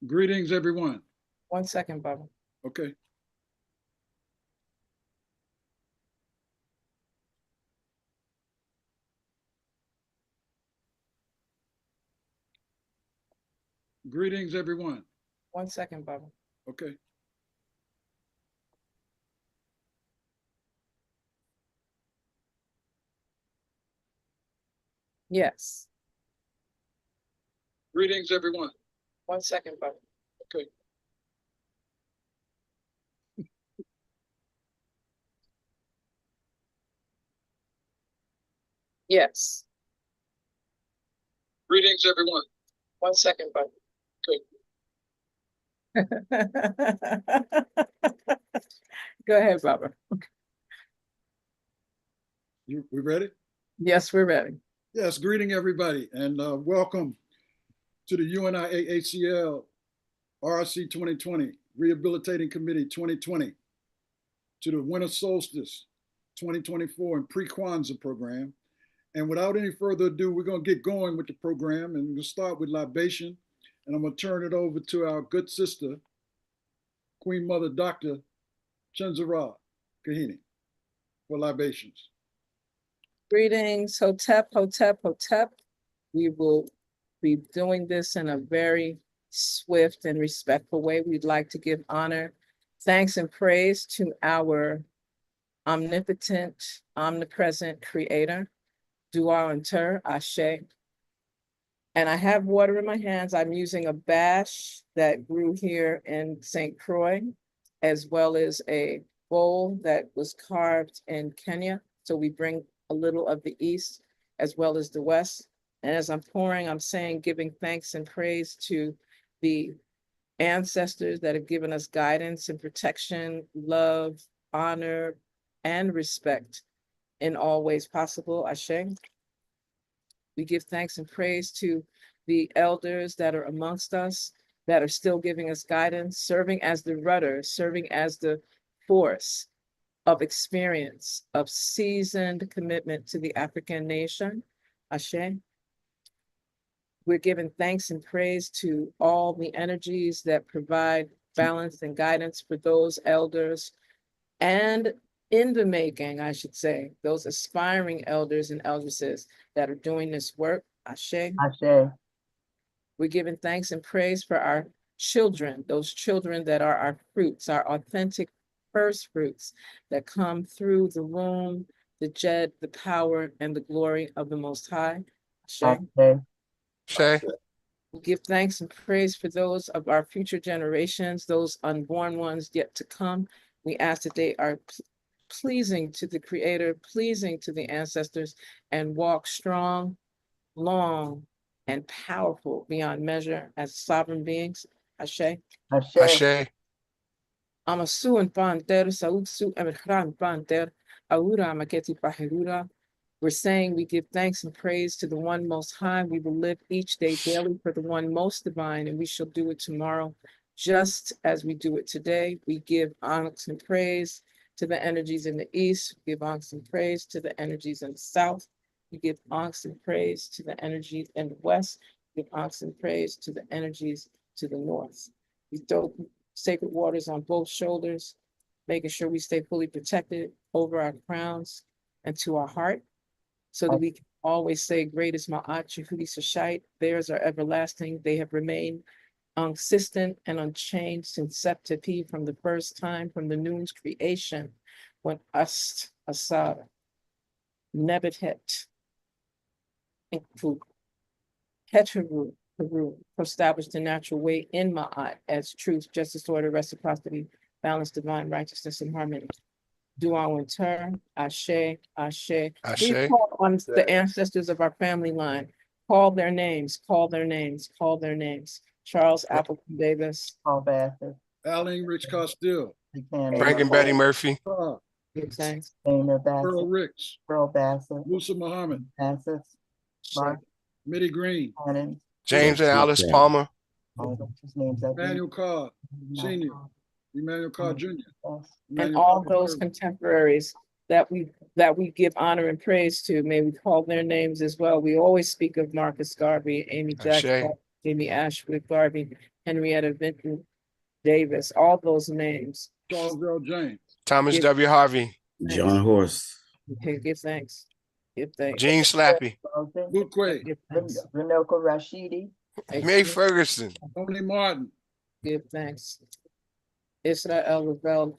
Greetings, everyone. 1 second, Bubba. Okay. Greetings, everyone. 1 second, Bubba. Okay. Yes. Greetings, everyone. 1 second, Bubba. Okay. Yes. Greetings, everyone. 1 second, Bubba. Go ahead, Bubba. We ready? Yes, we're ready. Yes, greeting everybody, and welcome to the UNIAACLRC 2020 Rehabilitating Committee 2020 to the Winter Solstice 2024 and Pre-Kwanzaa program. And without any further ado, we're going to get going with the program, and we'll start with libation. And I'm going to turn it over to our good sister, Queen Mother Dr. Chenzara Kahini, for libations. Greetings, Hotep, Hotep, Hotep. We will be doing this in a very swift and respectful way. We'd like to give honor, thanks, and praise to our omnipotent, omnipresent creator, Dua and Tur, Ashe. And I have water in my hands. I'm using a bash that grew here in St. Croix, as well as a bowl that was carved in Kenya. So we bring a little of the East as well as the West. And as I'm pouring, I'm saying, giving thanks and praise to the ancestors that have given us guidance and protection, love, honor, and respect in all ways possible. Ashe. We give thanks and praise to the elders that are amongst us, that are still giving us guidance, serving as the rudder, serving as the force of experience, of seasoned commitment to the African nation. Ashe. We're giving thanks and praise to all the energies that provide balance and guidance for those elders, and in the making, I should say, those aspiring elders and eldresses that are doing this work. Ashe. Ashe. We're giving thanks and praise for our children, those children that are our fruits, our authentic first fruits that come through the womb, the Jed, the power, and the glory of the Most High. Ashe. Ashe. We give thanks and praise for those of our future generations, those unborn ones yet to come. We ask that they are pleasing to the Creator, pleasing to the ancestors, and walk strong, long, and powerful beyond measure as sovereign beings. Ashe. Ashe. Ashe. Amasu and Panter, Sautsu and Panter, Aura Maketi Pahirura. We're saying we give thanks and praise to the one most high. We will live each day daily for the one most divine, and we shall do it tomorrow just as we do it today. We give honor and praise to the energies in the east. We give honor and praise to the energies in the south. We give honor and praise to the energies in the west. We give honor and praise to the energies to the north. We throw sacred waters on both shoulders, making sure we stay fully protected over our crowns and to our heart, so that we can always say, great is Ma'at Yehudi Sashite, theirs are everlasting. They have remained consistent and unchanged since Septepi, from the first time, from the noon's creation, when Ast Asar, Nebutet, and Heteru, Peru, established the natural way in Ma'at as truth, justice, order, reciprocity, balance, divine righteousness, and harmony. Dua and Tur, Ashe, Ashe. Ashe. We call on the ancestors of our family line. Call their names, call their names, call their names. Charles Appleton Davis. Paul Bassett. Alan Rich Costille. Frank and Betty Murphy. Give thanks. Dana Bassett. Pearl Ricks. Pearl Bassett. Musa Muhammad. Bassett. Mark Mitty Green. Cannon. James and Alice Palmer. His name's Emmanuel Carr Sr. Emmanuel Carr Jr. And Emmanuel all Carr those III. contemporaries that we give honor and praise to, may we call their names as well. We always speak of Marcus Garvey, Amy Ashe. Jackson, Amy Ashwood Garvey, Henrietta Vinton Davis, all those names. Charles L. James. Thomas Give- W. Harvey, John Horst. Okay, give thanks. Give thanks. Gene Slappy, Wilson, Luke Quay. Give thanks. Renoka Rashidi, May Ferguson, Tony Martin. Give thanks. Israel Rebel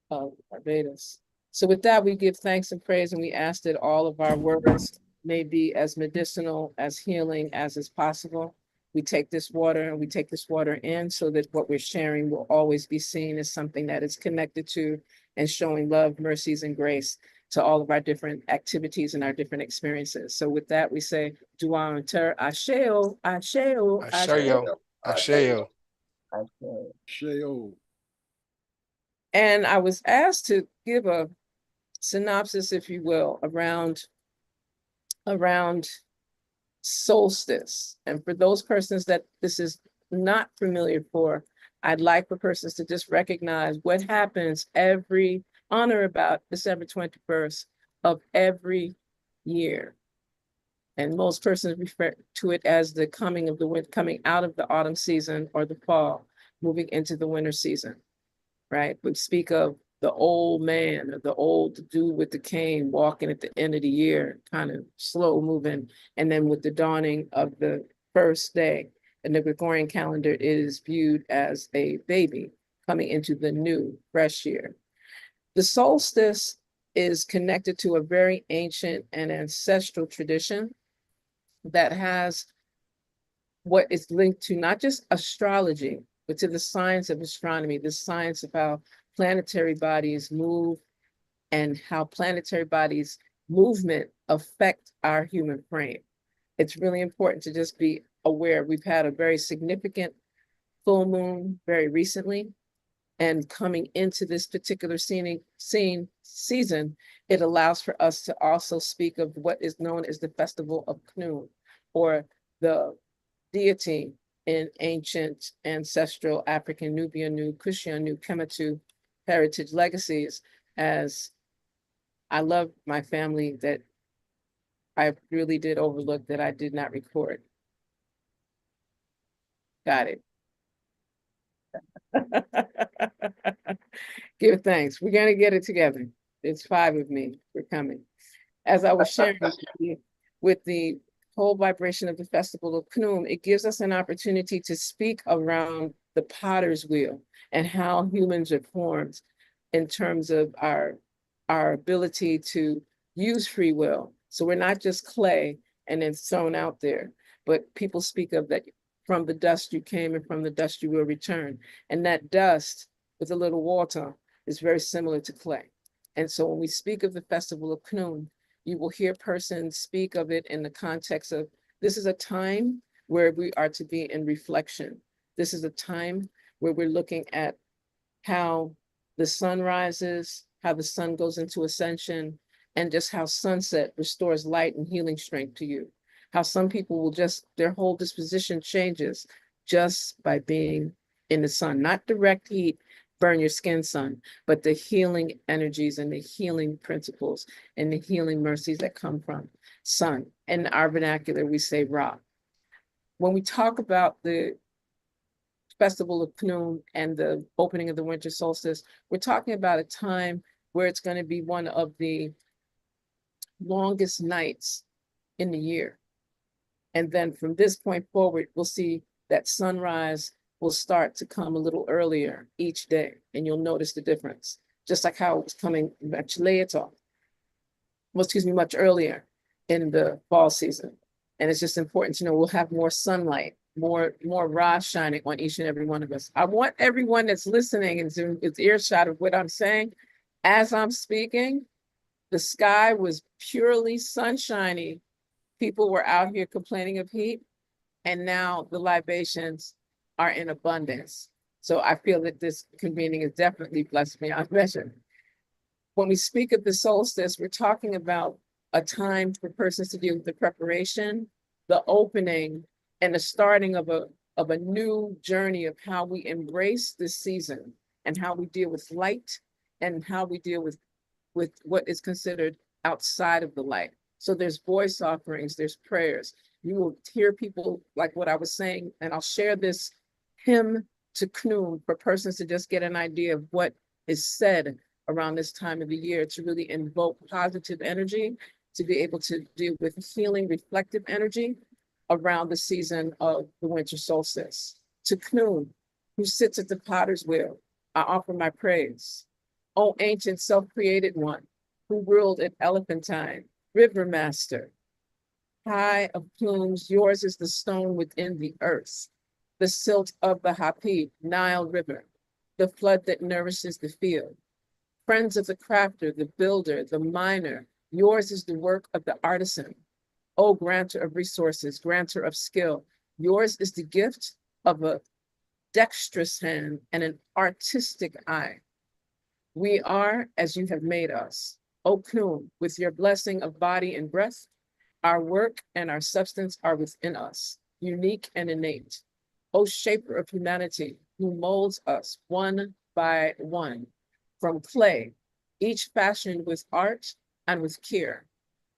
of Barbados. So with that, we give thanks and praise, and we ask that all of our words may be as medicinal, as healing as is possible. We take this water and we take this water in so that what we're sharing will always be seen as something that is connected to and showing love, mercies, and grace to all of our different activities and our different experiences. So with that, we say, Dua Inter, Asheo, Asheo, Ashayo, Ashayo. I say, Sheo. And I was asked to give a synopsis, if you will, around solstice. And for those persons that this is not familiar for, I'd like for persons to just recognize what happens on or about December 21st of every year. And most persons refer to it as the coming out of the autumn season or the fall, moving into the winter season, right? We speak of the old man or the old dude with the cane walking at the end of the year, kind of slow moving. And then with the dawning of the first day in the Gregorian calendar, it is viewed as a baby coming into the new, fresh year. The solstice is connected to a very ancient and ancestral tradition that has what is linked to not just astrology, but to the science of astronomy, the science of how planetary bodies move and how planetary bodies' movement affect our human frame. It's really important to just be aware. We've had a very significant full moon very recently, and coming into this particular season, it allows for us to also speak of what is known as the Festival of Khnum, or the deity in ancient ancestral African, Nubian, Kushan, Kemetu heritage legacies. As I love my family that I really did overlook that I did not record. Got it. Give thanks. We're gonna get it together. It's 5 of me. We're coming. As I was sharing with the whole vibration of the Festival of Khnum, it gives us an opportunity to speak around the potter's wheel and how humans are formed in terms of our ability to use free will. So we're not just clay and then thrown out there, but people speak of that from the dust you came and from the dust you will return. And that dust with a little water is very similar to clay. And so when we speak of the Festival of Khnum, you will hear persons speak of it in the context of, this is a time where we are to be in reflection. This is a time where we're looking at how the sun rises, how the sun goes into ascension, and just how sunset restores light and healing strength to you. How some people will just, their whole disposition changes just by being in the sun, not direct heat, burn your skin sun, but the healing energies and the healing principles and the healing mercies that come from sun. In our vernacular, we say Ra. When we talk about the Festival of Khnum and the opening of the winter solstice, we're talking about a time where it's going to be one of the longest nights in the year. And then from this point forward, we'll see that sunrise will start to come a little earlier each day, and you'll notice the difference. Just like how it was coming much later, much earlier in the fall season. And it's just important to know we'll have more sunlight, more Ra shining on each and every one of us. I want everyone that's listening and is earshot of what I'm saying. As I'm speaking, the sky was purely sunshiny. People were out here complaining of heat, and now the libations are in abundance. So I feel that this convening has definitely blessed beyond measure. When we speak of the solstice, we're talking about a time for persons to deal with the preparation, the opening, and the starting of a new journey of how we embrace this season and how we deal with light and how we deal with what is considered outside of the light. So there's voice offerings, there's prayers, You will hear people like what I was saying, and I'll share this hymn to Knum for persons to just get an idea of what is said around this time of the year to really invoke positive energy, to be able to deal with healing, reflective energy around the season of the winter solstice. To Knum, who sits at the potter's wheel, I offer my praise. O ancient self-created one, who ruled at Elephantine, river master, high of plumes, yours is the stone within the earth, the silt of the Hapid, Nile River, the flood that nourishes the field. Friends of the crafter, the builder, the miner, yours is the work of the artisan. O granter of resources, granter of skill, yours is the gift of a dexterous hand and an artistic eye. We are as you have made us. O Knum, with your blessing of body and breath, our work and our substance are within us, unique and innate. O shaper of humanity, who molds us one by one, from clay, each fashioned with art and with care.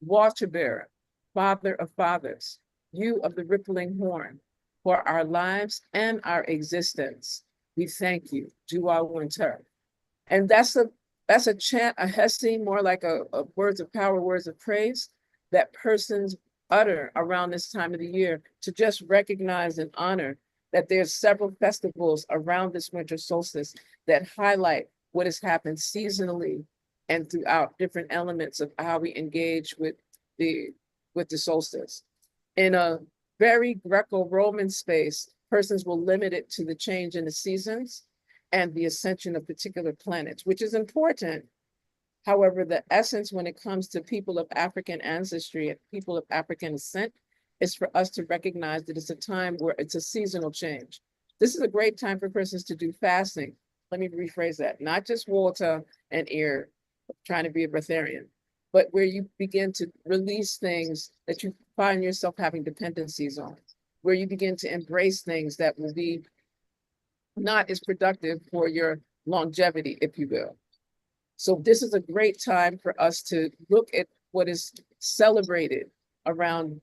Water bearer, father of fathers, you of the rippling horn, for our lives and our existence, we thank you, Dua Winter. And that's a chant, a hesse, more like a words of power, words of praise that persons utter around this time of the year to just recognize and honor that there's several festivals around this winter solstice that highlight what has happened seasonally and throughout different elements of how we engage with the solstice. In a very Greco-Roman space, persons will limit it to the change in the seasons and the ascension of particular planets, which is important. However, the essence when it comes to people of African ancestry and people of African descent is for us to recognize that it's a time where it's a seasonal change. This is a great time for persons to do fasting. Let me rephrase that, not just water and air, trying to be a breatharian, but where you begin to release things that you find yourself having dependencies on, where you begin to embrace things that will be not as productive for your longevity, if you will. So this is a great time for us to look at what is celebrated around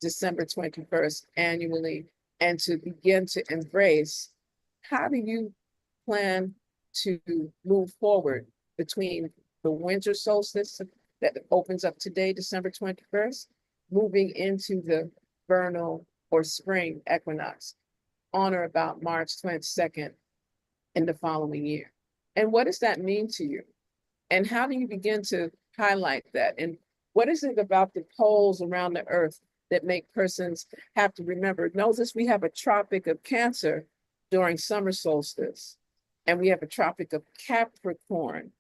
December 21st annually, and to begin to embrace, how do you plan to move forward between the winter solstice that opens up today, December 21st, moving into the vernal or spring equinox on or about March 22nd in the following year. And what does that mean to you? And how do you begin to highlight that? And what is it about the poles around the earth that make persons have to remember? Notice we have a tropic of Cancer during summer solstice, and we have a tropic of Capricorn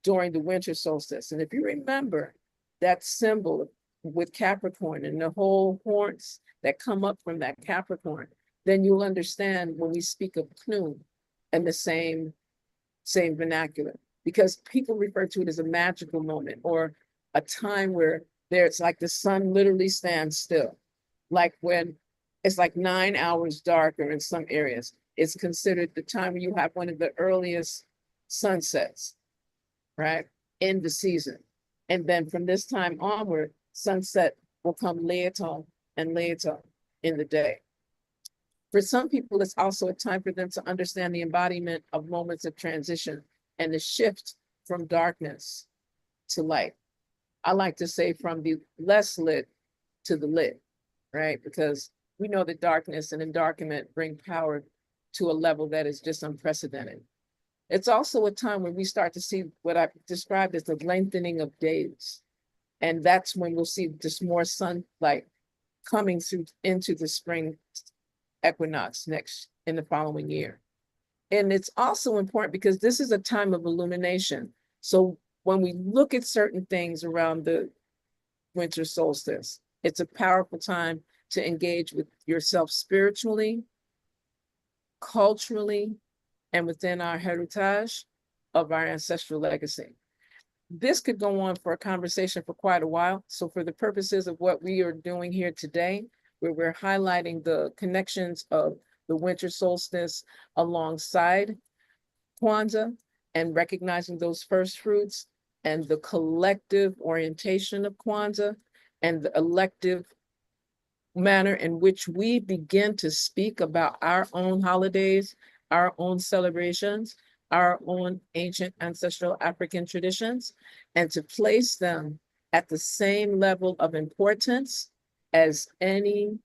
during the winter solstice. And if you remember that symbol with Capricorn and the whole horns that come up from that Capricorn, then you'll understand when we speak of Knum and the same vernacular, because people refer to it as a magical moment or a time where it's like the sun literally stands still. Like when it's like 9 hours darker in some areas, it's considered the time you have one of the earliest sunsets, right, in the season. And then from this time onward, sunset will come later and later in the day. For some people, it's also a time for them to understand the embodiment of moments of transition and the shift from darkness to light. I like to say from the less lit to the lit, right? Because we know that darkness and endarkenment bring power to a level that is just unprecedented. It's also a time when we start to see what I've described as the lengthening of days. And that's when we'll see just more sunlight coming through into the spring equinox next in the following year. And it's also important because this is a time of illumination. So when we look at certain things around the winter solstice, it's a powerful time to engage with yourself spiritually, culturally, and within our heritage of our ancestral legacy. This could go on for a conversation for quite a while. So for the purposes of what we are doing here today, where we're highlighting the connections of the winter solstice alongside Kwanzaa and recognizing those first fruits and the collective orientation of Kwanzaa and the elective manner in which we begin to speak about our own holidays, our own celebrations, our own ancient ancestral African traditions, and to place them at the same level of importance as any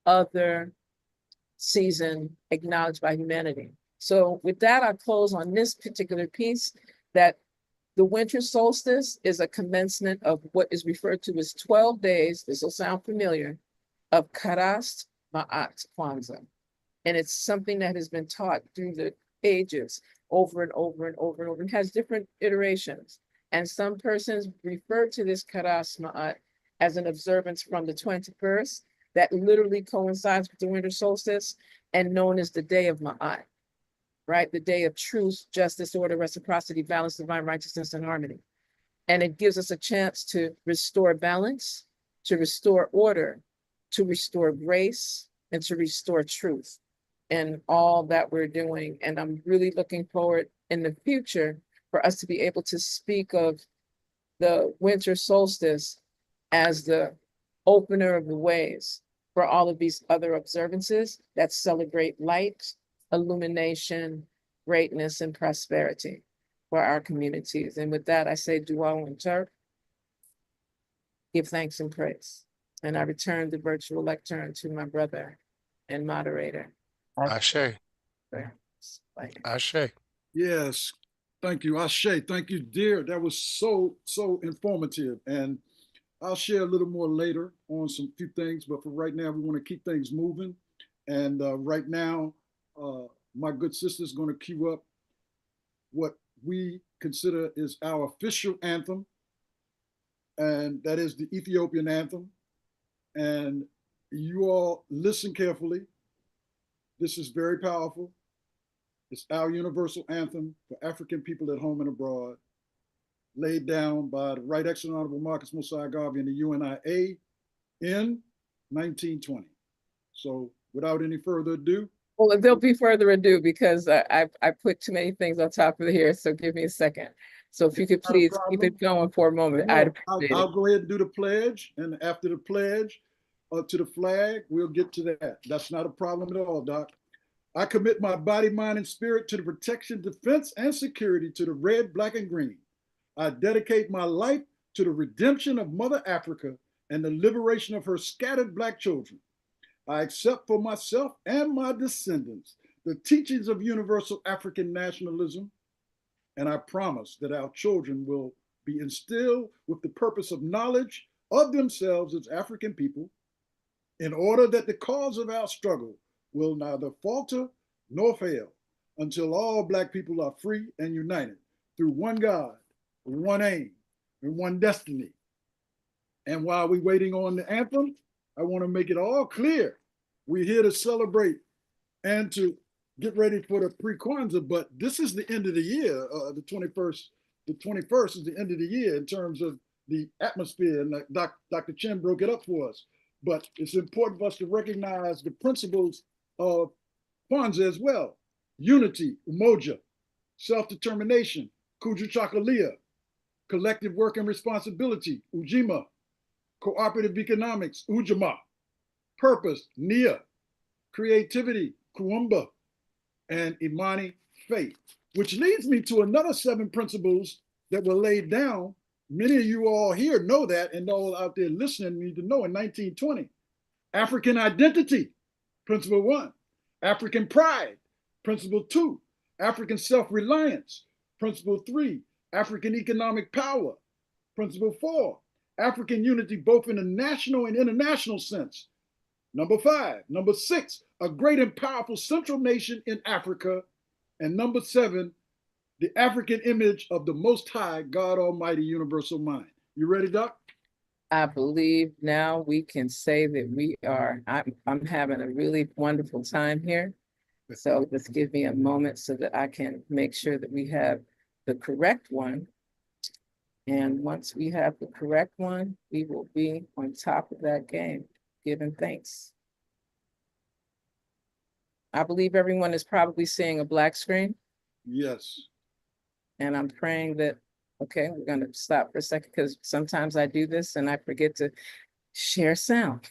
other season acknowledged by humanity. So with that, I close on this particular piece, that the winter solstice is a commencement of what is referred to as 12 days, this will sound familiar, of Karast Ma'at Kwanzaa. And it's something that has been taught through the ages over and over and over and over, and has different iterations. And some persons refer to this Karast Ma'at as an observance from the 21st that literally coincides with the winter solstice and known as the day of Ma'at, right? The day of truth, justice, order, reciprocity, balance, divine righteousness, and harmony. And it gives us a chance to restore balance, to restore order, to restore grace, and to restore truth in all that we're doing. And I'm really looking forward in the future for us to be able to speak of the winter solstice as the opener of the ways for all of these other observances that celebrate light, illumination, greatness, and prosperity for our communities. And with that, I say Dua Winter, give thanks and praise. And I return the virtual lectern to my brother and moderator. Ashe. Like, Ashe. Yes, thank you, Ashe. Thank you, dear. That was so informative. And I'll share a little more later on some few things, but for right now, we want to keep things moving. And right now, my good sister is going to cue up what we consider is our official anthem, and that is the Ethiopian anthem. And you all listen carefully. This is very powerful. It's our universal anthem for African people at home and abroad, laid down by the Right Excellent Honorable Marcus Mosiah Garvey and the UNIA in 1920. So without any further ado. well, there'll be further ado because I put too many things on top of here. So give me a second. So if you could please keep it going for a moment, I'd appreciate it. I'll go ahead and do the pledge. And after the pledge to the flag, we'll get to that. That's not a problem at all, Doc. I commit my body, mind, and spirit to the protection, defense, and security to the red, black, and green. I dedicate my life to the redemption of Mother Africa and the liberation of her scattered Black children. I accept for myself and my descendants the teachings of universal African nationalism, and I promise that our children will be instilled with the purpose of knowledge of themselves as African people, in order that the cause of our struggle will neither falter nor fail until all Black people are free and united through one God, one aim, and one destiny. And while we're waiting on the anthem, I want to make it all clear. We're here to celebrate and to get ready for the pre-Kwanzaa, but this is the end of the year, the 21st. The 21st is the end of the year in terms of the atmosphere, and Dr. Chen broke it up for us. But it's important for us to recognize the principles of Kwanzaa as well. Unity, umoja, self-determination, kujuchagulia, collective work and responsibility, ujima, cooperative economics, ujamaa, purpose, nia, creativity, kuumba, and imani, faith. Which leads me to another 7 principles that were laid down. Many of you all here know that, and all out there listening need to know in 1920. African identity, principle 1. African pride, principle 2. African self-reliance, principle 3. African economic power, principle 4. African unity both in a national and international sense. Number 5. Number 6, a great and powerful central nation in Africa. And number 7, the African image of the Most High, God Almighty, universal mind. You ready, Doc? I believe now we can say that we are, I'm having a really wonderful time here. So just give me a moment so that I can make sure that we have the correct one. And once we have the correct one, we will be on top of that game, giving thanks. I believe everyone is probably seeing a black screen. Yes. And I'm praying that, okay, we're gonna stop for a second because sometimes I do this and I forget to share sound.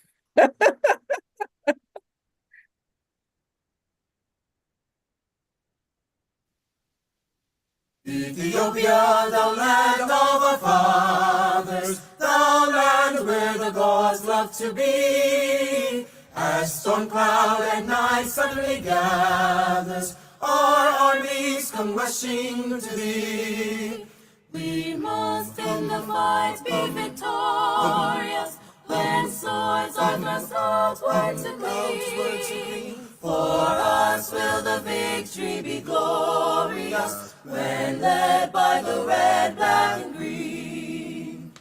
Ethiopia, the land of our fathers, the land where the gods love to be. As storm cloud at night suddenly gathers, our armies come rushing to thee. We must in the fight be victorious, when swords are thrust outward to gleam. For us will the victory be glorious, when led by the red, black, and green.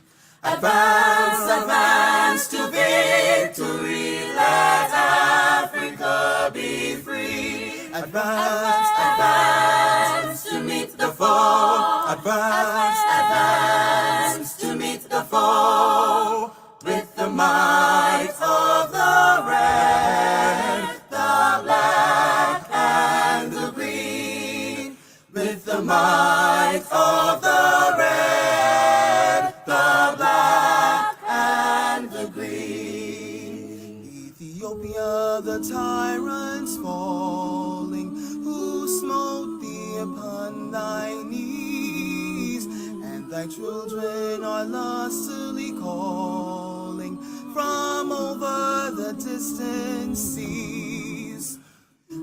Advance, advance to victory, let Africa be free. Advance, Advance to meet the foe. advance, Advance to meet the foe. with the might of the red, the black, and the green. With the might of the red, the black, and the green. Ethiopia, the tyrant's falling, who smote thee upon thy knees, and thy children are lustily calling from over the distant seas.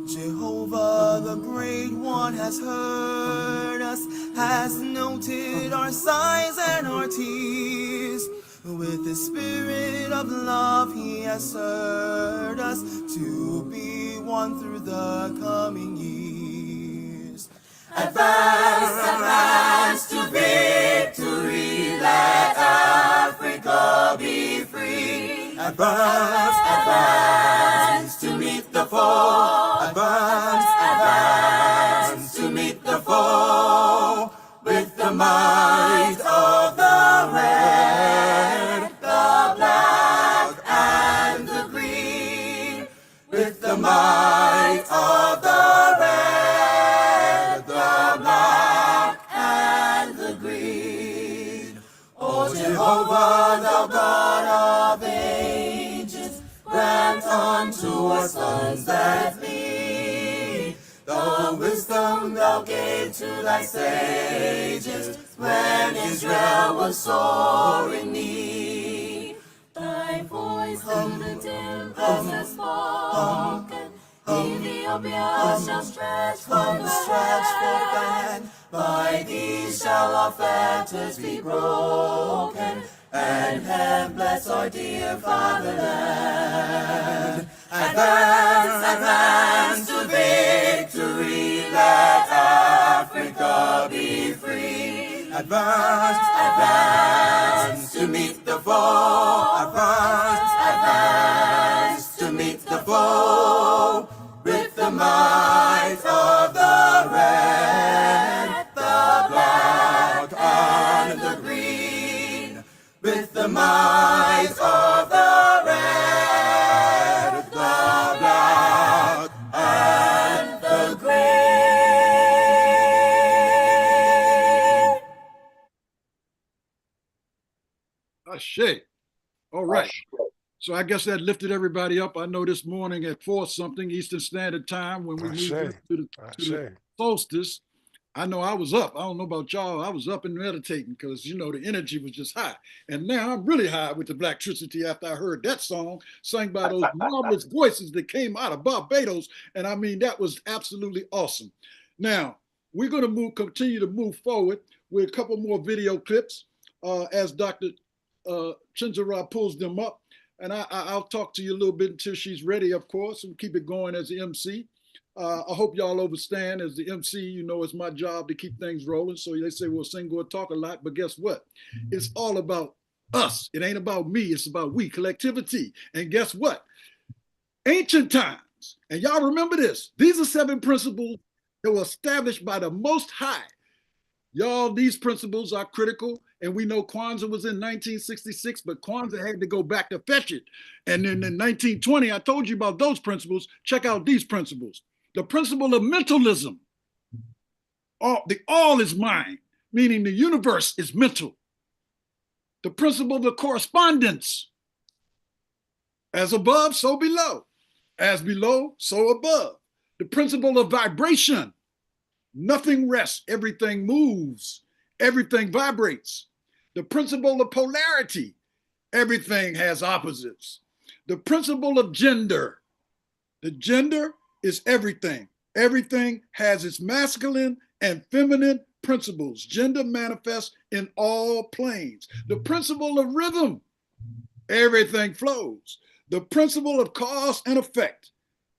Jehovah, the Great One, has heard us, has noted our sighs and our tears. With the spirit of love, he has stirred us to be one through the coming years. Advance, advance to victory, let Africa be free. Advance, Advance to meet the foe. advance, Advance to meet the foe. with the might of the red, The black and the green. with the might of the red, the black, And the green. O Jehovah, thou God of ages, grant unto our sons that lead the wisdom thou gave to thy sages when Israel was sore in need. Thy voice through the tempest has spoken. Ethiopia shall stretch forth the Stretch forth thy hand. hand, by thee shall our fetters be broken, and heaven bless our dear fatherland. Advance, advance to victory, let Africa be free. Advance, advance to meet the foe. Advance, advance to meet the foe. With the might of the red, the black, and the green. With the might of the red, the black, and the green. Ashe. All right. So I guess that lifted everybody up. I know this morning at 4 something Eastern Standard Time when we moved Ashe. into the solstice, I know I was up. I don't know about y'all. I was up and meditating because, you know, the energy was just high. And now I'm really high with the Blacktricity after I heard that song sung by those marvelous voices that came out of Barbados. And I mean, that was absolutely awesome. Now, we're going to continue to move forward with a couple more video clips as Dr. Chinzara pulls them up. And I'll talk to you a little bit until she's ready, of course, and keep it going as the MC. I hope y'all understand as the MC, you know, it's my job to keep things rolling. So they say, well, sing or talk a lot, but guess what? It's all about us. It ain't about me. It's about we, collectivity. And guess what? Ancient times, and y'all remember this, these are 7 principles that were established by the Most High. Y'all, these principles are critical. And we know Kwanzaa was in 1966, but Kwanzaa had to go back to fetch it. And then in 1920, I told you about those principles. Check out these principles. The principle of mentalism. The all is mind, meaning the universe is mental. The principle of correspondence. As above, so below. As below, so above. The principle of vibration. Nothing rests, everything moves, everything vibrates. The principle of polarity, everything has opposites. The principle of gender, the gender is everything. Everything has its masculine and feminine principles. Gender manifests in all planes. The principle of rhythm, everything flows. The principle of cause and effect,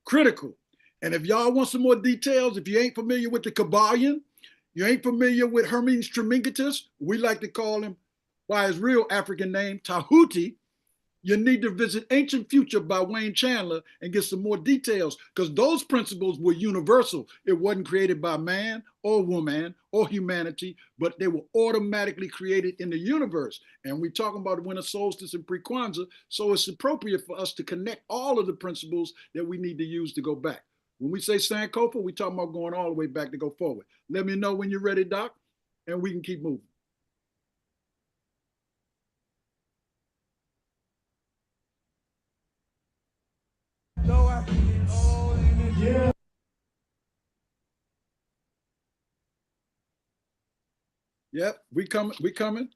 critical. And if y'all want some more details, if you ain't familiar with the Kabbalion, you ain't familiar with Hermes Trismegistus, we like to call him by his real African name, Tahuti, you need to visit Ancient Future by Wayne Chandler and get some more details, because those principles were universal. It wasn't created by man or woman or humanity, but they were automatically created in the universe. And we're talking about the winter solstice and pre-Kwanzaa, so it's appropriate for us to connect all of the principles that we need to use to go back. When we say Sankofa, we're talking about going all the way back to go forward. Let me know when you're ready, Doc, and we can keep moving. Yep, we coming.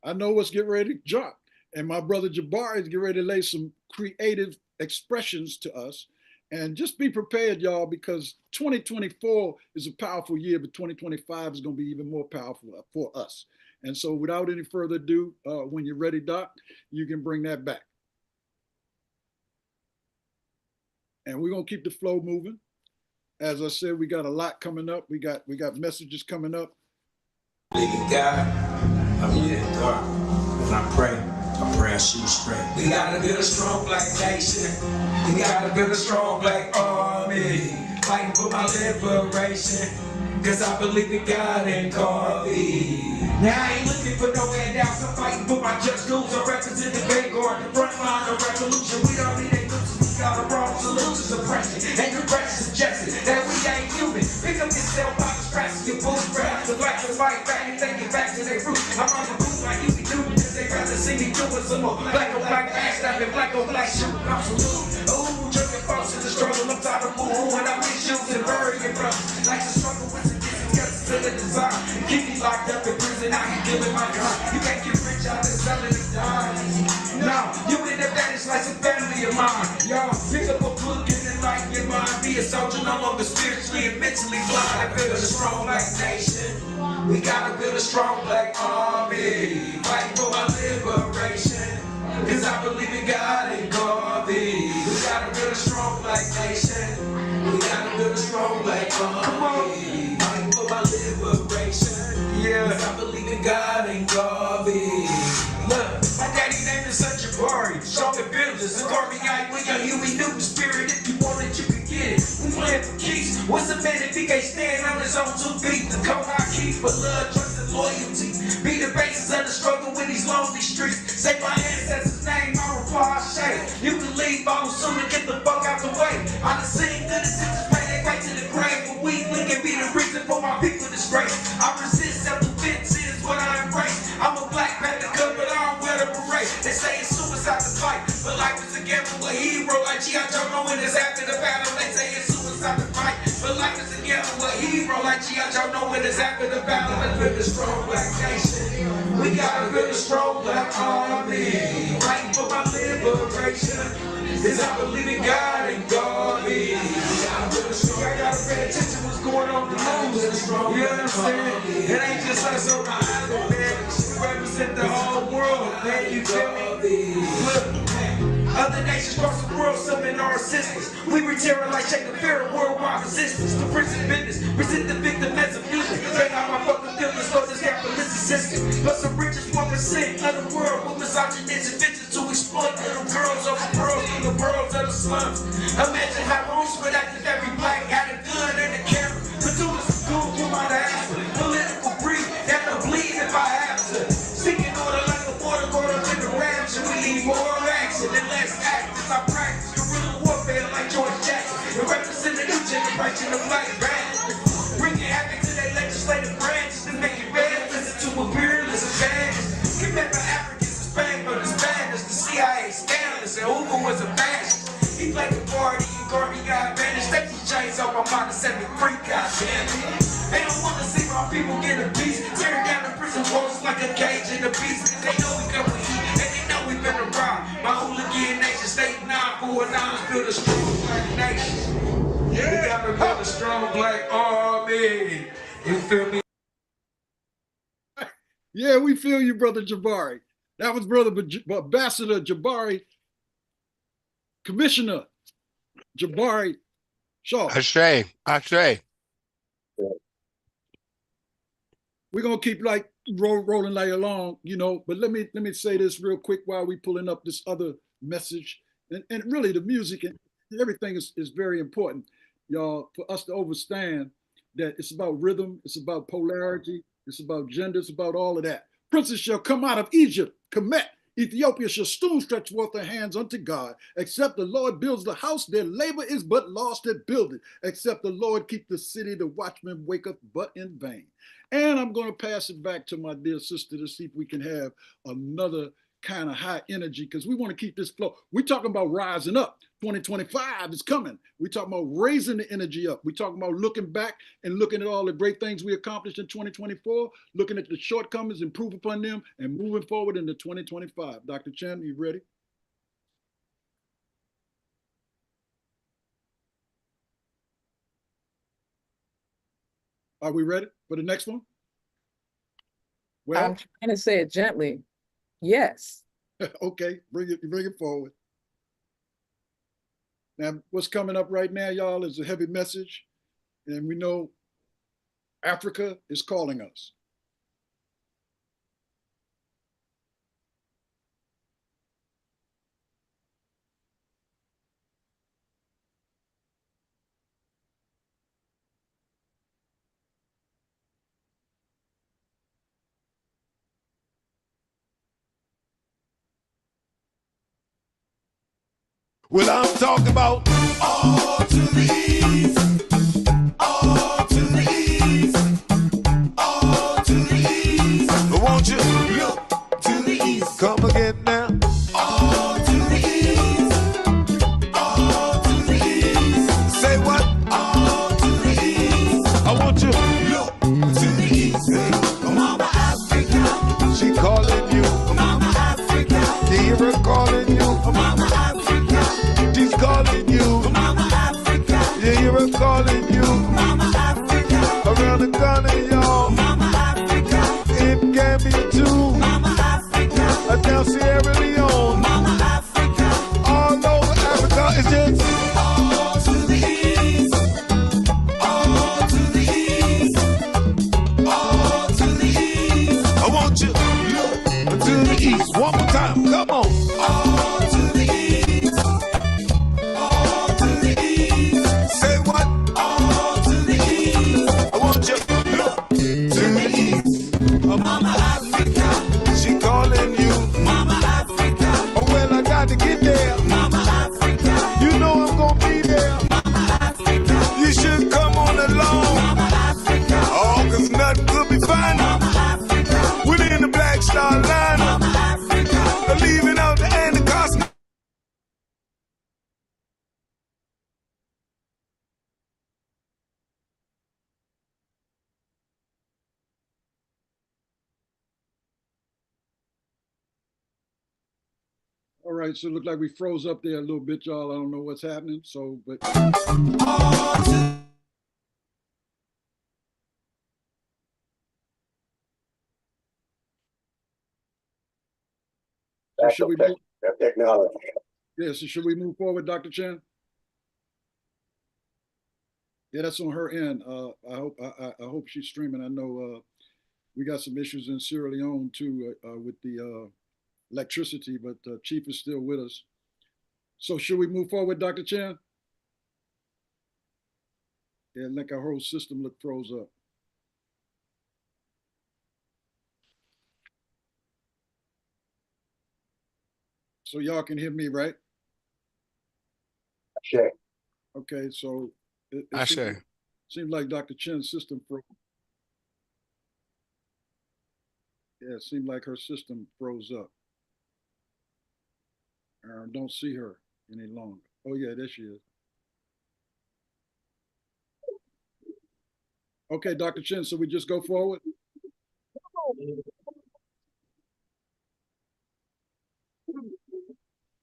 I know what's getting ready to drop. And my brother Jabari is getting ready to lay some creative expressions to us. And just be prepared, y'all, because 2024 is a powerful year, but 2025 is going to be even more powerful for us. And so without any further ado, when you're ready, Doc, you can bring that back. And we're going to keep the flow moving. As I said, we got a lot coming up. We got messages coming up. Living God, I'm here in dark. When I pray I shoot straight. We gotta build a strong black nation. We gotta build a strong black army. Fighting for my liberation. Cause I believe in God and coffee. Now I ain't looking for no handouts. I'm fighting for my just dues. I represent the vanguard, the front line of revolution. We don't need a losers. We got a wrong solution. Suppression and repression suggesting that we ain't human. Pick up yourself by the scratch your boots. Grab the black to fight back and take it back to their roots. I'm on the roof like you be doing because they rather see me doing some more black on black ass and black on black shooting. I'm salute. Ooh, drinking folks in the struggle. I'm tired of moving when I'm in shoes and burying brothers. Like to struggle with the to the design. Keep me locked up in prison, I ain't giving my gun. You can't get rich out of selling the dimes. No, you in the advantage like some family of mine. Y'all pick up a book and enlighten your mind. Be a soldier, no longer spiritually and mentally blind. I build a strong black nation. We gotta build a strong black army. Fighting for my liberation. Cause I believe in God and God. We gotta build a strong black nation. We gotta build a strong black army. Fighting for my liberation. Yeah, I believe in God and God. Look, my daddy named his son Jabari. Strong and builders, a army guy with your Huey Newton spirit. If you want it, you can get it. We playing for keys. What's a man if he can't stand on his own 2 feet? The code I keep for love, trust, and loyalty. Be the basis of the struggle in these lonely streets. Say my ancestors' name, I reply, Shay. You can leave, I will soon get the fuck out the way. I done seen good intentions pay their way to the grave, but we can be the reason for my people disgrace. I resist self-defense is what I embrace. I'm a black panther, but I don't wear the beret. They say it's suicide to fight, but life is a gamble. A hero like G.I. Joe, know when it's after the battle. They say it's suicide to fight, but life is a gamble. A hero like G.I. Joe, know when it's after the battle. Let's build a strong black nation. We gotta build a strong black army. Fighting for my liberation. Cause I believe in God and God. We gotta build a strong. I gotta pay attention to what's going on in the news. You understand? It ain't just us on the island, man. We represent the whole world, man. You feel me? Look. Other nations across the world summon our assistance. We return like Shake the Pharaoh, worldwide resistance. The prison business, present the victim as a fusion. Take out my fucking feelings for this capitalist system. Plus the richest 1% of the world with misogynistic intentions to exploit little girls over girls in the worlds of the slums. Imagine how Roosevelt acted every black had a gun and a camera. Could do this school, you might ask for political greed, that will bleed if I have to. Seeking order like a water going up in the rapture. We need more action and less actors. I practice guerrilla warfare like George Jackson and represent the new generation of black band. Bringing havoc to their legislative branches and making bad. Listen to imperialist advantage. Remember Africans and Spanish, the CIA scandalous, and Hoover was a fascist. He played the party and Garvey got vanished. Take these chains off my mind and set me free, goddamn it. They don't like a cage in the beast, 'cause they know we come with heat, and they know we finna rock. My hooligan nation, state 949, build a strong black nation. We gotta build a strong black army. You feel me? Yeah, we feel you, Brother Jabari. That was Brother Ambassador Jabari, Commissioner Jabari Shaw. Ashe. We're gonna keep like rolling like along, you know. But let me say this real quick while we pulling up this other message, and really the music and everything is very important, y'all, for us to understand that it's about rhythm, it's about polarity, it's about gender, it's about all of that. Princes shall come out of Egypt, Kemet. Ethiopia shall soon stretch forth their hands unto God. Except the Lord builds the house, their labor is but lost that build it. Except the Lord keep the city, the watchman waketh but in vain. And I'm going to pass it back to my dear sister to see if we can have another kind of high energy, because we want to keep this flow. We're talking about rising up. 2025 is coming. We're talking about raising the energy up. We're talking about looking back and looking at all the great things we accomplished in 2024, looking at the shortcomings, improve upon them, and moving forward into 2025. Dr. Chen, you ready? Are we ready for the next one? Well, I'm trying to say it gently. Yes. okay, bring it forward. Now, what's coming up right now, y'all, is a heavy message, and we know Africa is calling us. Well, I'm talking about all to the east, all to the east, all to the east. But won't you look to the east? Come again now. All to the east, all to the east. Say what? All to the east. I want you look to the east. Hey, Mama Africa, she calling you. Mama Africa, you hear her calling you. Mama Africa, she's calling you. Mama Africa, you hear her calling you. Mama Africa, around the corner, y'all. Mama Africa, in Gambia too. Mama Africa, down Sierra Leone. Mama Africa, all over Africa. It's just all to the east, all to the east, all to the east. I want you look to the east one more time. Come on. All to the east, all to the east. Say what? All to the east. I want you look to the east. Mama Africa, she calling you. Mama Africa, oh well, I got to get there. Mama Africa, you know I'm gonna be there. Mama Africa, you should come on along. Mama Africa, oh, 'cause nothing could be finer. Mama Africa, within the Black Star Line. Mama Africa, leaving out the Anacostia. All right, so it looked like we froze up there a little bit, y'all. I don't know what's happening. So, but so should we move? Technology. Yeah, so should we move forward, Dr. Chen? Yeah, that's on her end. I hope she's streaming. I know we got some issues in Sierra Leone too with the electricity, but Chief is still with us. So should we move forward, Dr. Chen? Yeah, like our whole system look froze up. So y'all can hear me, right? Check. Okay, so it Ashe. seems like Dr. Chen's system froze. Yeah, it seemed like her system froze up. I don't see her any longer. Oh yeah, there she is. Okay, Dr. Chen, so we just go forward?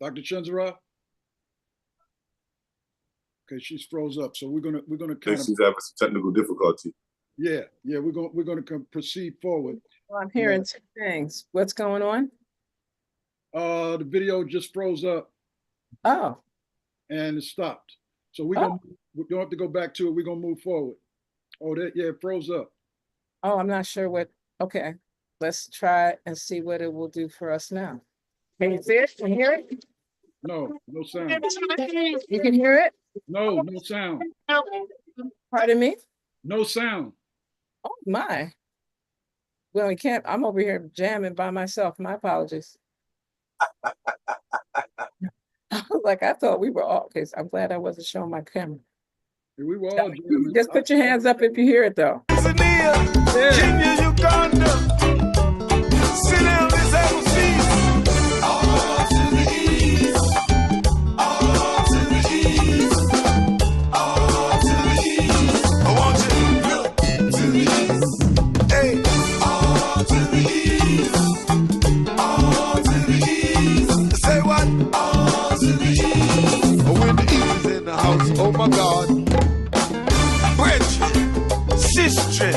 Dr. Chenzara? Okay, she's froze up. So we're gonna kind of, She's having some technical difficulty. yeah, we're gonna proceed forward. Well, I'm hearing two things. What's going on? The video just froze up Oh, and it stopped. So we Oh. don't have to go back to it. We're gonna move forward. Oh, it froze up. oh, I'm not sure what, okay. Let's try and see what it will do for us now. Can you see it? Can you hear it? No sound. You can hear it? No sound. Pardon me? No sound. Oh, my. Well, we can't, I'm over here jamming by myself. My apologies. Like, I thought we were all, okay, so I'm glad I wasn't showing my camera. We were all jamming. Just put your hands up if you hear it, though. Tanzania, Kenya, Uganda. Sit down, let's have a feast. All to the east, all to the east, all to the east. I want you to look to the east. Hey, all to the east, all to the east. Say what? All to the east. When the east is in the house, oh my God. Brethren, sister,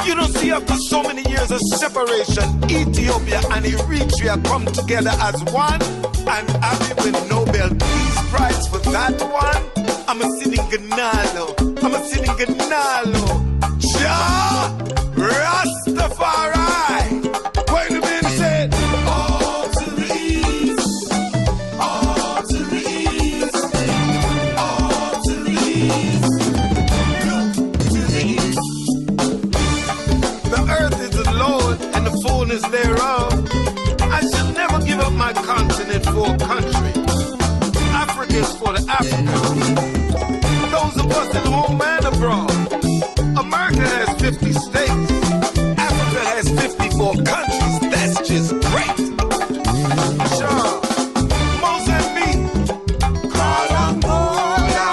you don't see after so many years of separation, Ethiopia and Eritrea come together as one and happy with Nobel Peace Prize for that one. I'm a sitting Ganalo. Jah Rastafari. Wait a minute, said all to the east, all to the east, all to the east. The earth is the Lord and the fullness thereof. I shall never give up my continent for a country. Africa is for the Africans. Those of us at home and abroad. America has 50 states. Africa has 54 countries. That's just great. Sure. Mozambique, Angola,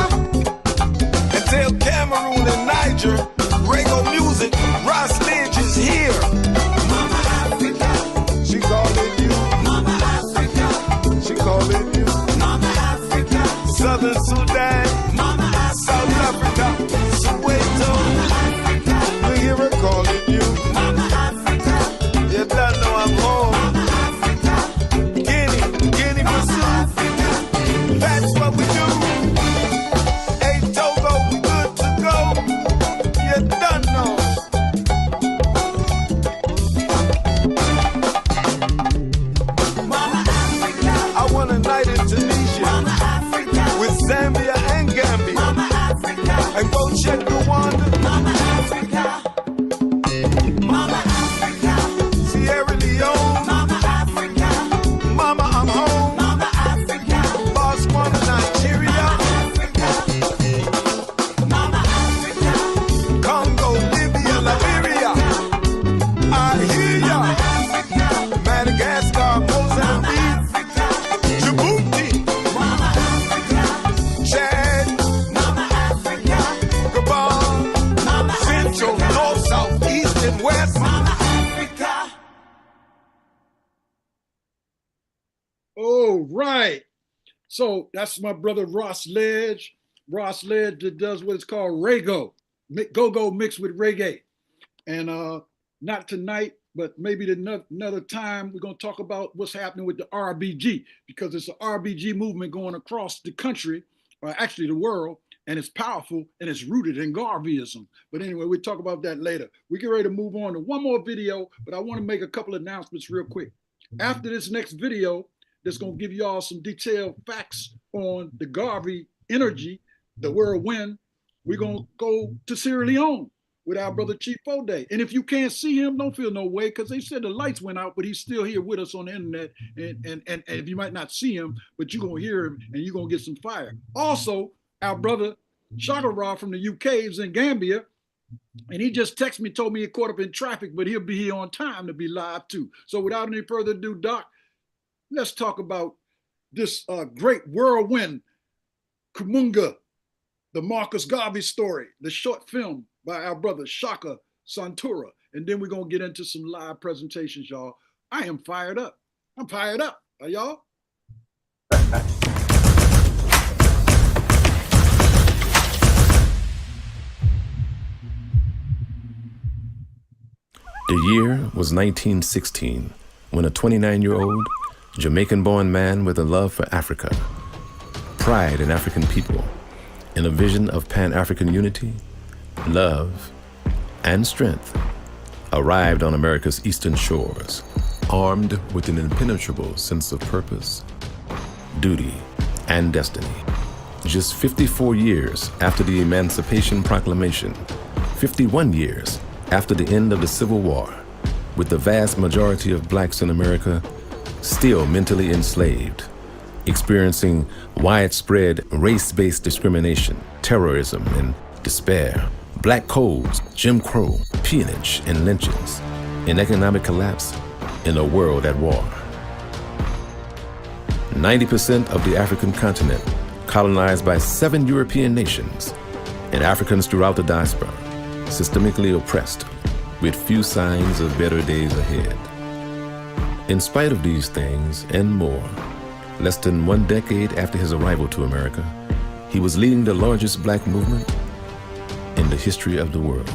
and tell Cameroon and Niger, Rego music, Ross Lidge is here. Mama Africa, she calling you. Mama Africa, she calling you. Mama Africa, Southern Sudan, Mama Africa, South Africa, Soweto, Africa, we hear her calling you. Mama Africa, you don't know I'm home. Mama Africa, Guinea Bissau, that's what we do. Hey Togo, we good to go. You don't know. Mama Africa, I want a night in Tunisia. Mama Africa, with Zambia and Gambia. Mama Africa, and go check Rwanda. Mama Africa, Mama Africa, Sierra Leone. Mama Africa, Mama I'm home. Mama Africa, Botswana, Nigeria. Africa, Mama Africa, Congo, Libya, Liberia. I hear ya. Madagascar, Mozambique, Djibouti, Chad, Gabon, Central, North, South, East, and West. All right. So that's my brother Ross Ledge. Ross Ledge that does what is called Rego, go-go mixed with reggae. And not tonight, but maybe another time, we're going to talk about what's happening with the RBG, because it's an RBG movement going across the country, or actually the world, and it's powerful and it's rooted in Garveyism. But anyway, we'll talk about that later. We get ready to move on to one more video, but I want to make a couple of announcements real quick. After this next video, that's going to give you all some detailed facts on the Garvey energy, the whirlwind, we're going to go to Sierra Leone with our brother Chief O'Day. And if you can't see him, don't feel no way, because they said the lights went out, but he's still here with us on the internet. And if you might not see him, but you're going to hear him and you're going to get some fire. Also, our brother Shakara from the UK is in Gambia. And he just texted me, told me he caught up in traffic, but he'll be here on time to be live too. So without any further ado, Doc, let's talk about this great whirlwind, Kumunga, the Marcus Garvey story, the short film by our brother Shaka Santura. And then we're going to get into some live presentations, y'all. I am fired up. I'm fired up. Are y'all? The year was 1916, when a 29-year-old Jamaican-born man with a love for Africa, pride in African people, and a vision of Pan-African unity, love, and strength, arrived on America's eastern shores, armed with an impenetrable sense of purpose, duty, and destiny. Just 54 years after the Emancipation Proclamation, 51 years after the end of the Civil War, with the vast majority of blacks in America still mentally enslaved, experiencing widespread race-based discrimination, terrorism, and despair, black codes, Jim Crow, peonage, and lynchings, and economic collapse in a world at war. 90% of the African continent colonized by 7 European nations, and Africans throughout the diaspora, systemically oppressed, with few signs of better days ahead. In spite of these things and more, less than 1 decade after his arrival to America, he was leading the largest black movement in the history of the world.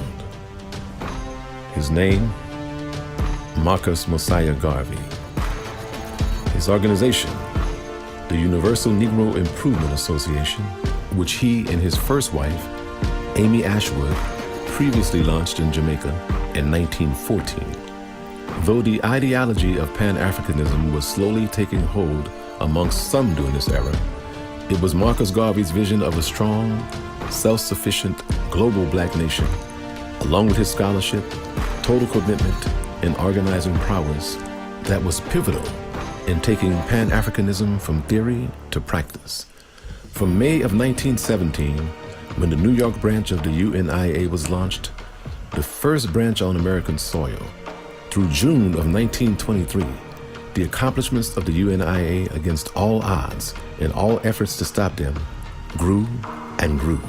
His name, Marcus Mosiah Garvey. His organization, the Universal Negro Improvement Association, which he and his first wife, Amy Ashwood, previously launched in Jamaica in 1914. Though the ideology of Pan-Africanism was slowly taking hold amongst some during this era, it was Marcus Garvey's vision of a strong, self-sufficient global black nation, along with his scholarship, total commitment, and organizing prowess that was pivotal in taking Pan-Africanism from theory to practice. From May of 1917, when the New York branch of the UNIA was launched, the first branch on American soil, through June of 1923, the accomplishments of the UNIA against all odds and all efforts to stop them grew and grew.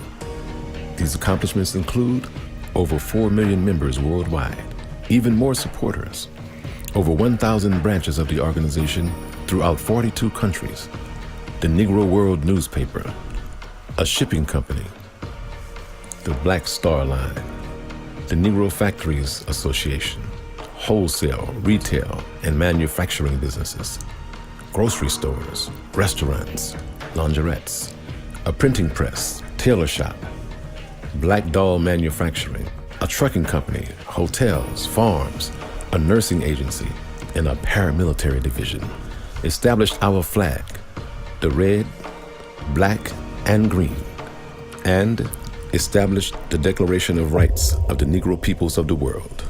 These accomplishments include over 4 million members worldwide, even more supporters, over 1,000 branches of the organization throughout 42 countries, the Negro World newspaper, a shipping company, the Black Star Line, the Negro Factories Association, wholesale, retail, and manufacturing businesses, grocery stores, restaurants, laundrettes, a printing press, tailor shop, black doll manufacturing, a trucking company, hotels, farms, a nursing agency, and a paramilitary division, established our flag, the red, black, and green, and established the Declaration of Rights of the Negro peoples of the world.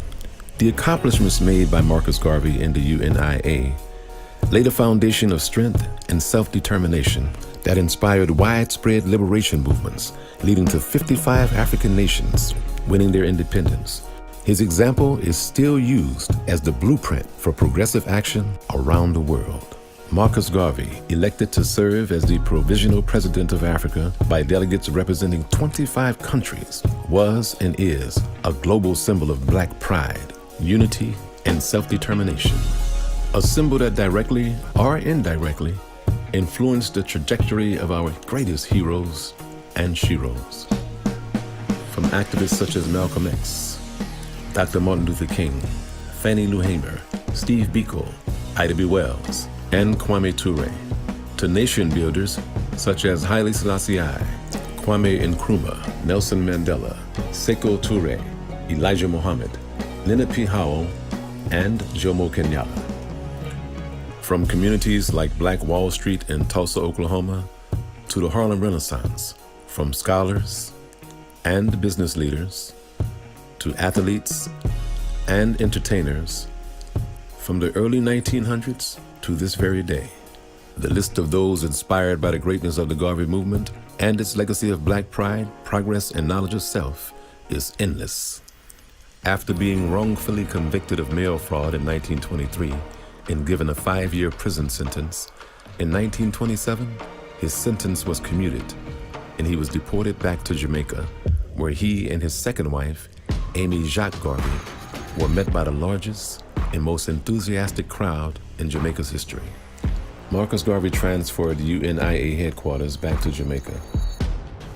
The accomplishments made by Marcus Garvey in the UNIA laid a foundation of strength and self-determination that inspired widespread liberation movements, leading to 55 African nations winning their independence. His example is still used as the blueprint for progressive action around the world. Marcus Garvey, elected to serve as the provisional president of Africa by delegates representing 25 countries, was and is a global symbol of black pride, unity, and self-determination. A symbol that directly or indirectly influenced the trajectory of our greatest heroes and sheroes. From activists such as Malcolm X, Dr. Martin Luther King, Fannie Lou Hamer, Steve Biko, Ida B. Wells, and Kwame Ture, to nation builders such as Haile Selassie I, Kwame Nkrumah, Nelson Mandela, Sekou Toure, Elijah Muhammad, Leonard P. Howell, and Jomo Kenyatta. From communities like Black Wall Street in Tulsa, Oklahoma, to the Harlem Renaissance, from scholars and business leaders, to athletes and entertainers, from the early 1900s to this very day. The list of those inspired by the greatness of the Garvey movement and its legacy of black pride, progress, and knowledge of self is endless. After being wrongfully convicted of mail fraud in 1923 and given a 5-year prison sentence, in 1927, his sentence was commuted and he was deported back to Jamaica, where he and his second wife, Amy Jacques Garvey, were met by the largest and most enthusiastic crowd in Jamaica's history. Marcus Garvey transferred UNIA headquarters back to Jamaica,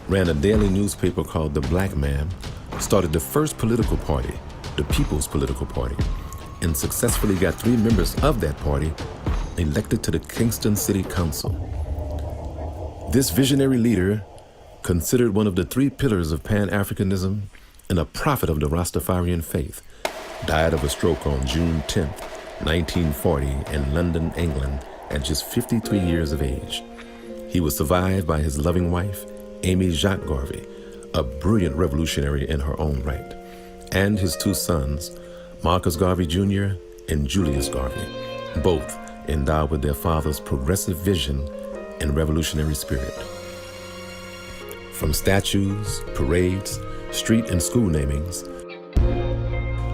ran a daily newspaper called The Black Man, started the first political party, the People's Political Party, and successfully got 3 members of that party elected to the Kingston City Council. This visionary leader, considered one of the 3 pillars of Pan-Africanism and a prophet of the Rastafarian faith, died of a stroke on June 10th, 1940 in London, England, at just 53 years of age. He was survived by his loving wife, Amy Jacques Garvey, a brilliant revolutionary in her own right, and his 2 sons, Marcus Garvey Jr. and Julius Garvey, both endowed with their father's progressive vision and revolutionary spirit. From statues, parades, street and school namings,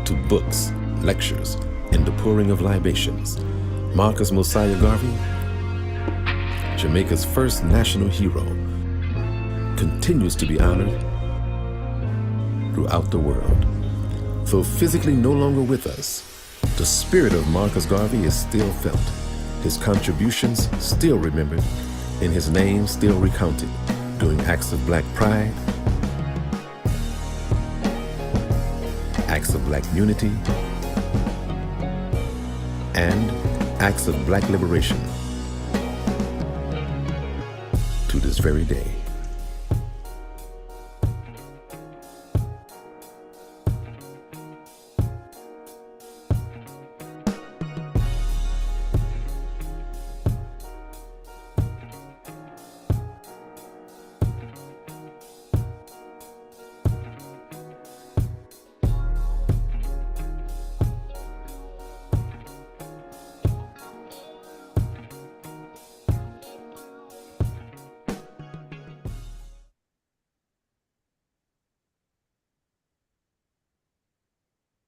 to books, lectures, and the pouring of libations, Marcus Mosiah Garvey, Jamaica's first national hero, continues to be honored throughout the world. Though physically no longer with us, the spirit of Marcus Garvey is still felt, his contributions still remembered, and his name still recounted during acts of Black pride, acts of Black unity, and acts of Black liberation to this very day.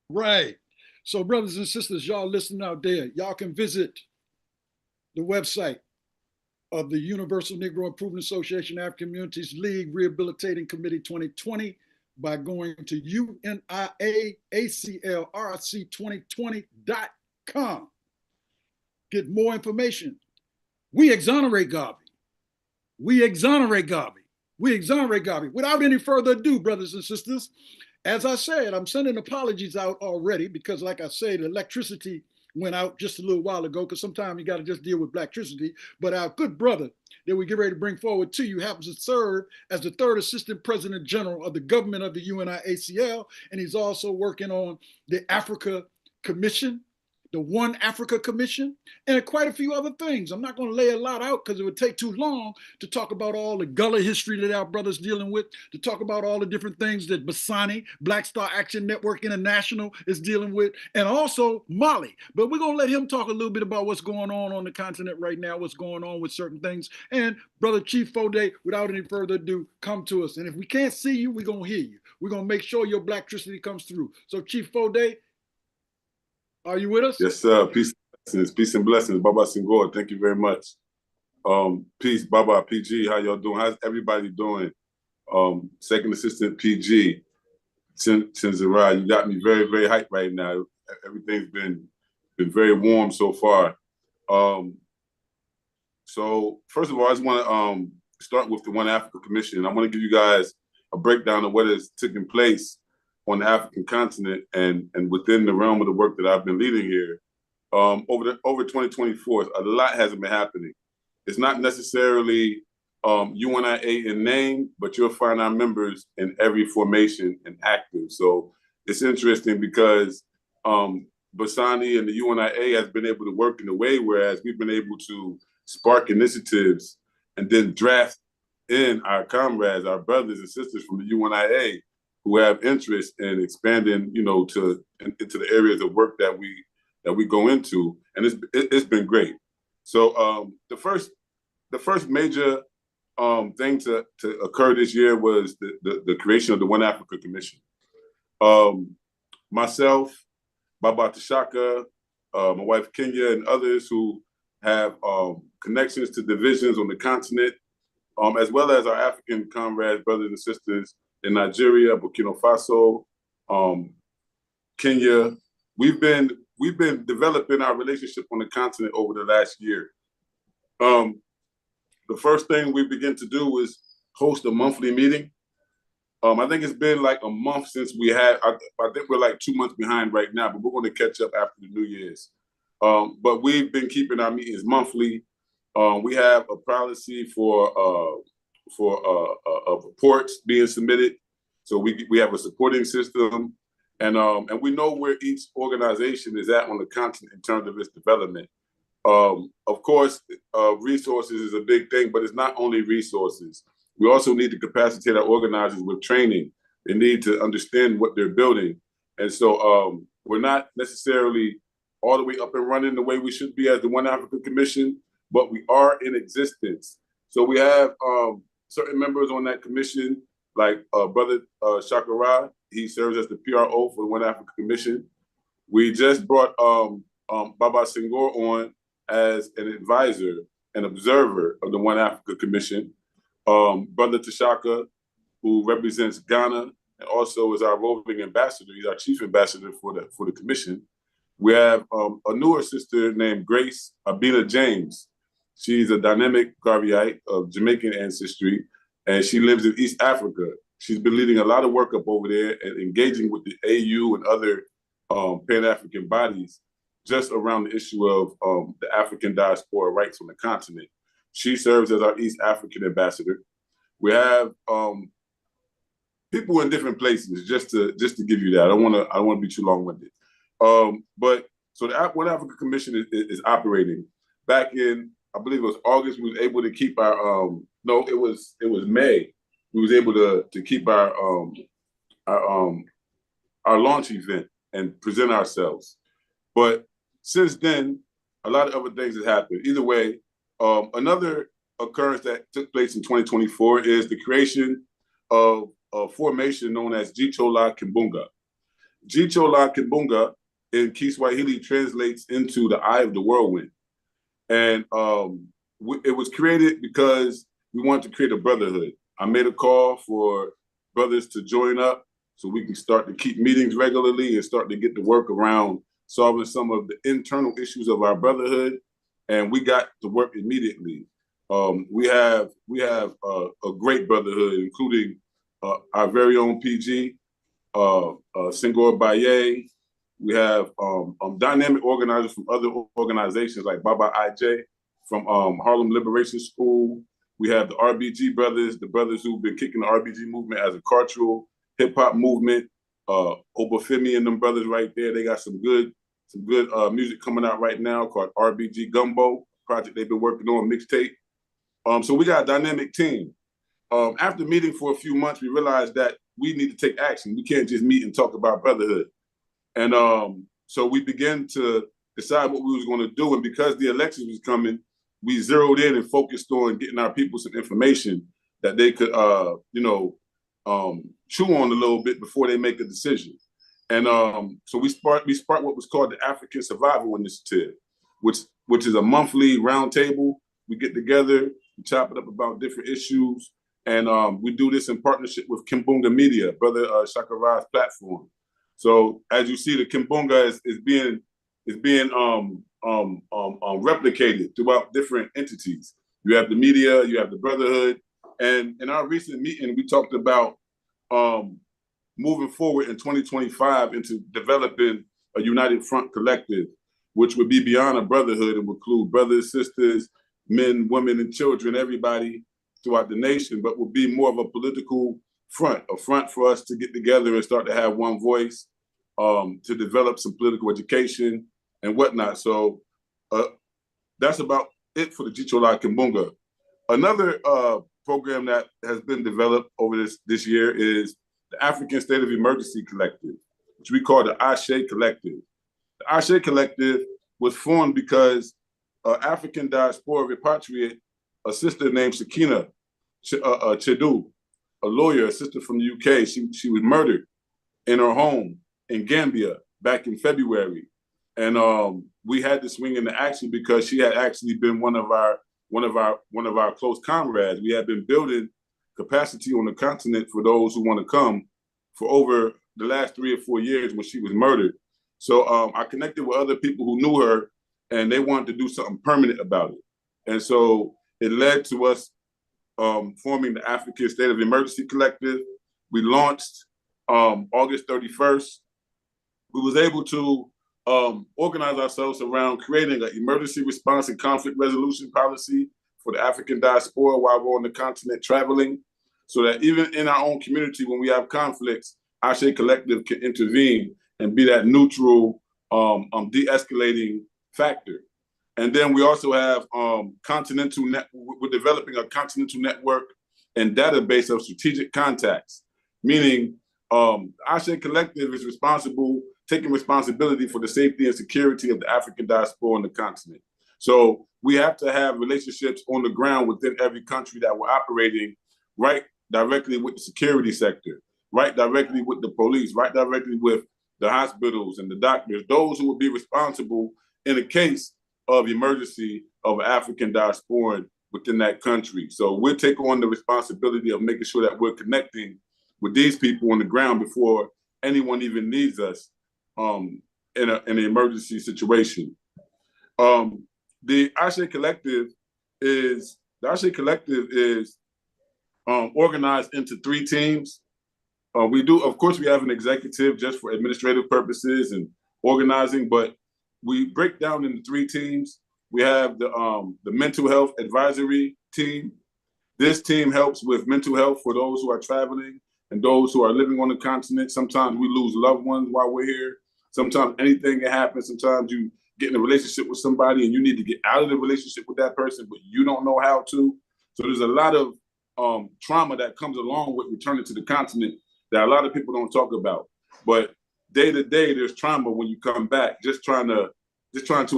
Right. So brothers and sisters, y'all listening out there, y'all can visit the website of the Universal Negro Improvement Association African Communities League Rehabilitating Committee 2020 by going to UNIAACLRC2020.com. Get more information. We exonerate Garvey. We exonerate Garvey. We exonerate Garvey. Without any further ado, brothers and sisters, as I said, I'm sending apologies out already because, like I said, the electricity went out just a little while ago because sometimes you got to just deal with blacktricity. But our good brother that we get ready to bring forward to you happens to serve as the 3rd Assistant President General of the government of the UNIACL, and he's also working on the Africa Commission, the One Africa Commission, and quite a few other things. I'm not going to lay a lot out because it would take too long to talk about all the Gullah history that our brother's dealing with, to talk about all the different things that Basani, Black Star Action Network International, is dealing with, and also Mali. But we're going to let him talk a little bit about what's going on the continent right now, what's going on with certain things. And Brother Chief Fode, without any further ado, come to us. And if we can't see you, we're going to hear you. We're going to make sure your blacktricity comes through. So Chief Fode, are you with us? Yes, sir. Peace and blessings. Baba Singor, thank you very much. Peace, Baba, PG, how y'all doing? How's everybody doing? Second Assistant PG, Tinzarai, you got me very, very hyped right now. Everything's been very warm so far. So first of all, I just want to start with the One Africa Commission. I want to give you guys a breakdown of what has taken place on the African continent and within the realm of the work that I've been leading here. Over 2024, a lot hasn't been happening. It's not necessarily UNIA in name, but you'll find our members in every formation and active. So it's interesting because Basani and the UNIA has been able to work in a way whereas we've been able to spark initiatives and then draft in our comrades, our brothers and sisters from the UNIA who have interest in expanding, into the areas of work that we go into, and it's been great. So the first major thing to occur this year was the creation of the One Africa Commission. Myself, Baba Tashaka, my wife Kenya, and others who have connections to divisions on the continent, as well as our African comrades, brothers and sisters in Nigeria, Burkina Faso, Kenya. We've been developing our relationship on the continent over the last year. The first thing we begin to do is host a monthly meeting. I think it's been like a month since we had, I think we're like 2 months behind right now, but we're going to catch up after the New Year's. But we've been keeping our meetings monthly. We have a policy for reports being submitted. So we have a supporting system, and we know where each organization is at on the continent in terms of its development. Of course, resources is a big thing, but it's not only resources. We also need to capacitate our organizers with training. They need to understand what they're building. And so we're not necessarily all the way up and running the way we should be as the One Africa Commission, but we are in existence. So we have certain members on that commission, like Brother Shakara. He serves as the PRO for the One Africa Commission. We just brought Baba Senghor on as an advisor, an observer of the One Africa Commission. Brother Tashaka, who represents Ghana and also is our roving ambassador. He's our chief ambassador for the commission. We have a newer sister named Grace Abina James. She's a dynamic Garveyite of Jamaican ancestry, and she lives in East Africa. She's been leading a lot of work up over there and engaging with the AU and other Pan-African bodies just around the issue of the African diaspora rights on the continent. She serves as our East African ambassador. We have people in different places, just to give you that. I don't want to be too long-winded. But so the One Africa Commission is operating. Back in, I believe it was August, we was able to keep our no, it was May. We was able to keep our launch event and present ourselves. But since then, a lot of other things have happened. Either way, another occurrence that took place in 2024 is the creation of a formation known as Jichola Kimbunga. Jichola Kimbunga in Kiswahili translates into the eye of the whirlwind. And it was created because we wanted to create a brotherhood. I made a call for brothers to join up so we can start to keep meetings regularly and start to get to work around solving some of the internal issues of our brotherhood. And we got to work immediately. We have a great brotherhood, including our very own PG, Senghor Baye. We have dynamic organizers from other organizations like Baba IJ from Harlem Liberation School. We have the RBG brothers, the brothers who've been kicking the RBG movement as a cultural hip hop movement. Obafemi and them brothers right there, they got some good music coming out right now called RBG Gumbo, project they've been working on, mixtape. So we got a dynamic team. After meeting for a few months, we realized that we need to take action. We can't just meet and talk about brotherhood. And so we began to decide what we was going to do. And because the elections was coming, we zeroed in and focused on getting our people some information that they could, chew on a little bit before they make a decision. And so we sparked what was called the African Survival Initiative, which is a monthly roundtable. We get together, we chop it up about different issues, and we do this in partnership with Kimbunga Media, Brother Shakara's platform. So as you see, the Kimbunga is being replicated throughout different entities. You have the media, you have the brotherhood, and in our recent meeting, we talked about moving forward in 2025 into developing a united front collective, which would be beyond a brotherhood and would include brothers, sisters, men, women, and children, everybody throughout the nation, but would be more of a political front, a front for us to get together and start to have one voice, to develop some political education and whatnot. So that's about it for the Jichola Kimbunga. Another program that has been developed over this year is the African State of Emergency Collective, which we call the Ashe Collective. The Ashe Collective was formed because African diaspora repatriate a sister named Sakina Chedu, a lawyer, a sister from the UK. She was murdered in her home in Gambia back in February. And we had to swing into action because she had actually been one of our close comrades. We had been building capacity on the continent for those who want to come for over the last 3 or 4 years when she was murdered. So I connected with other people who knew her, and they wanted to do something permanent about it. And so it led to us forming the African State of Emergency Collective. We launched August 31st. We was able to organize ourselves around creating an emergency response and conflict resolution policy for the African diaspora while we're on the continent traveling, so that even in our own community, when we have conflicts, Ashe Collective can intervene and be that neutral, de-escalating factor. And then we also have we're developing a continental network and database of strategic contacts, meaning Ashe Collective is taking responsibility for the safety and security of the African diaspora on the continent. So we have to have relationships on the ground within every country that we're operating, right directly with the security sector, right directly with the police, right directly with the hospitals and the doctors, those who will be responsible in a case of emergency of African diaspora within that country. So we're taking on the responsibility of making sure that we're connecting with these people on the ground before anyone even needs us in an emergency situation. The Ashe Collective is organized into 3 teams. We have an executive just for administrative purposes and organizing, but we break down into 3 teams. We have the mental health advisory team. This team helps with mental health for those who are traveling and those who are living on the continent. Sometimes we lose loved ones while we're here. Sometimes anything can happen. Sometimes you get in a relationship with somebody and you need to get out of the relationship with that person, but you don't know how to. So there's a lot of trauma that comes along with returning to the continent that a lot of people don't talk about. But day to day, there's trauma when you come back, just trying to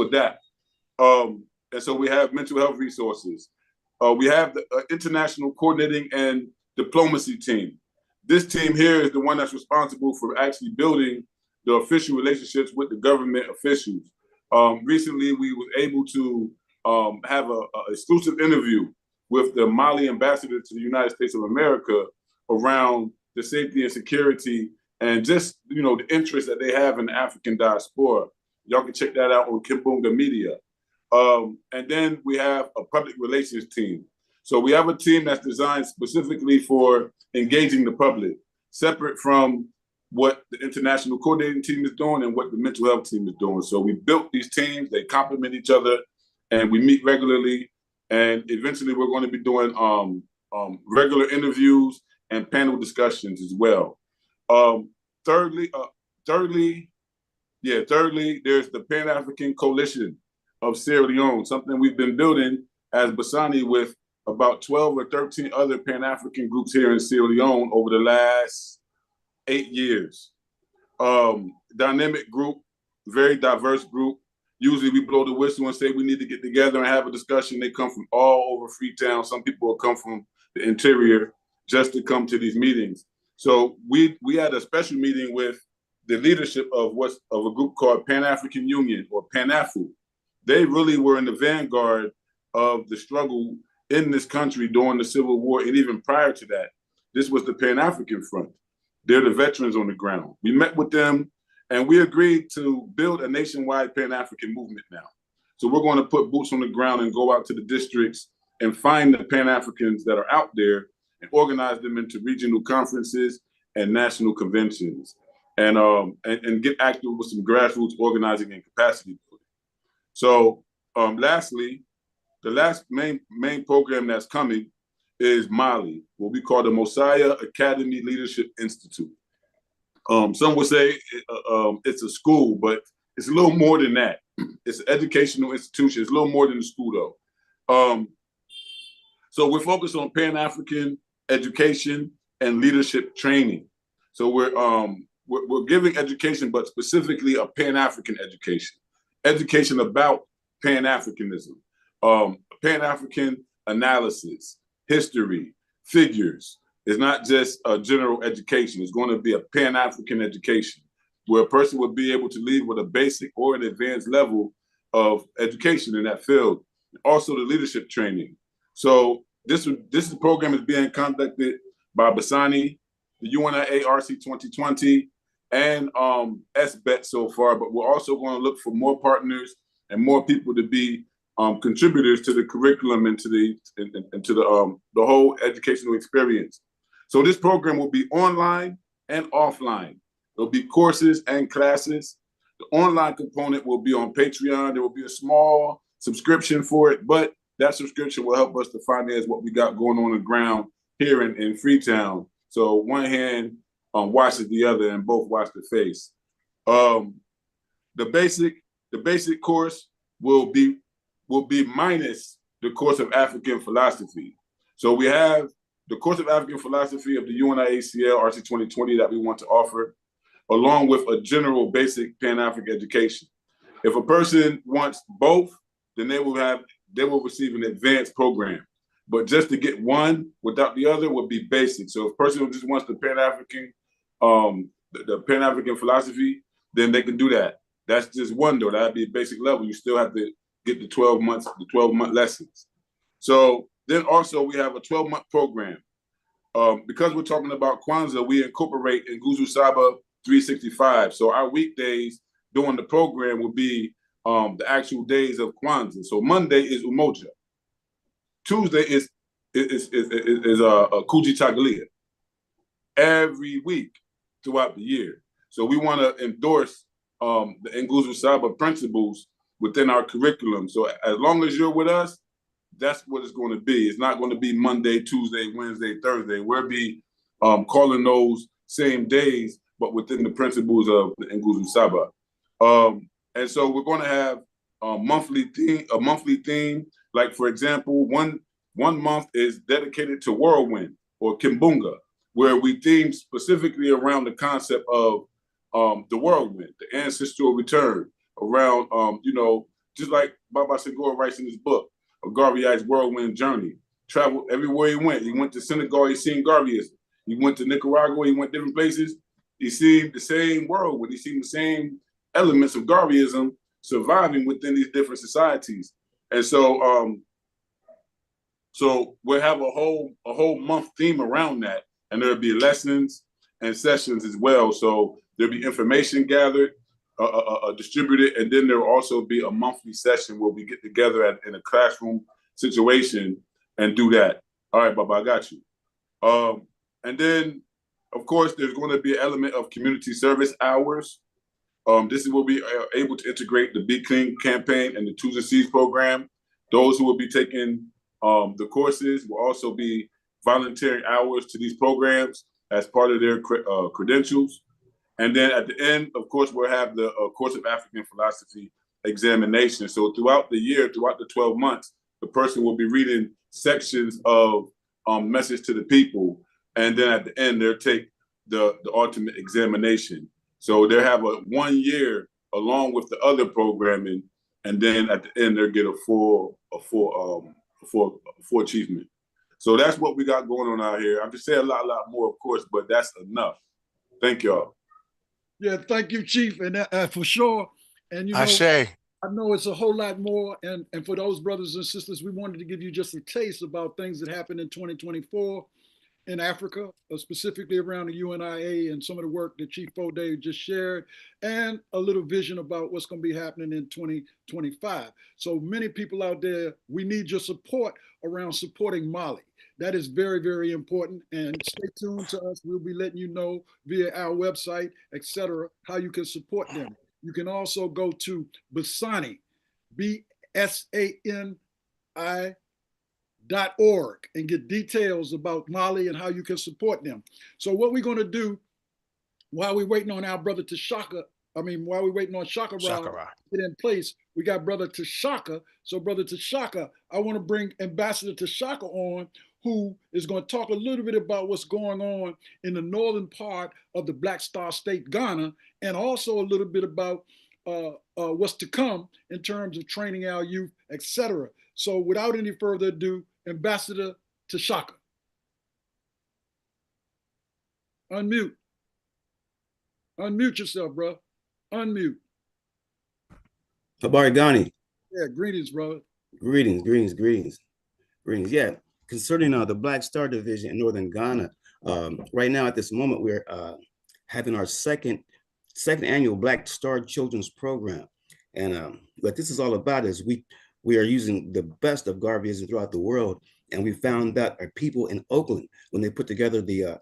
adapt. And so we have mental health resources. We have the international coordinating and diplomacy team. This team here is the one that's responsible for actually building the official relationships with the government officials. Recently, we were able to have an exclusive interview with the Mali ambassador to the United States of America around the safety and security and just, the interest that they have in the African diaspora. Y'all can check that out on Kimbunga Media. And then we have a public relations team. So we have a team that's designed specifically for engaging the public, separate from what the international coordinating team is doing and what the mental health team is doing. So we built these teams, they complement each other, and we meet regularly. And eventually we're going to be doing regular interviews and panel discussions as well. Thirdly, there's the Pan-African Coalition of Sierra Leone, something we've been building as Bassani with about 12 or 13 other Pan-African groups here in Sierra Leone over the last 8 years. Dynamic group, very diverse group. Usually we blow the whistle and say we need to get together and have a discussion. They come from all over Freetown. Some people will come from the interior just to come to these meetings. So we had a special meeting with the leadership of a group called Pan-African Union, or PANAFU. They really were in the vanguard of the struggle in this country during the Civil War, and even prior to that. This was the Pan-African Front. They're the veterans on the ground. We met with them, and we agreed to build a nationwide Pan-African movement now. So we're going to put boots on the ground and go out to the districts and find the Pan-Africans that are out there and organize them into regional conferences and national conventions, and get active with some grassroots organizing and capacity building. So lastly, the last main program that's coming is Mali, what we call the Mosiah Academy Leadership Institute. Some would say it's a school, but it's a little more than that. It's an educational institution. It's a little more than a school, though. So we're focused on Pan-African education and leadership training. So we're giving education, but specifically a Pan-African education about Pan-Africanism, Pan-African analysis, history, figures. It's not just a general education. It's going to be a Pan-African education where a person will be able to lead with a basic or an advanced level of education in that field. Also the leadership training. So this program is being conducted by Bassani, the UNIAACLRC2020, and SBET so far, but we're also going to look for more partners and more people to be contributors to the curriculum and to the whole educational experience. So this program will be online and offline. There'll be courses and classes. The online component will be on Patreon. There will be a small subscription for it, but that subscription will help us to finance what we got going on the ground here in Freetown. So one hand washes the other, and both wash the face. The basic course will be minus the course of African philosophy. So we have the course of African philosophy of the UNIAACLRC2020 that we want to offer, along with a general basic Pan-African education. If a person wants both, then they will receive an advanced program. But just to get one without the other would be basic. So if a person just wants the Pan-African, the Pan-African philosophy, then they can do that. That's just one though. That'd be a basic level. You still have to get the 12-month lessons. So then also we have a 12-month program. Because we're talking about Kwanzaa, we incorporate Nguzo Saba 365. So our weekdays during the program will be the actual days of Kwanzaa. So Monday is Umoja. Tuesday is Kuji Chagalia. Every week throughout the year. So we want to endorse the Nguzo Saba principles within our curriculum. So as long as you're with us, that's what it's going to be. It's not going to be Monday, Tuesday, Wednesday, Thursday. We'll be calling those same days, but within the principles of the Nguzo Saba. And so we're going to have a monthly theme. Like for example, one month is dedicated to Whirlwind or Kimbunga, where we theme specifically around the concept of the whirlwind, the ancestral return, around just like Baba Segura writes in his book, A Garveyite's Whirlwind Journey. Traveled everywhere he went. He went to Senegal, he seen Garveyism. He went to Nicaragua, he went different places. He seen the same whirlwind. He seen the same elements of Garveyism surviving within these different societies. And so we'll have a whole month theme around that. And there'll be lessons and sessions as well. So there'll be information gathered, distributed, and then there will also be a monthly session where we get together in a classroom situation and do that. All right, Baba, I got you. And then, of course, there's going to be an element of community service hours. This is where we are able to integrate the Be Clean campaign and the Twos and Seeds program. Those who will be taking the courses will also be volunteering hours to these programs as part of their credentials. And then at the end, of course, we'll have the course of African philosophy examination. So throughout the year, throughout the 12 months, the person will be reading sections of Message to the People. And then at the end, they'll take the ultimate examination. So they'll have a 1 year along with the other programming. And then at the end, they'll get a full achievement. So that's what we got going on out here. I could say a lot more, of course, but that's enough. Thank y'all. Yeah, thank you, Chief, and for sure. And I know it's a whole lot more. And for those brothers and sisters, we wanted to give you just a taste about things that happened in 2024 in Africa, specifically around the UNIA and some of the work that Chief Fode just shared, and a little vision about what's going to be happening in 2025. So many people out there, we need your support around supporting Mali. That is very, very important. And stay tuned to us. We'll be letting you know via our website, etc., how you can support them. You can also go to Basani, BSANI.org, and get details about Mali and how you can support them. So what we're going to do while we're waiting on our brother while we're waiting on Shaka to get in place, we got brother Tashaka. So brother Tashaka, I want to bring Ambassador Tashaka on, who is going to talk a little bit about what's going on in the northern part of the Black Star State, Ghana, and also a little bit about what's to come in terms of training our youth, etc. So without any further ado, Ambassador Tashaka. Unmute. Unmute yourself, bro. Unmute. Habari Ghani. Yeah, greetings, brother. Greetings. Yeah, concerning the Black Star Division in Northern Ghana, right now at this moment, we're having our second annual Black Star Children's Program. And what this is all about is we are using the best of Garveyism throughout the world. And we found that our people in Oakland, when they put together the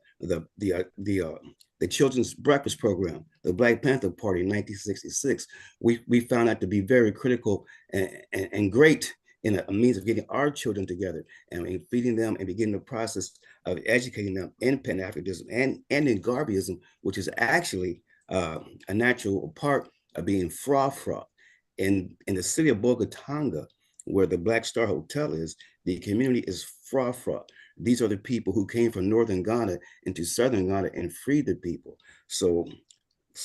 Children's Breakfast Program, the Black Panther Party in 1966, we found that to be very critical and great in a means of getting our children together and feeding them and beginning the process of educating them in Pan-Africanism and in Garveyism, which is actually a natural part of being fra-fra. In the city of Bogotanga, where the Black Star Hotel is, the community is fra-fra. These are the people who came from northern Ghana into southern Ghana and freed the people. So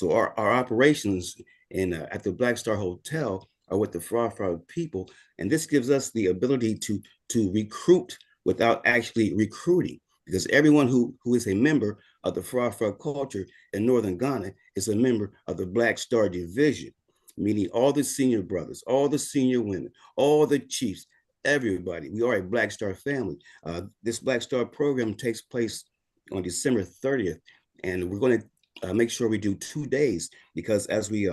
our operations at the Black Star Hotel are with the fra-fra people, and this gives us the ability to recruit without actually recruiting, because everyone who is a member of the fra-fra culture in northern Ghana is a member of the Black Star Division, meaning all the senior brothers, all the senior women, all the chiefs, everybody. We are a Black Star family. This Black Star program takes place on December 30th, and we're going to make sure we do 2 days, because as we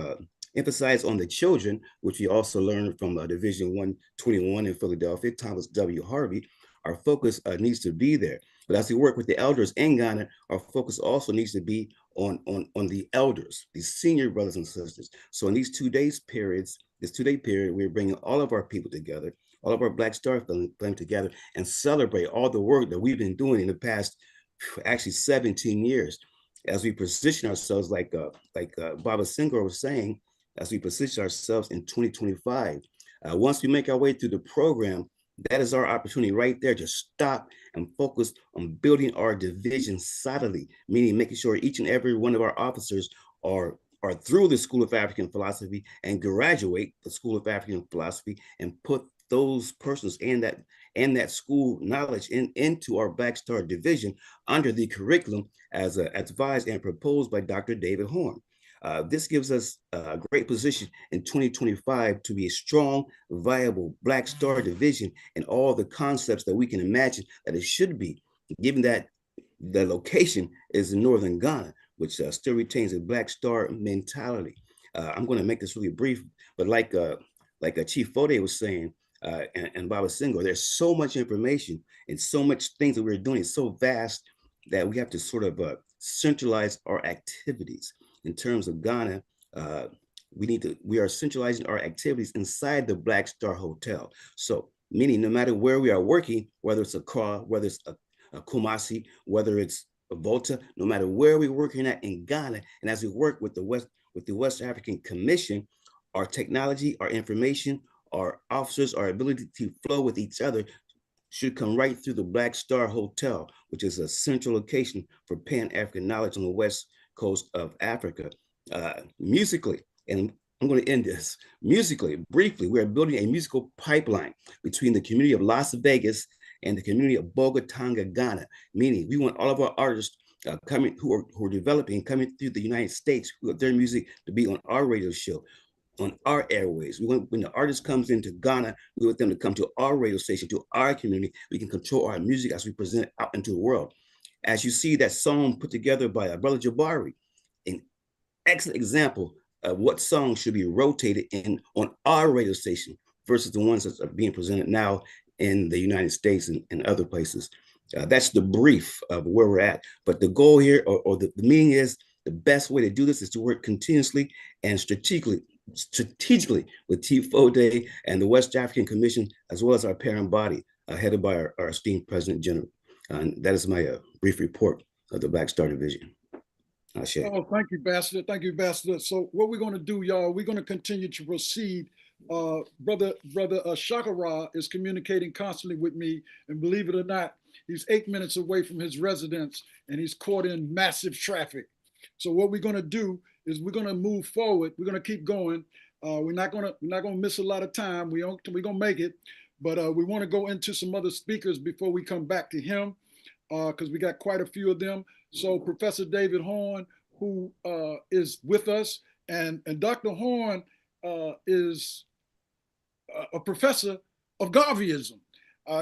emphasize on the children, which we also learned from Division 121 in Philadelphia, Thomas W. Harvey, our focus needs to be there. But as we work with the elders in Ghana, our focus also needs to be on the elders, the senior brothers and sisters. So in these 2 days periods, this 2-day period, we're bringing all of our people together, all of our Black Star family together, and celebrate all the work that we've been doing in the past, actually 17 years, as we position ourselves, like Baba Singer was saying, as we position ourselves in 2025. Once we make our way through the program, that is our opportunity right there to stop and focus on building our division solidly, meaning making sure each and every one of our officers are through the School of African Philosophy and graduate the School of African Philosophy and put those persons and that school knowledge into our Black Star Division under the curriculum as advised and proposed by Dr. David Horn. This gives us a great position in 2025 to be a strong, viable Black Star Division and all the concepts that we can imagine that it should be, given that the location is in northern Ghana, which still retains a Black Star mentality. I'm going to make this really brief, but like Chief Fode was saying, and Baba Singo, there's so much information and so much things that we're doing. It's so vast that we have to sort of centralize our activities. In terms of Ghana, we are centralizing our activities inside the Black Star Hotel. So meaning no matter where we are working, whether it's Accra, whether it's a Kumasi, whether it's a Volta, no matter where we're working at in Ghana, and as we work with the West African Commission, our technology, our information, our officers, our ability to flow with each other should come right through the Black Star Hotel, which is a central location for Pan-African knowledge on the West Coast of Africa. Musically, and I'm going to end this, musically, briefly, we are building a musical pipeline between the community of Las Vegas and the community of Bogotanga, Ghana, meaning we want all of our artists coming who are developing, coming through the United States, who have their music to be on our radio show, on our airways. We want, when the artist comes into Ghana, we want them to come to our radio station, to our community. We can control our music as we present it out into the world. As you see that song put together by Brother Jabari, an excellent example of what songs should be rotated in on our radio station versus the ones that are being presented now in the United States and other places. That's the brief of where we're at. But the goal here, or the meaning is, the best way to do this is to work continuously and strategically with Chief Fode and the West African Commission, as well as our parent body, headed by our esteemed President General. And that is my brief report of the Black Star Division. Oh, thank you, Ambassador. Thank you, Ambassador. So what we're going to do, y'all, we're going to continue to proceed. Brother Shakara is communicating constantly with me, and believe it or not, he's 8 minutes away from his residence, and he's caught in massive traffic. So what we're going to do is we're going to move forward. We're going to keep going. We're not going to miss a lot of time. We're going to make it, but we want to go into some other speakers before we come back to him, because we got quite a few of them. So Professor David Horn, who is with us, and Dr. Horn is a professor of Garveyism.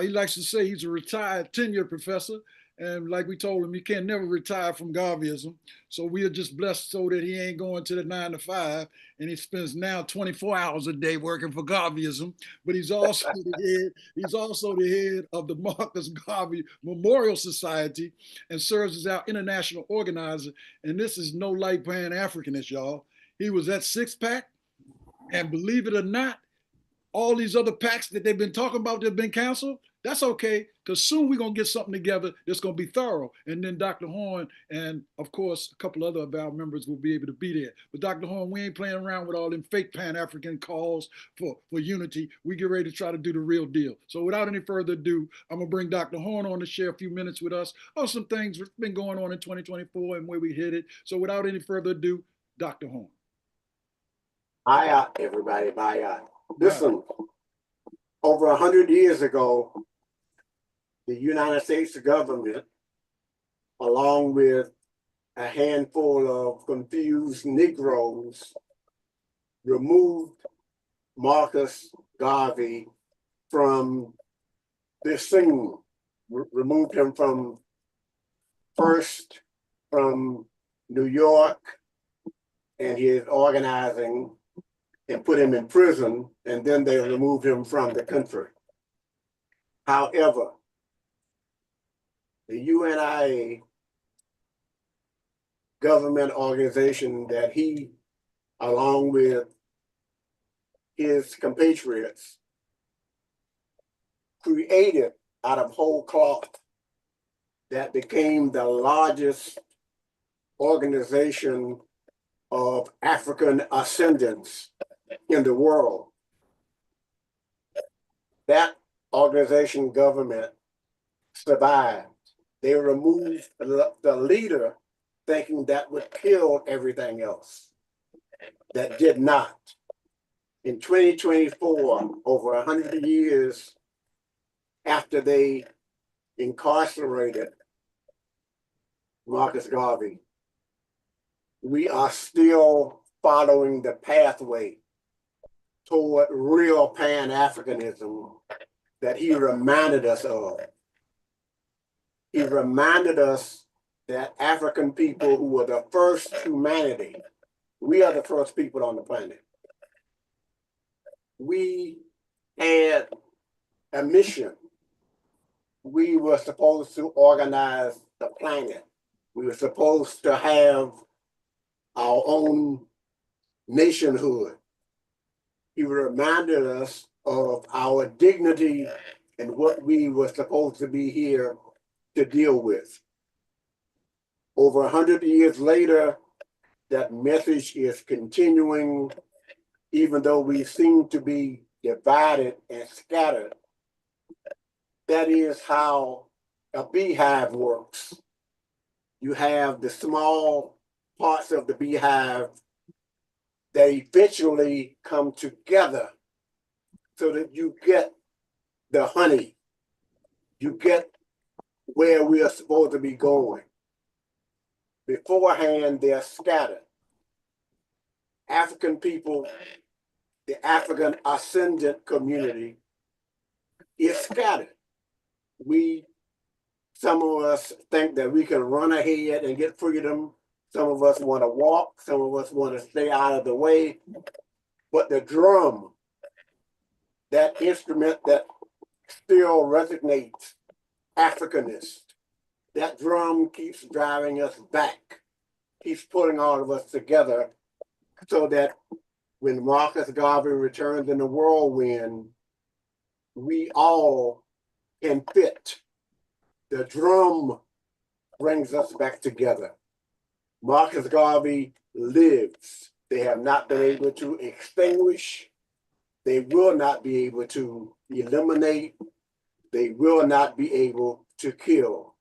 He likes to say he's a retired tenured professor, And like we told him, he can never retire from Garveyism. So we are just blessed so that he ain't going to the 9 to 5, and he spends now 24 hours a day working for Garveyism. But he's also the head of the Marcus Garvey Memorial Society and serves as our international organizer. And this is no light Pan-Africanist, y'all. He was at Six Pack, and believe it or not, all these other packs that they've been talking about that have been canceled, that's okay, because soon we're going to get something together that's going to be thorough. And then Dr. Horn and, of course, a couple other of our members will be able to be there. But Dr. Horn, we ain't playing around with all them fake Pan-African calls for unity. We get ready to try to do the real deal. So without any further ado, I'm going to bring Dr. Horn on to share a few minutes with us on some things that's been going on in 2024 and where we hit it. So without any further ado, Dr. Horn. Hi, everybody. Bye. Listen, over 100 years ago, the United States government, along with a handful of confused Negroes, removed Marcus Garvey from the scene, removed him from New York and his organizing, and put him in prison, and then they removed him from the country. However, the UNIA government organization that he, along with his compatriots, created out of whole cloth, that became the largest organization of African ascendants in the world. That organization government survived. They removed the leader, thinking that would kill everything else. That did not. In 2024, over 100 years after they incarcerated Marcus Garvey, we are still following the pathway toward real Pan-Africanism that he reminded us of. He reminded us that African people, who were the first humanity, we are the first people on the planet. We had a mission. We were supposed to organize the planet. We were supposed to have our own nationhood. He reminded us of our dignity and what we were supposed to be here to deal with. Over 100 years later, that message is continuing, even though we seem to be divided and scattered. That is how a beehive works. You have the small parts of the beehive that eventually come together so that you get the honey. You get where we are supposed to be going. Beforehand, they're scattered. African people, the African ascendant community is scattered. Some of us think that we can run ahead and get freedom. Some of us want to walk. Some of us want to stay out of the way. But the drum, that instrument that still resonates Africanist, that drum keeps driving us back, keeps putting all of us together so that when Marcus Garvey returns in the whirlwind, we all can fit. The drum brings us back together. Marcus Garvey lives. They have not been able to extinguish. They will not be able to eliminate. They will not be able to kill.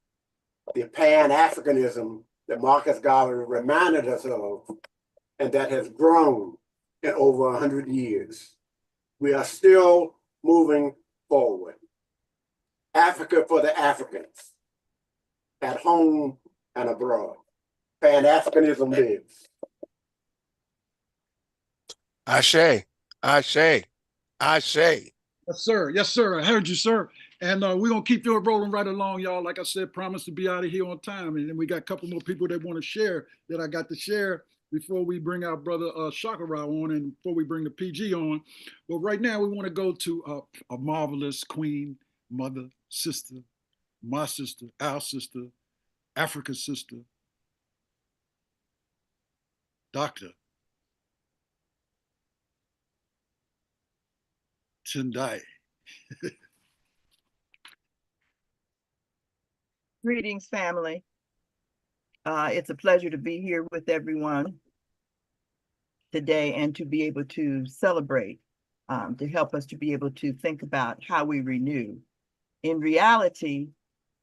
The Pan-Africanism that Marcus Garvey reminded us of, and that has grown in over 100 years. We are still moving forward. Africa for the Africans, at home and abroad. Pan-Africanism lives. Ashe, Ashe, Ashe. Yes, sir. Yes, sir. I heard you, sir. And we're going to keep it rolling right along, y'all. Like I said, promise to be out of here on time. And then we got a couple more people that want to share that I got to share before we bring our brother Shakara on and before we bring the PG on. But right now, we want to go to a marvelous queen, mother, sister, my sister, our sister, Africa's sister, Dr. Tendai. Greetings, family. It's a pleasure to be here with everyone today and to be able to celebrate, to help us to be able to think about how we renew. In reality,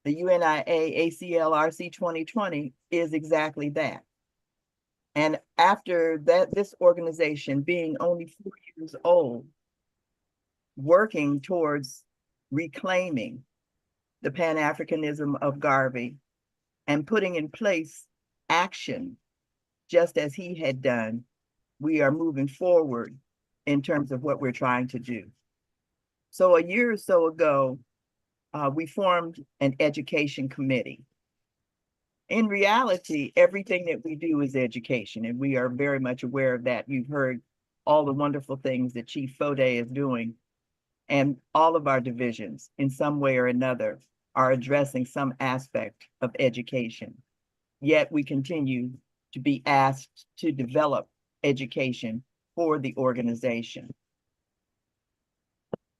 the UNIAACLRC 2020 is exactly that. And after that, this organization being only 4 years old, working towards reclaiming the Pan-Africanism of Garvey and putting in place action, just as he had done, we are moving forward in terms of what we're trying to do. So a year or so ago, we formed an education committee. In reality, everything that we do is education, and we are very much aware of that. You've heard all the wonderful things that Chief Fode is doing, and all of our divisions, in some way or another, are addressing some aspect of education. Yet we continue to be asked to develop education for the organization.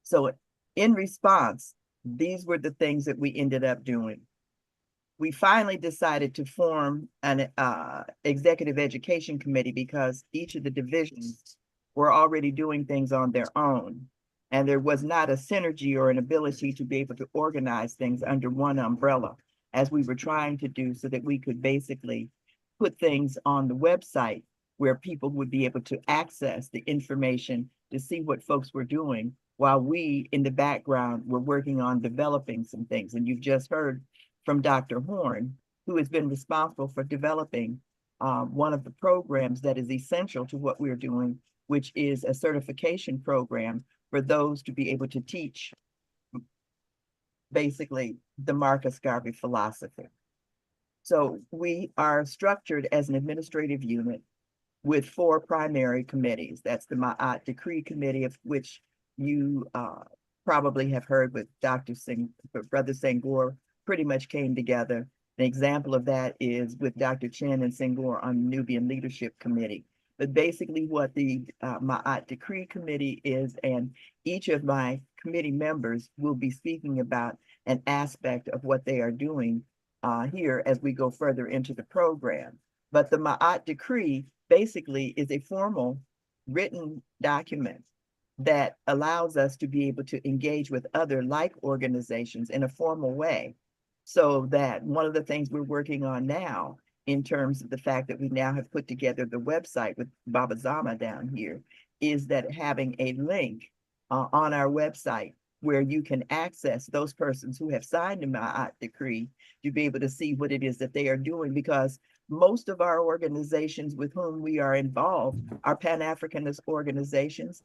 So in response, these were the things that we ended up doing. We finally decided to form an executive education committee because each of the divisions were already doing things on their own. And there was not a synergy or an ability to be able to organize things under one umbrella, as we were trying to do, so that we could basically put things on the website where people would be able to access the information to see what folks were doing, while we in the background were working on developing some things. And you've just heard from Dr. Horn, who has been responsible for developing one of the programs that is essential to what we're doing, which is a certification program for those to be able to teach basically the Marcus Garvey philosophy. So we are structured as an administrative unit with 4 primary committees. That's the Ma'at Decree Committee, of which you probably have heard with Dr. Singh, Brother Senghor pretty much came together. An example of that is with Dr. Chen and Senghor on the Nubian Leadership Committee. But basically what the Ma'at Decree Committee is, and each of my committee members will be speaking about an aspect of what they are doing here as we go further into the program. But the Ma'at Decree basically is a formal written document that allows us to be able to engage with other like organizations in a formal way. So that one of the things we're working on now, in terms of the fact that we now have put together the website with Baba Zama down here, is that having a link on our website where you can access those persons who have signed the Ma'at Decree to be able to see what it is that they are doing, because most of our organizations with whom we are involved are Pan-Africanist organizations,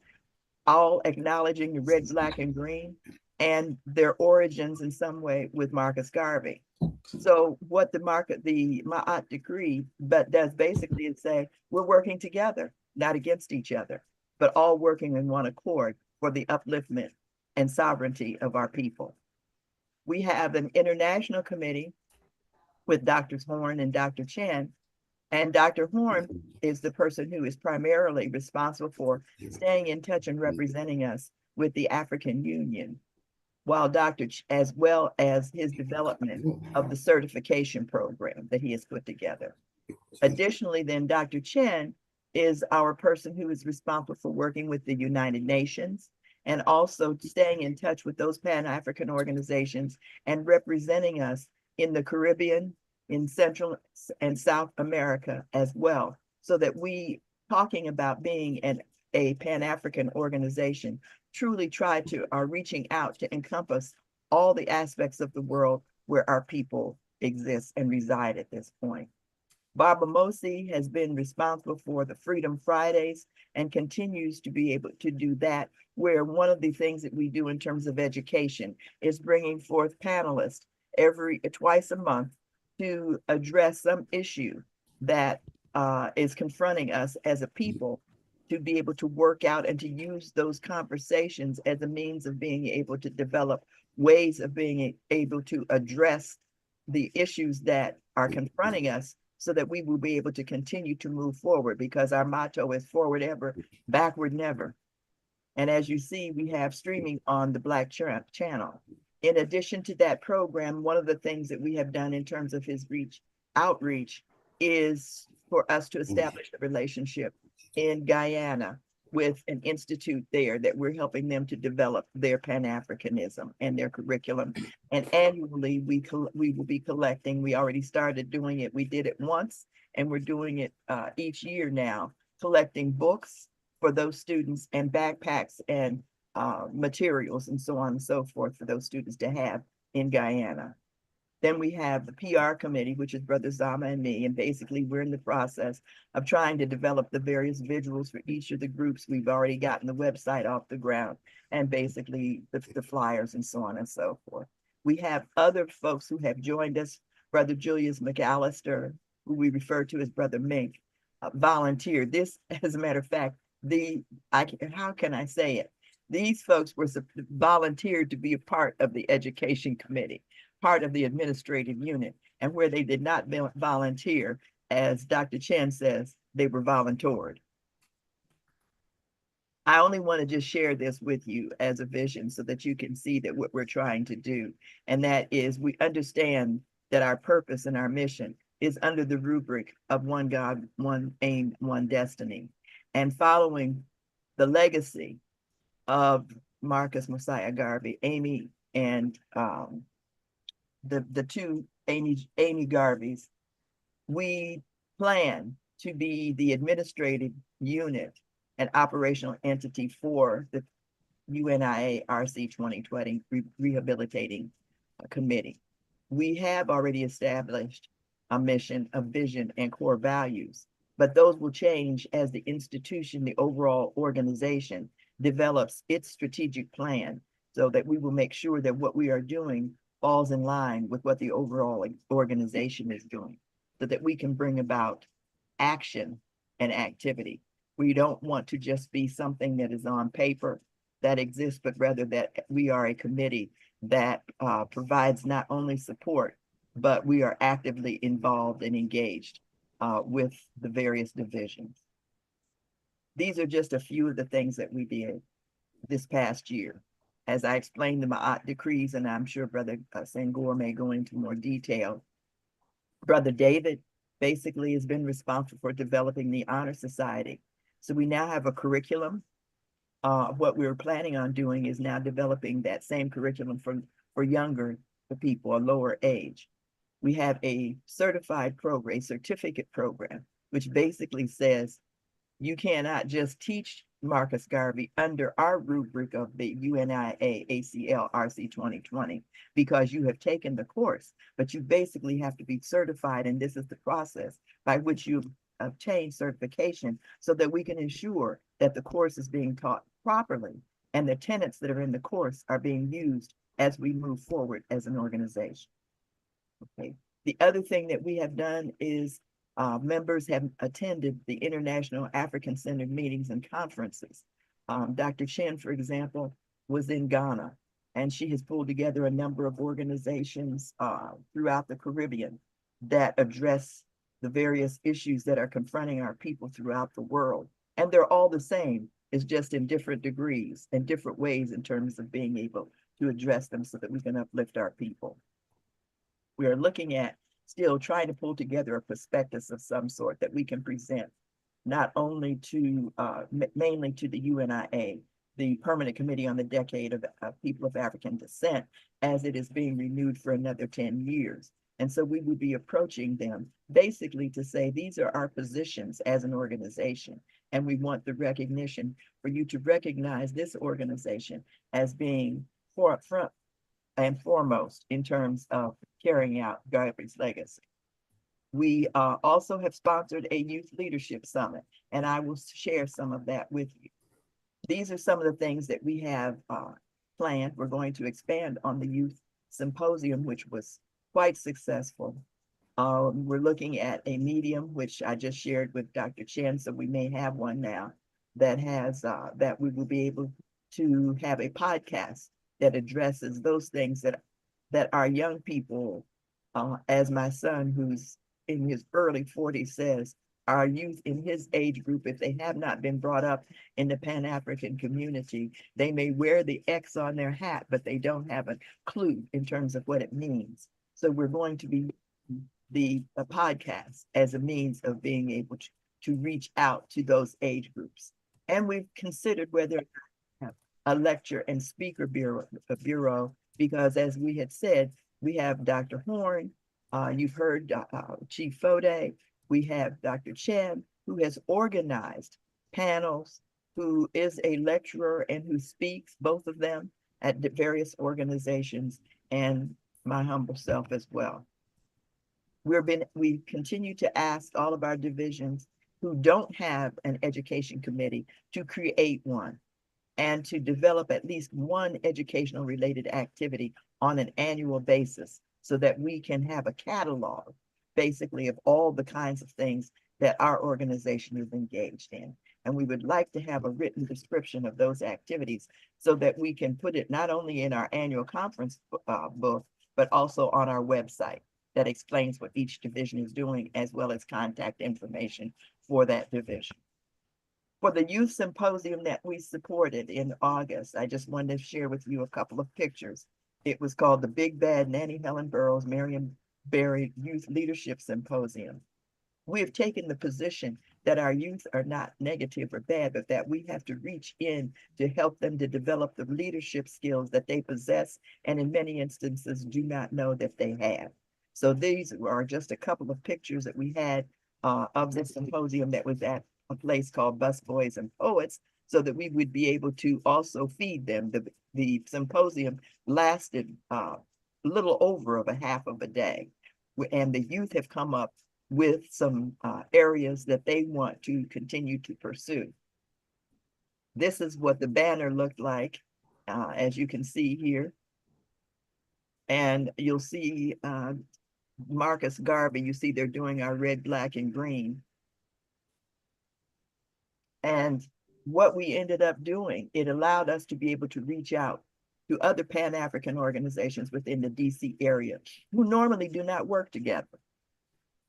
all acknowledging the red, black, and green, and their origins in some way with Marcus Garvey. So what the Ma'at Decree does basically is say, we're working together, not against each other, but all working in one accord for the upliftment and sovereignty of our people. We have an international committee with Drs. Horn and Dr. Chen, and Dr. Horn is the person who is primarily responsible for staying in touch and representing us with the African Union, while as well as his development of the certification program that he has put together. Additionally, then Dr. Chen is our person who is responsible for working with the United Nations and also staying in touch with those Pan-African organizations and representing us in the Caribbean, in Central and South America as well, so that we, talking about being a Pan-African organization, truly try to are reaching out to encompass all the aspects of the world where our people exist and reside at this point. Barbara Mosey has been responsible for the Freedom Fridays and continues to be able to do that, where one of the things that we do in terms of education is bringing forth panelists twice a month to address some issue that is confronting us as a people, to be able to work out and to use those conversations as a means of being able to develop ways of being able to address the issues that are confronting us, so that we will be able to continue to move forward, because our motto is forward ever, backward never. And as you see, we have streaming on the Black channel. In addition to that program, one of the things that we have done in terms of his outreach is for us to establish a relationship in Guyana with an institute there that we're helping them to develop their Pan-Africanism and their curriculum. And annually, we will be collecting. We already started doing it. We did it once, and we're doing it each year now, collecting books for those students and backpacks and materials and so on and so forth for those students to have in Guyana. Then we have the PR committee, which is Brother Zama and me, and basically we're in the process of trying to develop the various visuals for each of the groups. We've already gotten the website off the ground and basically the flyers and so on and so forth. We have other folks who have joined us. Brother Julius McAllister, who we refer to as Brother Mink, volunteered. This, as a matter of fact, how can I say it? These folks were volunteered to be a part of the education committee, part of the administrative unit, and where they did not volunteer, as Dr. Chen says, they were volunteered. I only want to just share this with you as a vision so that you can see that what we're trying to do, and that is we understand that our purpose and our mission is under the rubric of one God, one aim, one destiny, and following the legacy of Marcus Mosiah Garvey, Amy, and the two Amy Garveys, we plan to be the administrative unit and operational entity for the UNIAACLRC2020 Rehabilitating Committee. We have already established a mission, a vision, and core values, but those will change as the institution, the overall organization, develops its strategic plan, so that we will make sure that what we are doing falls in line with what the overall organization is doing, so that we can bring about action and activity. We don't want to just be something that is on paper that exists, but rather that we are a committee that provides not only support, but we are actively involved and engaged with the various divisions. These are just a few of the things that we did this past year. As I explained the Ma'at decrees, and I'm sure Brother Senghor may go into more detail, Brother David basically has been responsible for developing the Honor Society. So we now have a curriculum. What we're planning on doing is now developing that same curriculum for younger people, a lower age. We have a certified program, a certificate program, which basically says you cannot just teach Marcus Garvey under our rubric of the UNIAACLRC2020 because you have taken the course, but you basically have to be certified, and this is the process by which you obtain certification so that we can ensure that the course is being taught properly and the tenets that are in the course are being used as we move forward as an organization. Okay. The other thing that we have done is members have attended the International African Centered meetings and conferences. Dr. Chen, for example, was in Ghana, and she has pulled together a number of organizations throughout the Caribbean that address the various issues that are confronting our people throughout the world. And they're all the same, it's just in different degrees and different ways in terms of being able to address them so that we can uplift our people. We are looking at still trying to pull together a prospectus of some sort that we can present, not only to, mainly to the UNIA, the Permanent Committee on the Decade of People of African Descent, as it is being renewed for another 10 years. And so we would be approaching them basically to say, these are our positions as an organization, and we want the recognition for you to recognize this organization as being forefront and foremost in terms of carrying out Garvey's legacy. We also have sponsored a youth leadership summit, and I will share some of that with you. These are some of the things that we have planned. We're going to expand on the youth symposium, which was quite successful. We're looking at a medium, which I just shared with Dr. Chen, so we may have one now that has that we will be able to have a podcast that addresses those things that our young people, as my son, who's in his early 40s, says, our youth in his age group, if they have not been brought up in the Pan-African community, they may wear the X on their hat, but they don't have a clue in terms of what it means. So we're going to be the podcast as a means of being able to reach out to those age groups. And we've considered whether a lecture and speaker bureau, because as we had said, we have Dr. Horn, you've heard Chief Fode, we have Dr. Chen, who has organized panels, who is a lecturer and who speaks, both of them, at the various organizations, and my humble self as well. We continue to ask all of our divisions who don't have an education committee to create one and to develop at least one educational related activity on an annual basis so that we can have a catalog basically of all the kinds of things that our organization is engaged in. And we would like to have a written description of those activities so that we can put it not only in our annual conference book, but also on our website that explains what each division is doing, as well as contact information for that division. For the youth symposium that we supported in August, I just wanted to share with you a couple of pictures. It was called the Big Bad Nanny Helen Burroughs Miriam Berry Youth Leadership Symposium. We have taken the position that our youth are not negative or bad, but that we have to reach in to help them to develop the leadership skills that they possess and in many instances do not know that they have. So these are just a couple of pictures that we had of this symposium that was at a place called Busboys and Poets, so that we would be able to also feed them. The symposium lasted a little over of a half of a day, and the youth have come up with some areas that they want to continue to pursue. This is what the banner looked like, as you can see here. And you'll see Marcus Garvey, you see they're doing our red, black, and green. And what we ended up doing, it allowed us to be able to reach out to other Pan-African organizations within the DC area who normally do not work together.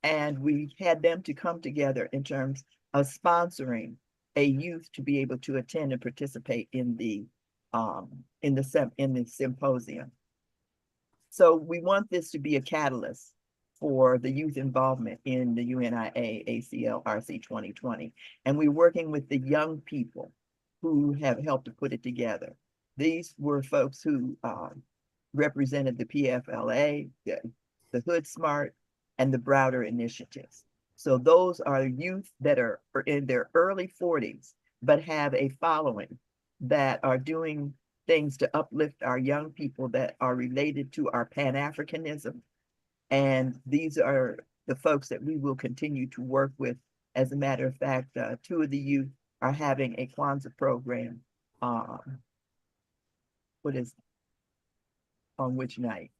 And we had them to come together in terms of sponsoring a youth to be able to attend and participate in the symposium. So we want this to be a catalyst for the youth involvement in the UNIAACLRC 2020. And we're working with the young people who have helped to put it together. These were folks who represented the PFLA, the Hood Smart, and the Browder initiatives. So those are youth that are in their early 40s, but have a following that are doing things to uplift our young people that are related to our Pan-Africanism. And these are the folks that we will continue to work with. As a matter of fact, two of the youth are having a Kwanzaa program. What is on which night?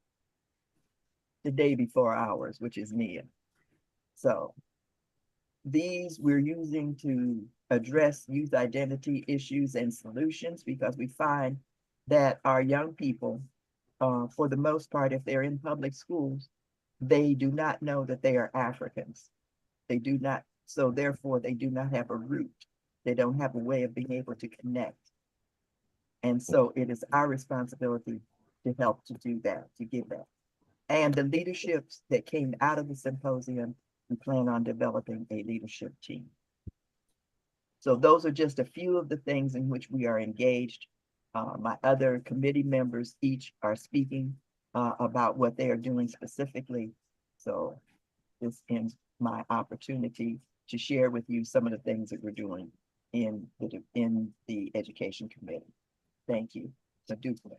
The day before ours, which is Nia. So these we're using to address youth identity issues and solutions, because we find that our young people, for the most part, if they're in public schools, they do not know that they are Africans. They do not, so therefore they do not have a root. They don't have a way of being able to connect. And so it is our responsibility to help to do that, to give that. And the leaderships that came out of the symposium, we plan on developing a leadership team. So those are just a few of the things in which we are engaged. My other committee members each are speaking about what they are doing specifically. So this ends my opportunity to share with you some of the things that we're doing in the education committee. Thank you. So do play.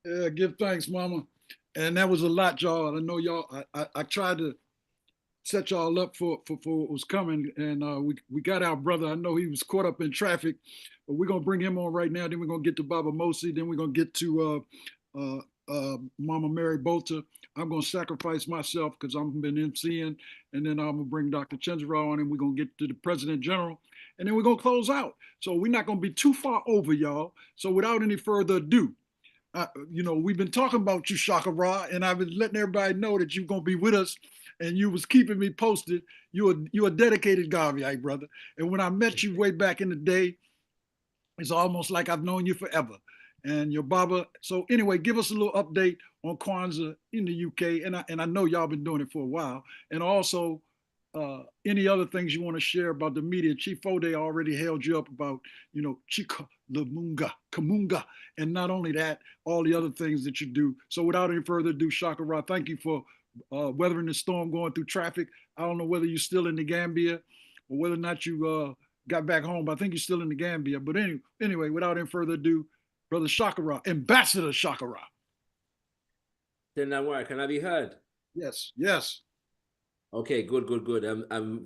Yeah, give thanks, Mama. And that was a lot, y'all. I know y'all, I tried to set y'all up for what was coming. And we got our brother. I know he was caught up in traffic, but we're going to bring him on right now. Then we're going to get to Baba Mosi. Then we're going to get to Mama Mary Bolter. I'm going to sacrifice myself because I've been emceeing. And then I'm going to bring Dr. Chenjara on and we're going to get to the President General. And then we're going to close out. So we're not going to be too far over, y'all. So without any further ado, we've been talking about you, Shaka Ra, and I've been letting everybody know that you're going to be with us and you was keeping me posted. You're a dedicated Garveyite, brother. And when I met you way back in the day, it's almost like I've known you forever. And your Baba. So anyway, give us a little update on Kwanzaa in the UK. And I know y'all been doing it for a while. And also any other things you want to share about the media. Chief Fode already held you up about, Chika, Lumunga, Kamunga. And not only that, all the other things that you do. So without any further ado, Shaka Ra, thank you for weathering the storm, going through traffic. I don't know whether you're still in the Gambia or whether or not you got back home, but I think you're still in the Gambia. But anyway, without any further ado, Brother Shaka Ra, Ambassador Shaka Ra. Then can I be heard? Yes, yes. Okay, good.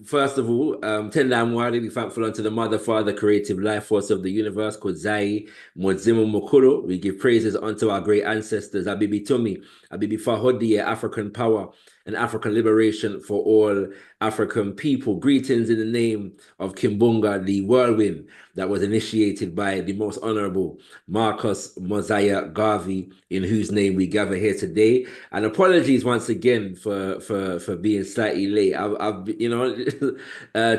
First of all, Tendamwari, we thankful unto the Mother, Father, creative life force of the universe, Kozai, Modzimu Mukuro. We give praises unto our great ancestors, Abibi Tumi, Abibi Fahodi, African power and African liberation for all African people. Greetings in the name of Kimbunga, the whirlwind that was initiated by the most honorable Marcus Mosiah Garvey, in whose name we gather here today. And apologies once again for being slightly late.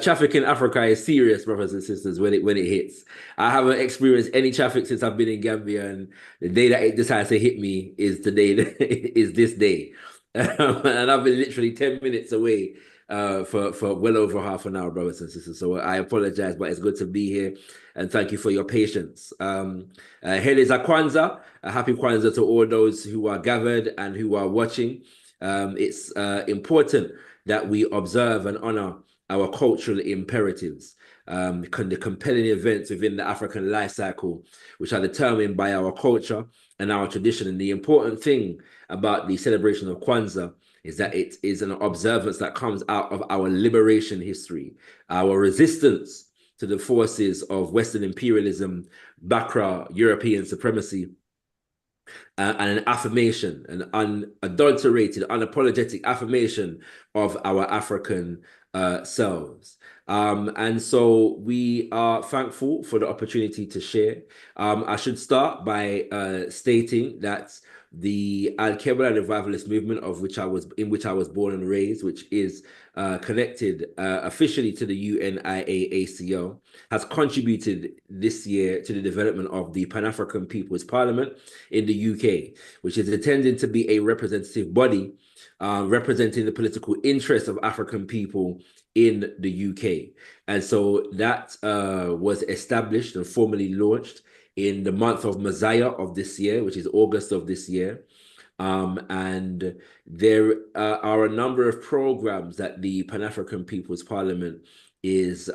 Traffic in Africa is serious, brothers and sisters, when it hits. I haven't experienced any traffic since I've been in Gambia, and the day that it decides to hit me is this day. And I've been literally 10 minutes away for well over half an hour, brothers and sisters. So I apologize, but it's good to be here, and thank you for your patience. Heleza Kwanzaa, a happy Kwanzaa to all those who are gathered and who are watching. It's important that we observe and honor our cultural imperatives, the compelling events within the African life cycle, which are determined by our culture and our tradition. And the important thing about the celebration of Kwanzaa is that it is an observance that comes out of our liberation history, our resistance to the forces of Western imperialism, Bakra, European supremacy, and an affirmation, an unadulterated, unapologetic affirmation of our African selves. And so we are thankful for the opportunity to share. I should start by stating that the Al-Kebra Revivalist movement, in which I was born and raised, which is connected officially to the UNIAACL, has contributed this year to the development of the Pan-African People's Parliament in the UK, which is intended to be a representative body representing the political interests of African people in the UK. And so that was established and formally launched in the month of Mosiah of this year, which is August of this year. And there are a number of programs that the Pan-African People's Parliament is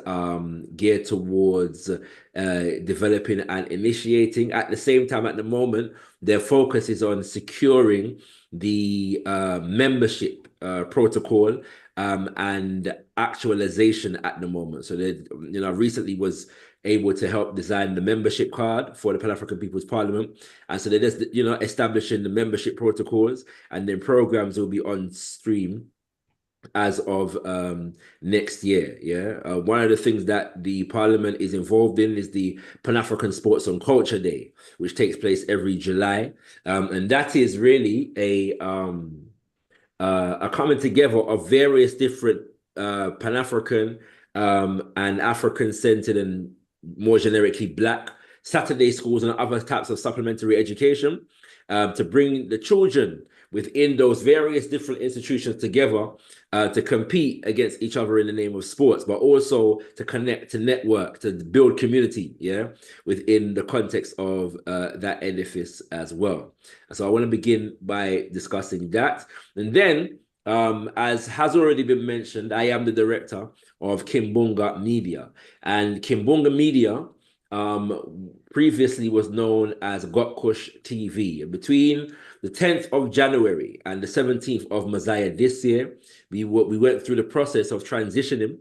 geared towards developing and initiating. At the same time, at the moment, their focus is on securing the membership protocol and actualization at the moment. So they, recently was able to help design the membership card for the Pan-African People's Parliament. And so they're just, establishing the membership protocols, and then programs will be on stream as of next year. One of the things that the Parliament is involved in is the Pan-African Sports and Culture Day, which takes place every July. And that is really a coming together of various different Pan-African and African-centered and more generically Black Saturday schools and other types of supplementary education to bring the children within those various different institutions together to compete against each other in the name of sports, but also to connect, to network, to build community, within the context of that edifice as well. So I want to begin by discussing that. And then, as has already been mentioned, I am the director of Kimbunga Media. And Kimbunga Media previously was known as Gotkush TV. And between the 10th of January and the 17th of Messiah this year, we went through the process of transitioning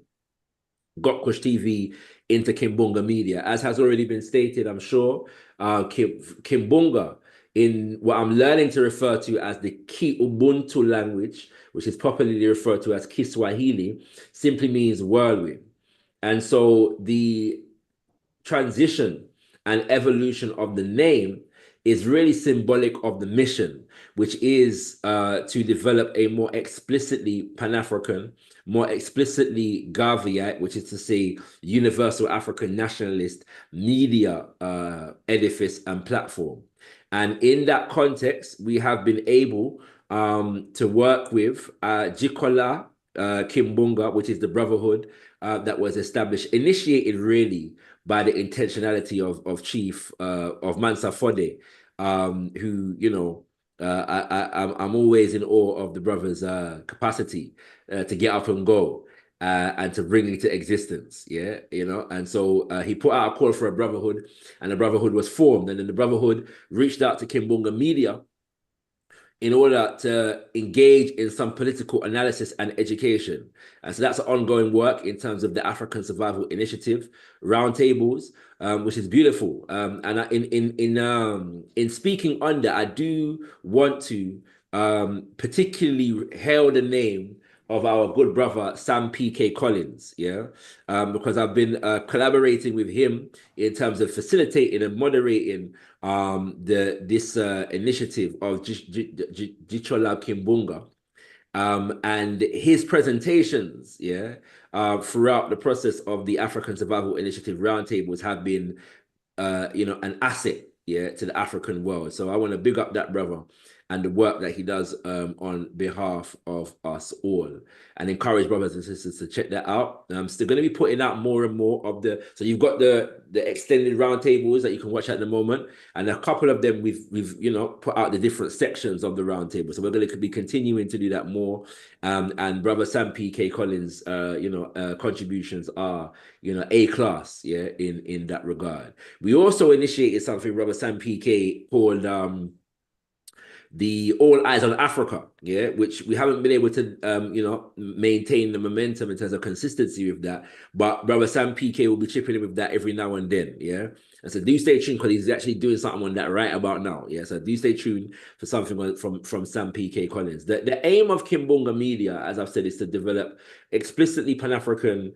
Gotkush TV into Kimbunga Media. As has already been stated, I'm sure, Kimbunga, in what I'm learning to refer to as the Ki Ubuntu language, which is popularly referred to as Kiswahili, simply means whirlwind. And so the transition and evolution of the name is really symbolic of the mission, which is to develop a more explicitly Pan-African, more explicitly Garveyite, which is to say universal African nationalist media edifice and platform. And in that context, we have been able to work with Jikola Kimbunga, which is the brotherhood that was established, initiated really by the intentionality of Chief of Mansa Fode, who, you know, I'm always in awe of the brother's capacity to get up and go and to bring it to existence. Yeah, you know, and so he put out a call for a brotherhood, and the brotherhood was formed, and then the brotherhood reached out to Kimbunga Media in order to engage in some political analysis and education. And so that's an ongoing work in terms of the African Survival Initiative roundtables, which is beautiful. And in speaking on that, I do want to particularly hail the name of our good brother Sam P.K. Collins, yeah, because I've been collaborating with him in terms of facilitating and moderating this initiative of Jichola Kimbunga, and his presentations, yeah, throughout the process of the African Survival Initiative roundtables have been, you know, an asset, yeah, to the African world. So I want to big up that brother and the work that he does on behalf of us all, and encourage brothers and sisters to check that out. I'm still going to be putting out more and more of so you've got the extended roundtables that you can watch at the moment, and a couple of them we've you know, put out the different sections of the roundtable. So we're going to be continuing to do that more. And brother Sam P.K. Collins, you know, contributions are, you know, A-class, yeah, in that regard. We also initiated something, brother Sam P.K., called the All Eyes on Africa, yeah, which we haven't been able to, you know, maintain the momentum in terms of consistency with that. But brother Sam PK will be chipping in with that every now and then, yeah. And so do stay tuned, because he's actually doing something on that right about now, yeah. So do stay tuned for something from Sam PK Collins. The aim of Kimbunga Media, as I've said, is to develop explicitly Pan-African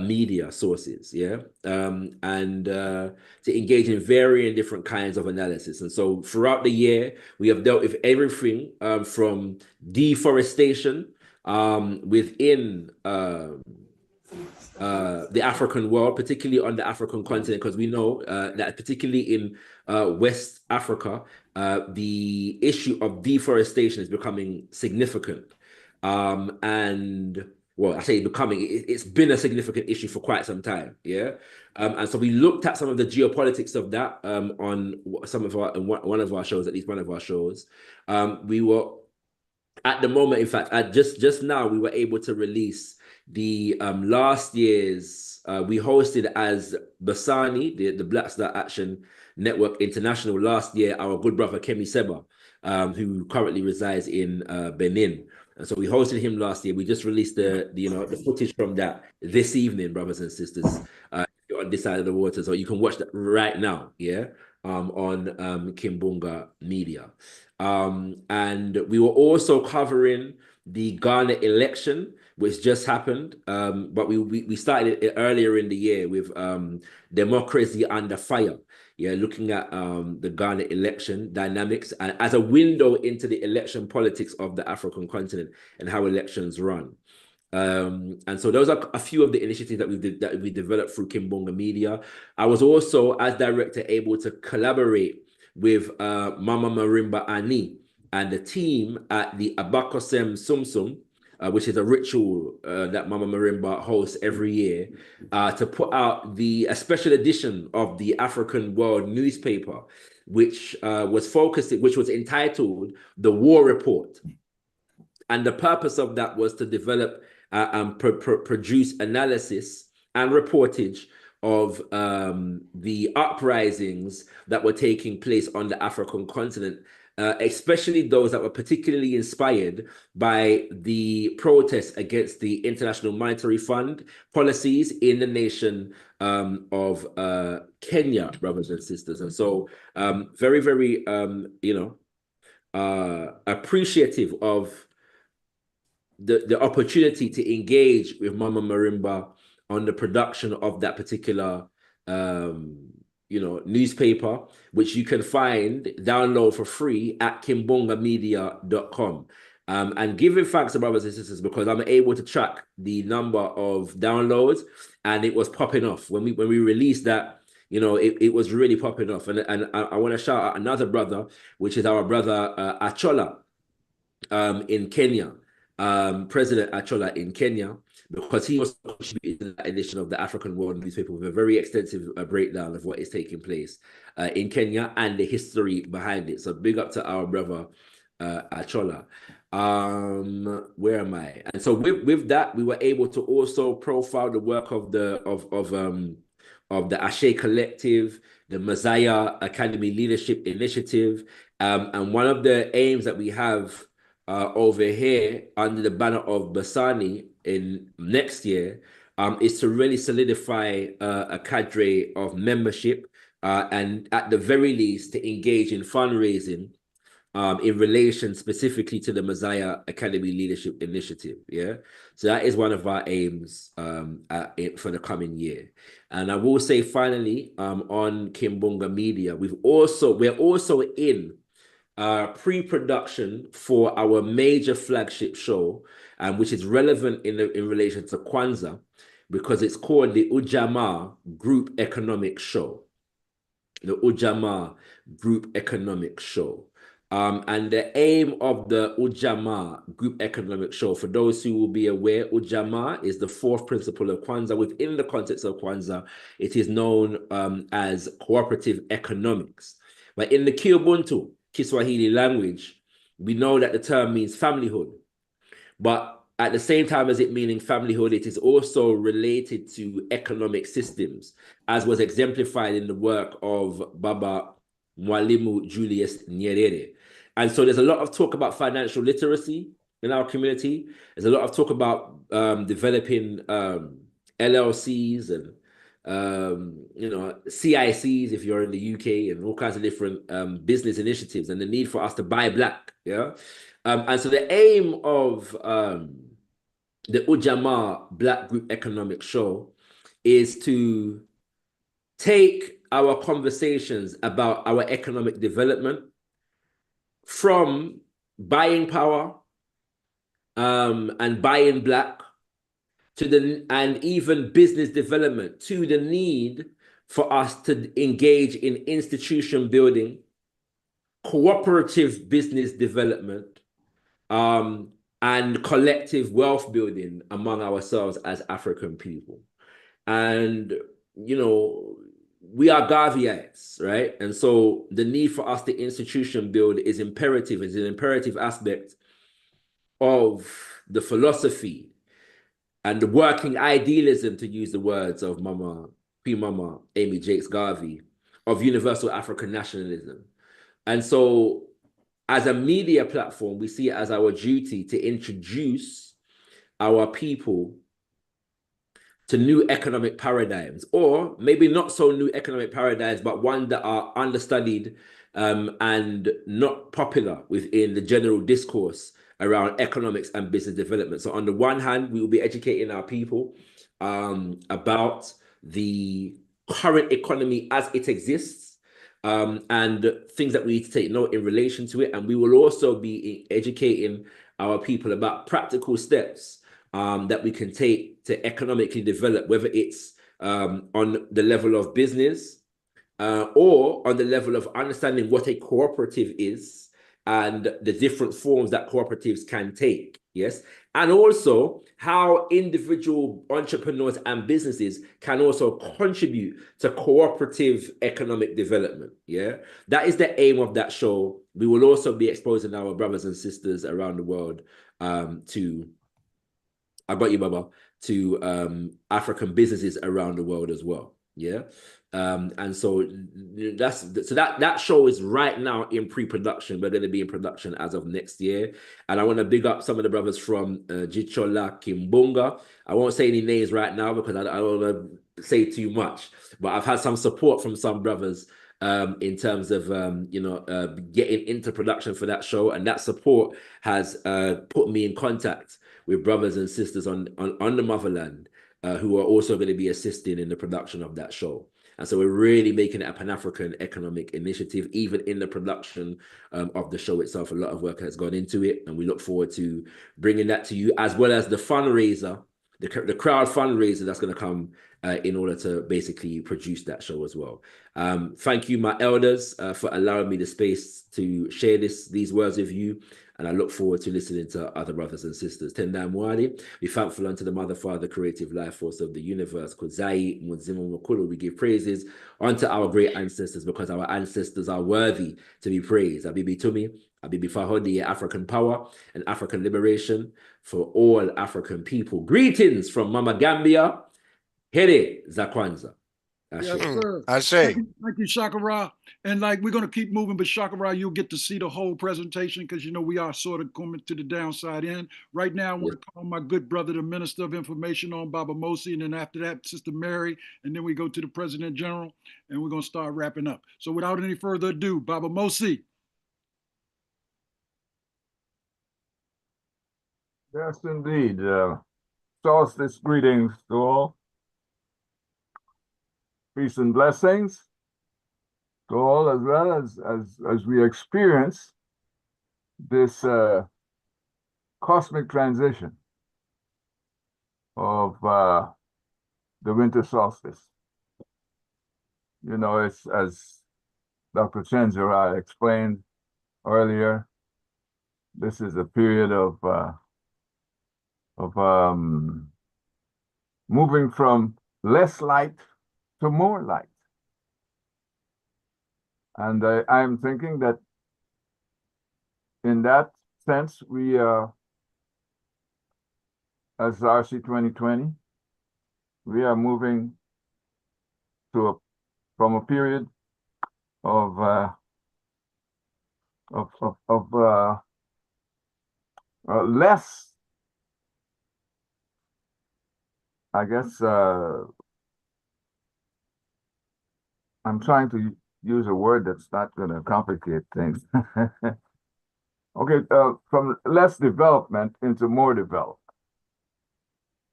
media sources, yeah, and to engage in varying different kinds of analysis. And so throughout the year, we have dealt with everything from deforestation within the African world, particularly on the African continent, because we know that particularly in West Africa, the issue of deforestation is becoming significant. And well, I say becoming, it's been a significant issue for quite some time, yeah. And so we looked at some of the geopolitics of that on some of our, one of our shows, at least one of our shows. We were, at the moment, in fact, just now, we were able to release the last year's, we hosted as Basani, the Black Star Action Network International last year, our good brother Kemi Seba, who currently resides in Benin. And so we hosted him last year. We just released the footage from that this evening, brothers and sisters, on this side of the water. So you can watch that right now, yeah, on Kimbunga Media. And we were also covering the Ghana election, which just happened. But we started it earlier in the year with Democracy Under Fire. Yeah, looking at the Ghana election dynamics and as a window into the election politics of the African continent and how elections run. And so those are a few of the initiatives that we developed through Kimbunga Media. I was also, as director, able to collaborate with Mama Marimba Ani and the team at the Abakosem Sumsum, which is a ritual that Mama Marimba hosts every year, to put out a special edition of the African World newspaper, which was entitled The War Report. And the purpose of that was to develop and produce analysis and reportage of the uprisings that were taking place on the African continent especially those that were particularly inspired by the protests against the International Monetary Fund policies in the nation of Kenya, brothers and sisters. And so very, very, appreciative of the opportunity to engage with Mama Marimba on the production of that particular newspaper, which you can download for free at kimbongamedia.com. And giving thanks to brothers and sisters, because I'm able to track the number of downloads, and it was popping off when we released that. It was really popping off. And I want to shout out another brother, which is our brother Achola in Kenya, President Achola in Kenya, because he was contributing to that edition of the African World newspaper with a very extensive breakdown of what is taking place in Kenya and the history behind it. So big up to our brother Achola. Where am I? And so with that, we were able to also profile the work of the Ashe Collective, the Messiah Academy Leadership Initiative, and one of the aims that we have over here under the banner of Basani in next year is to really solidify a cadre of membership and at the very least to engage in fundraising in relation specifically to the Messiah Academy Leadership Initiative. Yeah, so that is one of our aims for the coming year. And I will say finally, on Kimbonga Media, we're also in pre-production for our major flagship show, which is relevant in relation to Kwanzaa, because it's called the Ujamaa Group Economic Show. The Ujamaa Group Economic Show. And the aim of the Ujamaa Group Economic Show, for those who will be aware, Ujamaa is the fourth principle of Kwanzaa. Within the context of Kwanzaa, it is known as cooperative economics. But in the Kiubuntu, Kiswahili language, we know that the term means familyhood. But at the same time as it meaning familyhood, it is also related to economic systems, as was exemplified in the work of Baba Mwalimu Julius Nyerere. And so there's a lot of talk about financial literacy in our community. There's a lot of talk about developing LLCs and CICs if you're in the UK, and all kinds of different business initiatives, and the need for us to buy black. Yeah. And so the aim of the Ujamaa Black Group Economic Show is to take our conversations about our economic development from buying power and buying black and even business development to the need for us to engage in institution building, cooperative business development, and collective wealth building among ourselves as African people. And, we are Gaviites, right? And so the need for us to institution build is imperative. It's an imperative aspect of the philosophy and the working idealism, to use the words of Queen Mama Amy Jakes Garvey, of universal African nationalism. And so as a media platform, we see it as our duty to introduce our people to new economic paradigms, or maybe not so new economic paradigms, but one that are understudied and not popular within the general discourse around economics and business development. So on the one hand, we will be educating our people about the current economy as it exists, and things that we need to take note in relation to it. And we will also be educating our people about practical steps that we can take to economically develop, whether it's on the level of business or on the level of understanding what a cooperative is and the different forms that cooperatives can take, yes? And also how individual entrepreneurs and businesses can also contribute to cooperative economic development, yeah? That is the aim of that show. We will also be exposing our brothers and sisters around the world to African businesses around the world as well. Yeah. And so that show is right now in pre-production. We're going to be in production as of next year. And I want to big up some of the brothers from Jichola Kimbunga. I won't say any names right now because I don't want to say too much, but I've had some support from some brothers in terms of getting into production for that show, and that support has put me in contact with brothers and sisters on the motherland who are also going to be assisting in the production of that show. And so we're really making it a Pan-African economic initiative. Even in the production of the show itself, a lot of work has gone into it, and we look forward to bringing that to you, as well as the fundraiser, the crowd fundraiser that's going to come in order to basically produce that show as well. Thank you, my elders, for allowing me the space to share these words with you. And I look forward to listening to other brothers and sisters. Tendai Mwali, be thankful unto the Mother, Father, creative life force of the universe. Kozai, Muzimu, Mukulu, we give praises unto our great ancestors, because our ancestors are worthy to be praised. Abibi Tumi, Abibi Fahodi, African power and African liberation for all African people. Greetings from Mama Gambia. Here Zakwanza. Yes, sir. Ashe. Thank you, Shakara. And like, we're going to keep moving, but Shakara, you'll get to see the whole presentation because, you know, we are sort of coming to the downside end. Right now, I want to call my good brother, the Minister of Information, on Baba Mosi. And then after that, Sister Mary. And then we go to the President General, and we're going to start wrapping up. So without any further ado, Baba Mosi. Yes, indeed. Solstice greetings to all. Peace and blessings to all, as well as we experience this cosmic transition of the winter solstice. You know, it's, as Dr. Chenjera explained earlier, this is a period of moving from less light to more light. And I'm thinking that in that sense, we as RC2020, we are moving to from a period of less, I guess, I'm trying to use a word that's not going to complicate things. Okay, from less development into more development.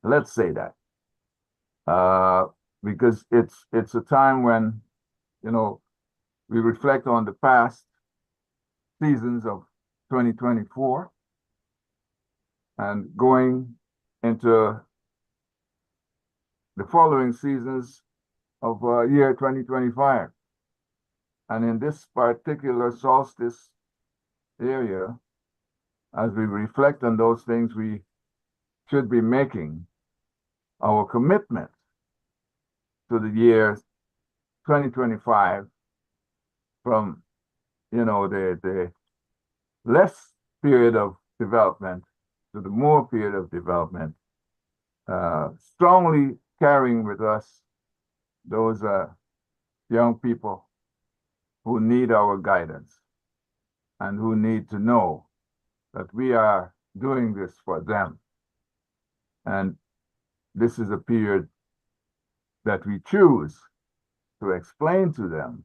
Let's say that. Because it's a time when, you know, we reflect on the past seasons of 2024 and going into the following seasons of year 2025. And in this particular solstice area, as we reflect on those things, we should be making our commitment to the year 2025 from, you know, the less period of development to the more period of development, strongly carrying with us those young people who need our guidance and who need to know that we are doing this for them. And this is a period that we choose to explain to them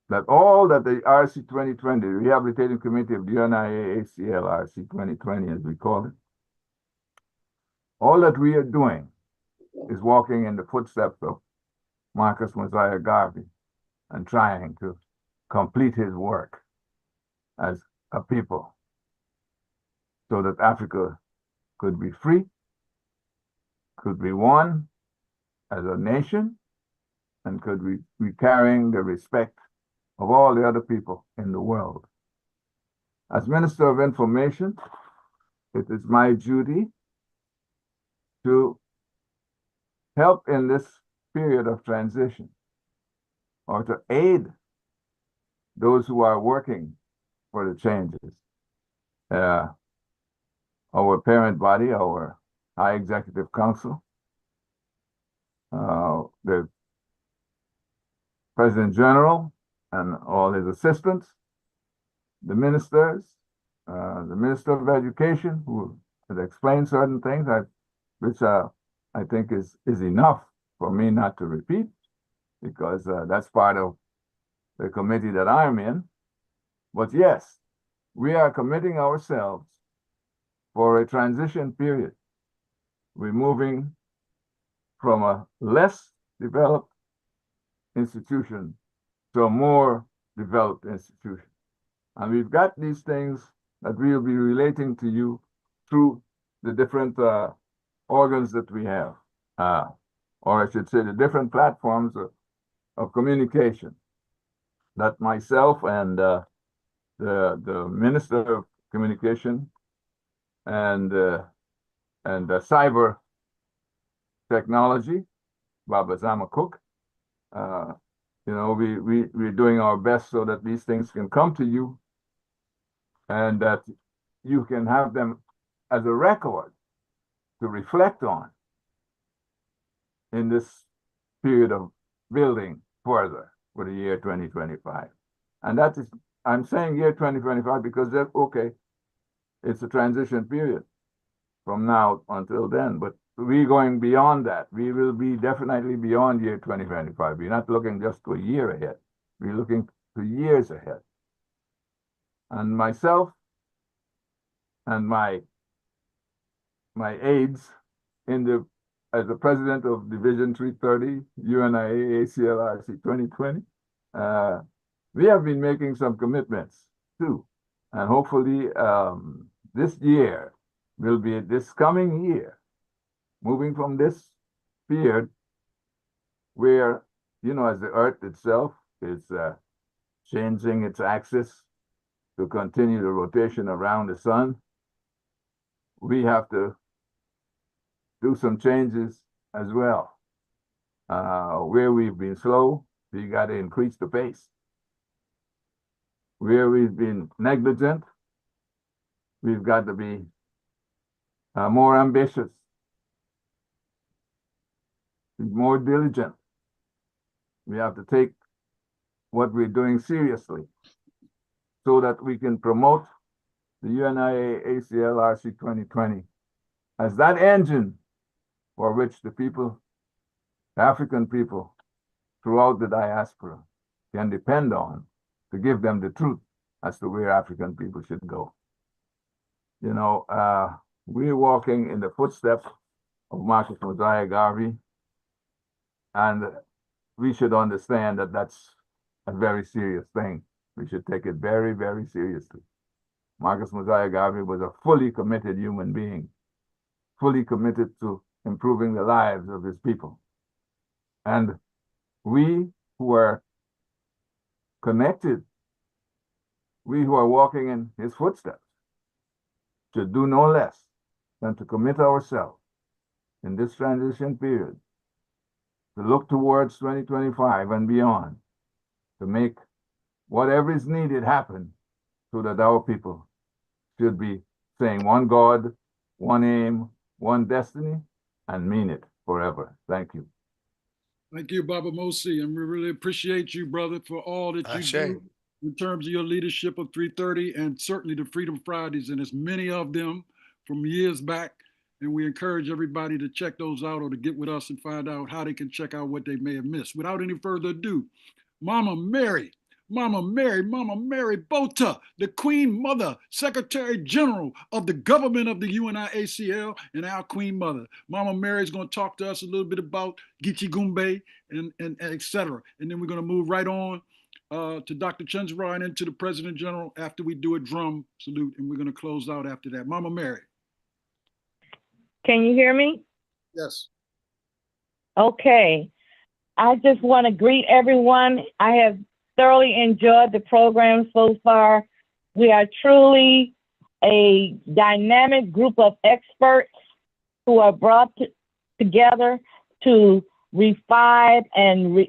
that all that the RC2020, the Rehabilitating Committee of the UNIAACLRC2020, as we call it, all that we are doing is walking in the footsteps of Marcus Mosiah Garvey and trying to complete his work as a people so that Africa could be free, could be one as a nation, and could be carrying the respect of all the other people in the world. As Minister of Information, it is my duty to help in this period of transition, or to aid those who are working for the changes. Our parent body, our High Executive Council, the President General and all his assistants, the ministers, the Minister of Education, who has explained certain things, which I think is enough for me not to repeat, because that's part of the committee that I'm in. But yes, we are committing ourselves for a transition period. We're moving from a less developed institution to a more developed institution. And we've got these things that we'll be relating to you through the different organs that we have, or I should say the different platforms of communication that myself and the Minister of Communication and Cyber Technology, Baba Zama Cook, we're doing our best so that these things can come to you and that you can have them as a record to reflect on in this period of building further for the year 2025. And that is, I'm saying year 2025 because it's a transition period from now until then, but we're going beyond that. We will be definitely beyond year 2025. We're not looking just to a year ahead. We're looking to years ahead. And myself and my aides as the president of Division 330, UNIAACLRC2020, we have been making some commitments too. And hopefully this year will be this coming year, moving from this period where, as the earth itself is changing its axis to continue the rotation around the sun, we have to do some changes as well. Where we've been slow, we got to increase the pace. Where we've been negligent, we've got to be more ambitious, more diligent. We have to take what we're doing seriously so that we can promote the UNIAACLRC2020 as that engine for which the people, African people throughout the diaspora can depend on to give them the truth as to where African people should go. We're walking in the footsteps of Marcus Mosiah Garvey, and we should understand that that's a very serious thing. We should take it very, very seriously. Marcus Mosiah Garvey was a fully committed human being, fully committed to improving the lives of his people. And we who are connected, we who are walking in his footsteps, should do no less than to commit ourselves in this transition period to look towards 2025 and beyond, to make whatever is needed happen so that our people should be saying one God, one aim, one destiny, and mean it forever. Thank you. Thank you, Baba Mosi, and we really appreciate you, brother, for all that you do in terms of your leadership of 330 and certainly the Freedom Fridays, and there's many of them from years back. And we encourage everybody to check those out or to get with us and find out how they can check out what they may have missed. Without any further ado, Mama Mary Bota, the Queen Mother, Secretary General of the government of the UNIACL, and our Queen Mother. Mama Mary is going to talk to us a little bit about Gichi Gumbe and et cetera. And then we're going to move right on to Dr. Chenjara and into the President General after we do a drum salute, and we're going to close out after that. Mama Mary. Can you hear me? Yes. Okay. I just want to greet everyone. I have thoroughly enjoyed the program so far. We are truly a dynamic group of experts who are brought together to revive and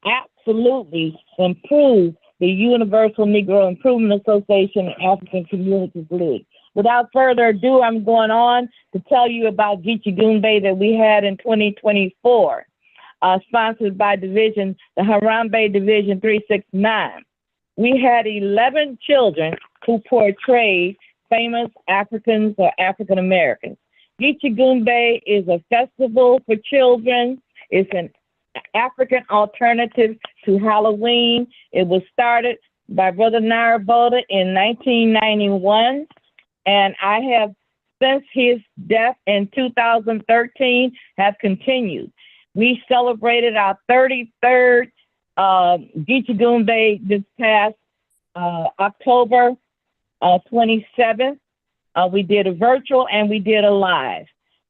absolutely improve the Universal Negro Improvement Association and African Communities League. without further ado, I'm going on to tell you about Geechee Goombay that we had in 2024, sponsored by the Harambe Division 369. We had 11 children who portrayed famous Africans or African Americans. Geechee Goombay is a festival for children. It's an African alternative to Halloween. It was started by Brother Naraboda in 1991, and I have, since his death in 2013, have continued. We celebrated our 33rd Geechee Goombay this past October 27th. We did a virtual and we did a live.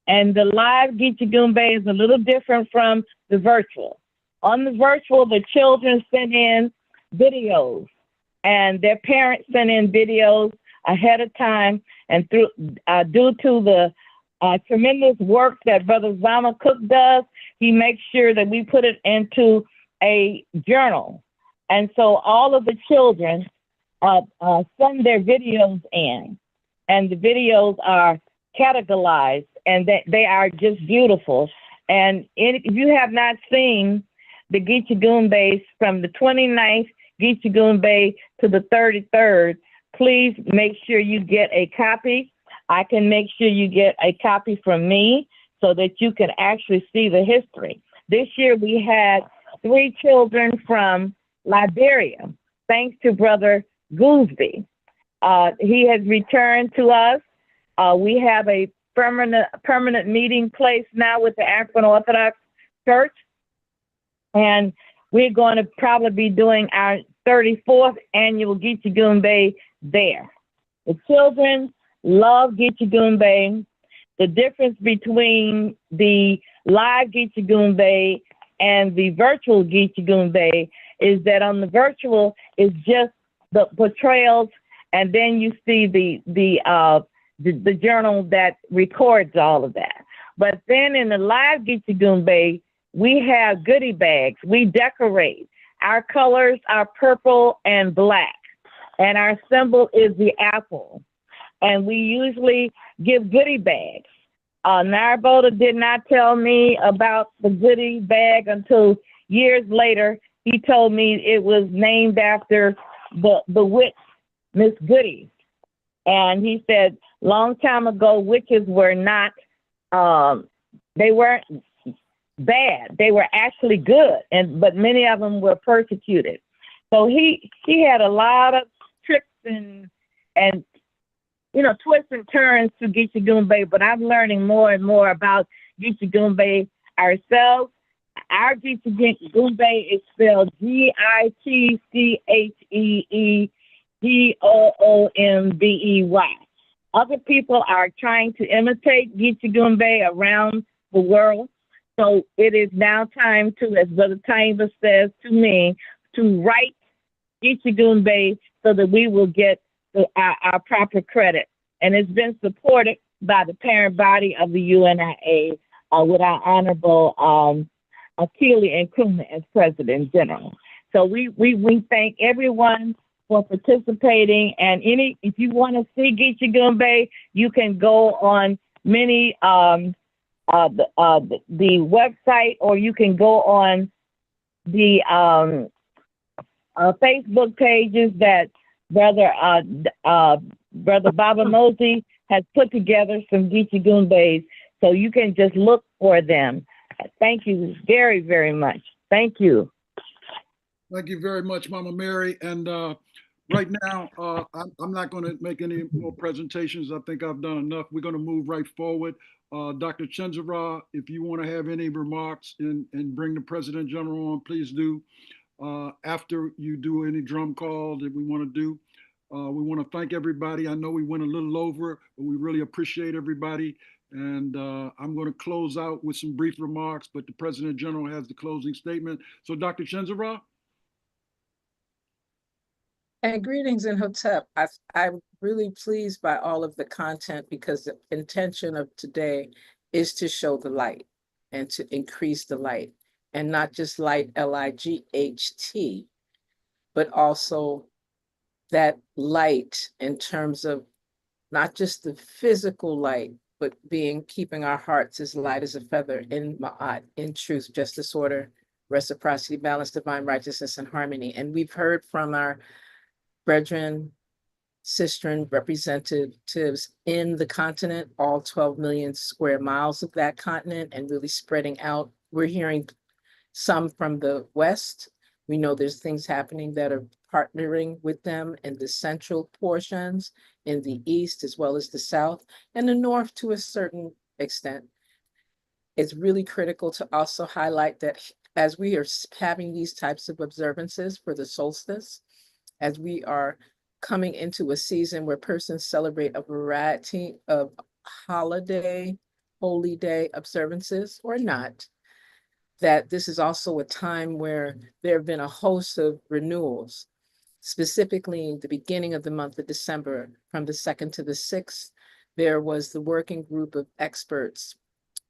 And the live Geechee Goombay is a little different from the virtual. On the virtual, the children sent in videos, and their parents sent in videos ahead of time. And due to the tremendous work that Brother Zama Cook does, he makes sure that we put it into a journal. And so all of the children send their videos in, and the videos are categorized, and they are just beautiful. And if you have not seen the Geechee Goombays from the 29th Geechee Goombay to the 33rd, please make sure you get a copy. I can make sure you get a copy from me so that you can actually see the history. This year we had 3 children from Liberia, thanks to Brother Gooseby. He has returned to us. We have a permanent meeting place now with the African Orthodox Church, and we're going to probably be doing our 34th annual Geechee Goombay there. The children love Geechee Goombay. The difference between the live Geechee Goombay and the virtual Geechee Goombay is that on the virtual is just the portrayals, and then you see the journal that records all of that. But then in the live Geechee Goombay, we have goodie bags. We decorate. Our colors are purple and black, and our symbol is the apple. And we usually give goodie bags. Naraboda did not tell me about the goodie bag until years later. He told me it was named after the witch, Miss Goody. And he said, long time ago, witches were not, they weren't bad. They were actually good, but many of them were persecuted. So he had a lot of tricks and twists and turns to Geechee Goombay, but I'm learning more and more about Geechee Goombay ourselves. Our Geechee Goombay is spelled Gitcheegeoombey. Other people are trying to imitate Geechee Goombay around the world. So it is now time to, as Brother Taimba says to me, to write Geechee Goombay so that we will get our proper credit. And it's been supported by the parent body of the UNIA with our Honorable Akili Nkrumah as President General. So we thank everyone for participating. And if you want to see Geechee Goombay, you can go on many the website, or you can go on the Facebook pages that Brother Baba Mosey has put together some Geechee Goombays, so you can just look for them. Thank you very, very much. Thank you. Thank you very much, Mama Mary. And right now, I'm not going to make any more presentations. I think I've done enough. We're going to move right forward. Dr. Chenjara, if you want to have any remarks and bring the President General on, please do. After you do any drum call that we want to do, we want to thank everybody. I know we went a little over, but we really appreciate everybody. And I'm going to close out with some brief remarks, but the President General has the closing statement. So Dr. Chenjara. And greetings in Hotep. I'm really pleased by all of the content, because the intention of today is to show the light and to increase the light, and not just light, L-I-G-H-T, but also that light in terms of not just the physical light, but keeping our hearts as light as a feather in Ma'at, in truth, justice, order, reciprocity, balance, divine righteousness, and harmony. And we've heard from our brethren, sistren representatives in the continent, all 12 million square miles of that continent, and really spreading out. We're hearing some from the West. We know there's things happening that are partnering with them in the central portions, in the East, as well as the South, and the North to a certain extent. It's really critical to also highlight that as we are having these types of observances for the solstice, as we are coming into a season where persons celebrate a variety of holiday, holy day observances or not, that this is also a time where there have been a host of renewals. Specifically, the beginning of the month of December, from the 2nd to the 6th, there was the working group of experts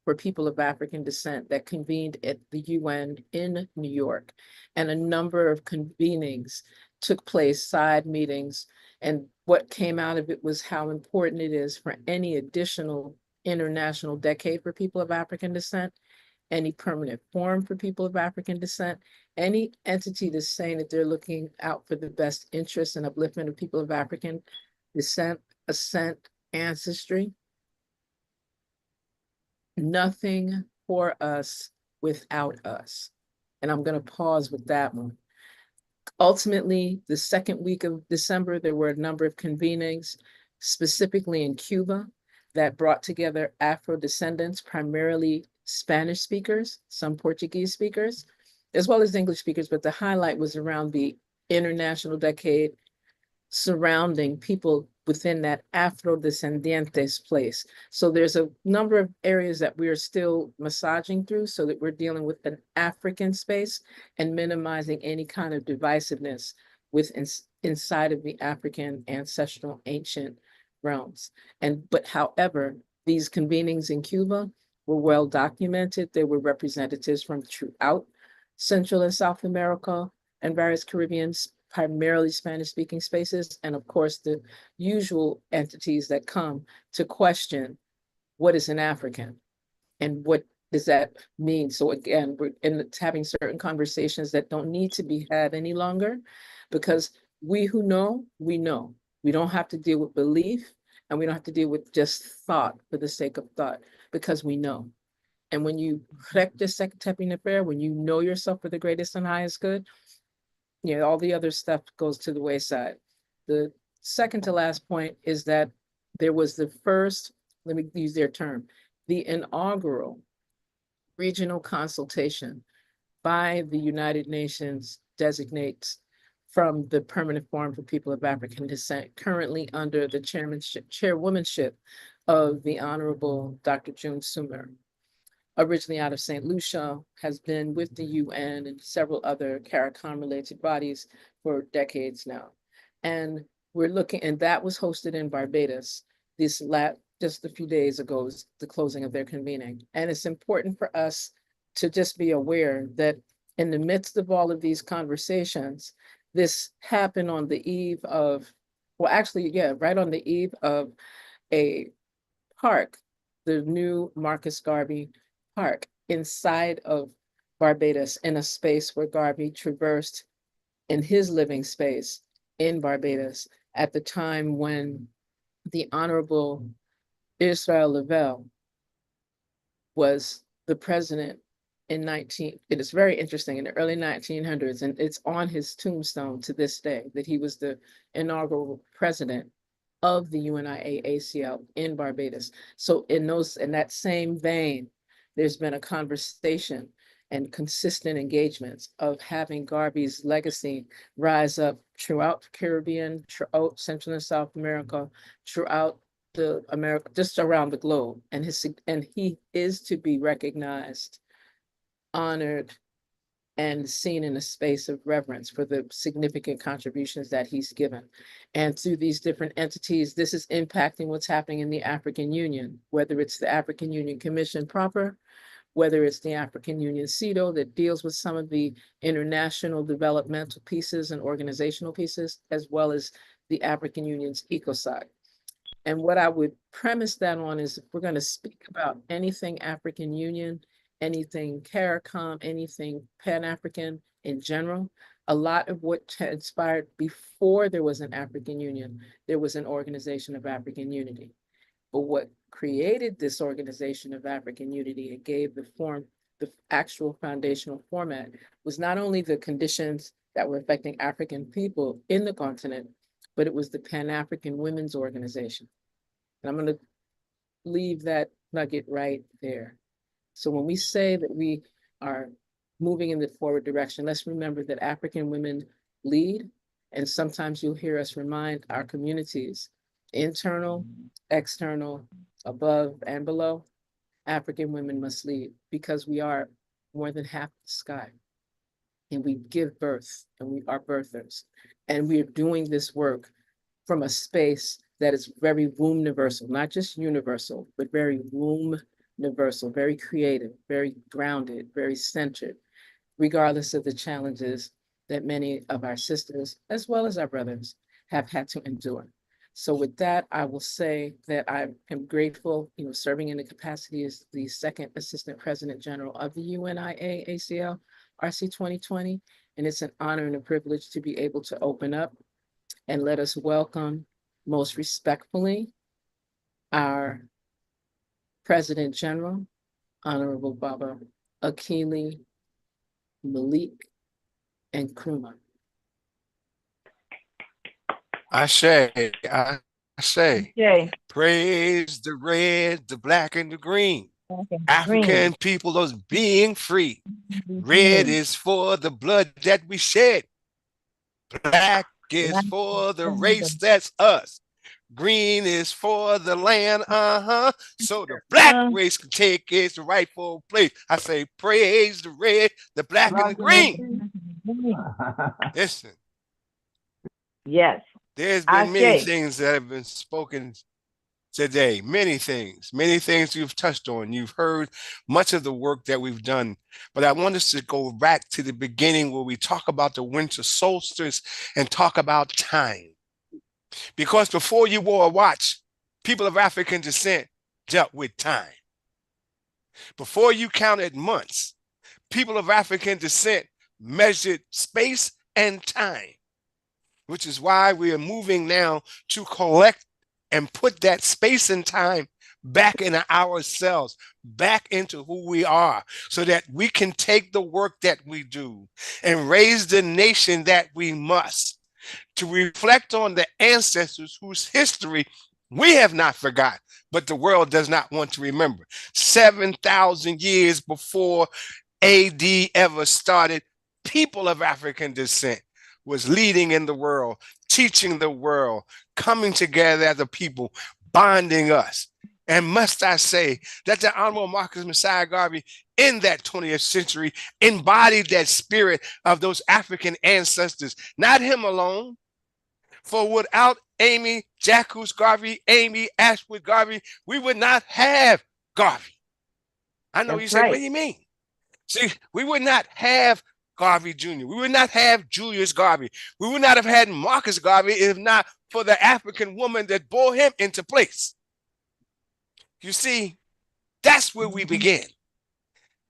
for people of African descent that convened at the UN in New York. And a number of convenings took place, side meetings. And what came out of it was how important it is for any additional international decade for people of African descent, any permanent forum for people of African descent, any entity that's saying that they're looking out for the best interests and upliftment of people of African descent, ascent, ancestry. Nothing for us without us. And I'm going to pause with that one. Ultimately, the second week of December, there were a number of convenings, specifically in Cuba, that brought together Afro descendants, primarily Spanish speakers, some Portuguese speakers, as well as English speakers, but the highlight was around the international decade surrounding people within that Afro-descendientes place. So there's a number of areas that we are still massaging through so that we're dealing with an African space and minimizing any kind of divisiveness inside of the African ancestral ancient realms. But however, these convenings in Cuba were well documented. There were representatives from throughout Central and South America and various Caribbean, primarily Spanish-speaking spaces, and of course, the usual entities that come to question what is an African and what does that mean. So again, we're having certain conversations that don't need to be had any longer, because we who know, we know. We don't have to deal with belief, and we don't have to deal with just thought for the sake of thought, because we know. And when you practice second affair, when you know yourself for the greatest and highest good, you know, all the other stuff goes to the wayside. The second to last point is that there was the first, let me use their term, the inaugural regional consultation by the United Nations designates from the Permanent Forum for People of African Descent, currently under the chairwomanship of the Honorable Dr. June Sumer, originally out of St. Lucia, has been with the UN and several other CARICOM-related bodies for decades now. And we're looking, and that was hosted in Barbados just a few days ago, the closing of their convening. And it's important for us to just be aware that in the midst of all of these conversations, this happened on the eve of, well, actually, yeah, right on the eve of a park, the new Marcus Garvey Park inside of Barbados, in a space where Garvey traversed in his living space in Barbados at the time when the Honorable Israel Lavelle was the president it is very interesting, in the early 1900s, and it's on his tombstone to this day, that he was the inaugural president of the UNIAACL in Barbados. So in that same vein, there's been a conversation and consistent engagements of having Garvey's legacy rise up throughout the Caribbean, throughout Central and South America, throughout just around the globe. And he is to be recognized, honored, and seen in a space of reverence for the significant contributions that he's given. And through these different entities, this is impacting what's happening in the African Union, whether it's the African Union Commission proper, whether it's the African Union CEDAW that deals with some of the international developmental pieces and organizational pieces, as well as the African Union's ECOSOC. And what I would premise that on is if we're going to speak about anything African Union, anything CARICOM, anything Pan-African in general, a lot of what transpired before there was an African Union, there was an Organization of African Unity. But what created this Organization of African Unity and gave the actual foundational format was not only the conditions that were affecting African people in the continent, but it was the Pan-African Women's Organization. And I'm going to leave that nugget right there. So when we say that we are moving in the forward direction, let's remember that African women lead, and sometimes you'll hear us remind our communities, internal, external, above and below, African women must lead because we are more than half the sky. And we give birth and we are birthers. And we are doing this work from a space that is very womb universal, not just universal, but very womb universal, very creative, very grounded, very centered, regardless of the challenges that many of our sisters, as well as our brothers, have had to endure. So with that, I will say that I am grateful, serving in the capacity as the second Assistant President General of the UNIAACLRC2020. And it's an honor and a privilege to be able to open up and let us welcome most respectfully our President General, Honorable Baba Akili Malik and Nkrumah. I say, praise the red, the black, and the green. African people are being free. Red is for the blood that we shed. Black is for the race that's us. Green is for the land, so the black race can take its rightful place. I say, praise the red, the black, and the green. Listen. Yes. There's been many things that have been spoken today. Many things you've touched on. You've heard much of the work that we've done. But I want us to go back to the beginning where we talk about the winter solstice and talk about time. Because before you wore a watch, people of African descent dealt with time. Before you counted months, people of African descent measured space and time, which is why we are moving now to collect and put that space and time back into ourselves, back into who we are, so that we can take the work that we do and raise the nation that we must, to reflect on the ancestors whose history we have not forgot, but the world does not want to remember. 7,000 years before AD ever started, people of African descent was leading in the world, teaching the world, coming together as a people, bonding us. And must I say that the Honorable Marcus Messiah Garvey in that 20th century embodied that spirit of those African ancestors, not him alone. For without Amy Jacques Garvey, Amy Ashwood Garvey, we would not have Garvey. I know you say, what do you mean? See, we would not have Garvey Jr. We would not have Julius Garvey. We would not have had Marcus Garvey if not for the African woman that bore him into place. You see, that's where we begin.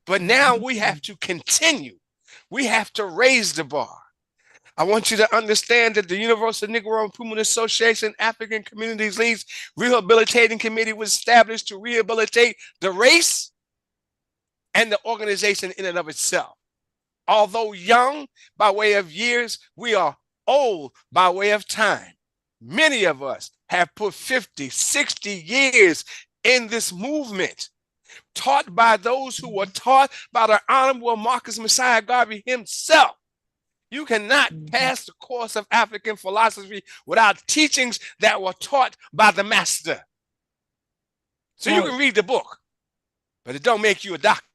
But now we have to continue. We have to raise the bar. I want you to understand that the Universal Negro Improvement Association African Communities League's Rehabilitating Committee was established to rehabilitate the race and the organization in and of itself. Although young by way of years, we are old by way of time. Many of us have put 50, 60 years in this movement, taught by those who were taught by the Honorable Marcus Messiah Garvey himself. You cannot pass the course of African philosophy without teachings that were taught by the master. So you can read the book, but it don't make you a doctor.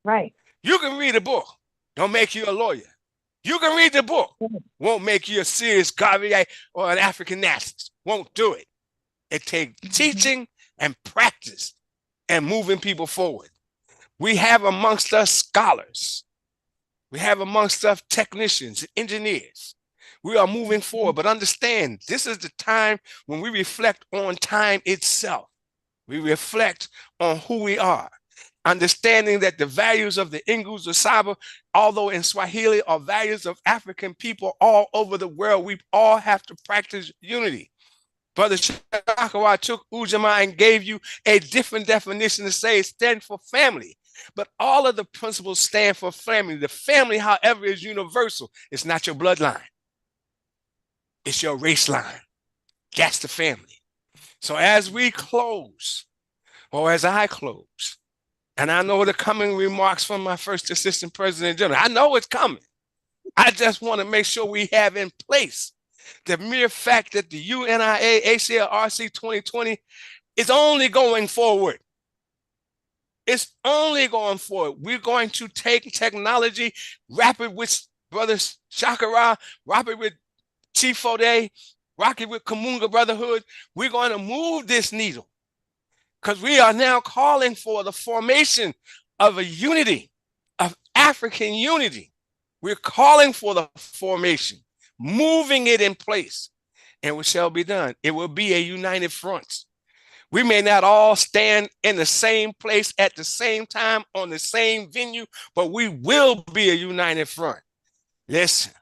Right. You can read a book, don't make you a lawyer. You can read the book, won't make you a serious Garvey or an African nationalist. Won't do it. It takes teaching and practice and moving people forward. We have amongst us scholars. We have amongst us technicians, engineers. We are moving forward, but understand this is the time when we reflect on time itself. We reflect on who we are, understanding that the values of the Ingus or Saba, although in Swahili, are values of African people all over the world. We all have to practice unity. Brother Shakawa took Ujamaa and gave you a different definition to say it stands for family. But all of the principles stand for family. The family, however, is universal. It's not your bloodline. It's your race line. That's the family. So as we close, or as I close, and I know the coming remarks from my first assistant president general, I know it's coming. I just want to make sure we have in place the mere fact that the UNIAACLRC2020 is only going forward. It's only going forward. We're going to take technology, wrap it with Brother Shakara, wrap it with Chief Ode, rock it with Kamunga Brotherhood. We're going to move this needle because we are now calling for the formation of a unity, of African unity. We're calling for the formation, moving it in place, and it shall be done. It will be a united front. We may not all stand in the same place at the same time on the same venue, but we will be a united front. Listen,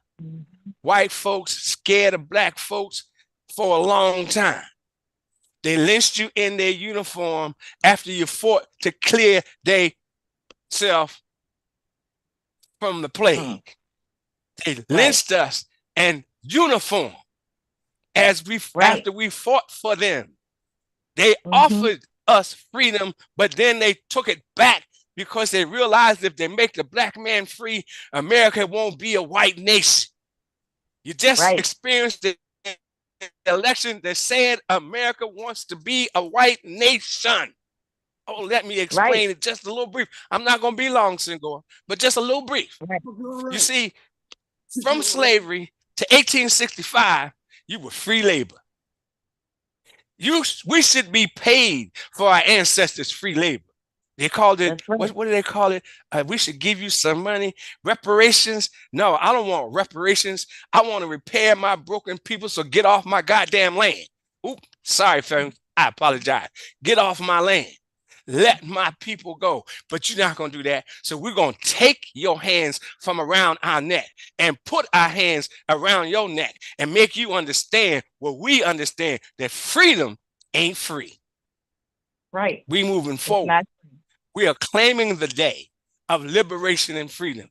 white folks scared of black folks for a long time. They lynched you in their uniform after you fought to clear themselves from the plague. They lynched us in uniform after we fought for them. They offered us freedom, but then they took it back because they realized if they make the black man free, America won't be a white nation. You just experienced the election that said America wants to be a white nation. Oh, let me explain it just a little brief. I'm not going to be long, Senghor, but just a little brief. You see, from slavery to 1865, you were free labor. We should be paid for our ancestors' free labor. They called it, what do they call it? We should give you some money. Reparations? No, I don't want reparations. I want to repair my broken people, so get off my goddamn land. Oops, sorry, fam. I apologize. Get off my land. Let my people go. But you're not going to do that. So we're going to take your hands from around our neck and put our hands around your neck and make you understand what we understand, that freedom ain't free. Right. We moving forward. We are claiming the day of liberation and freedom.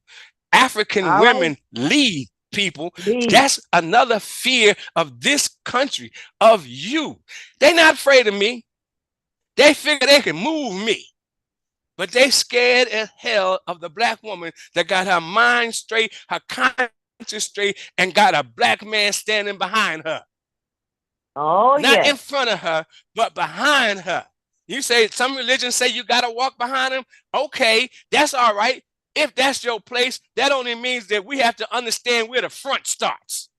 African women lead, people. That's another fear of this country, of you. They're not afraid of me. They figure they can move me, but they scared as hell of the black woman that got her mind straight, her conscience straight, and got a black man standing behind her. Oh, Not in front of her, but behind her. You say some religions say you got to walk behind them. Okay, that's all right. If that's your place, that only means that we have to understand where the front starts.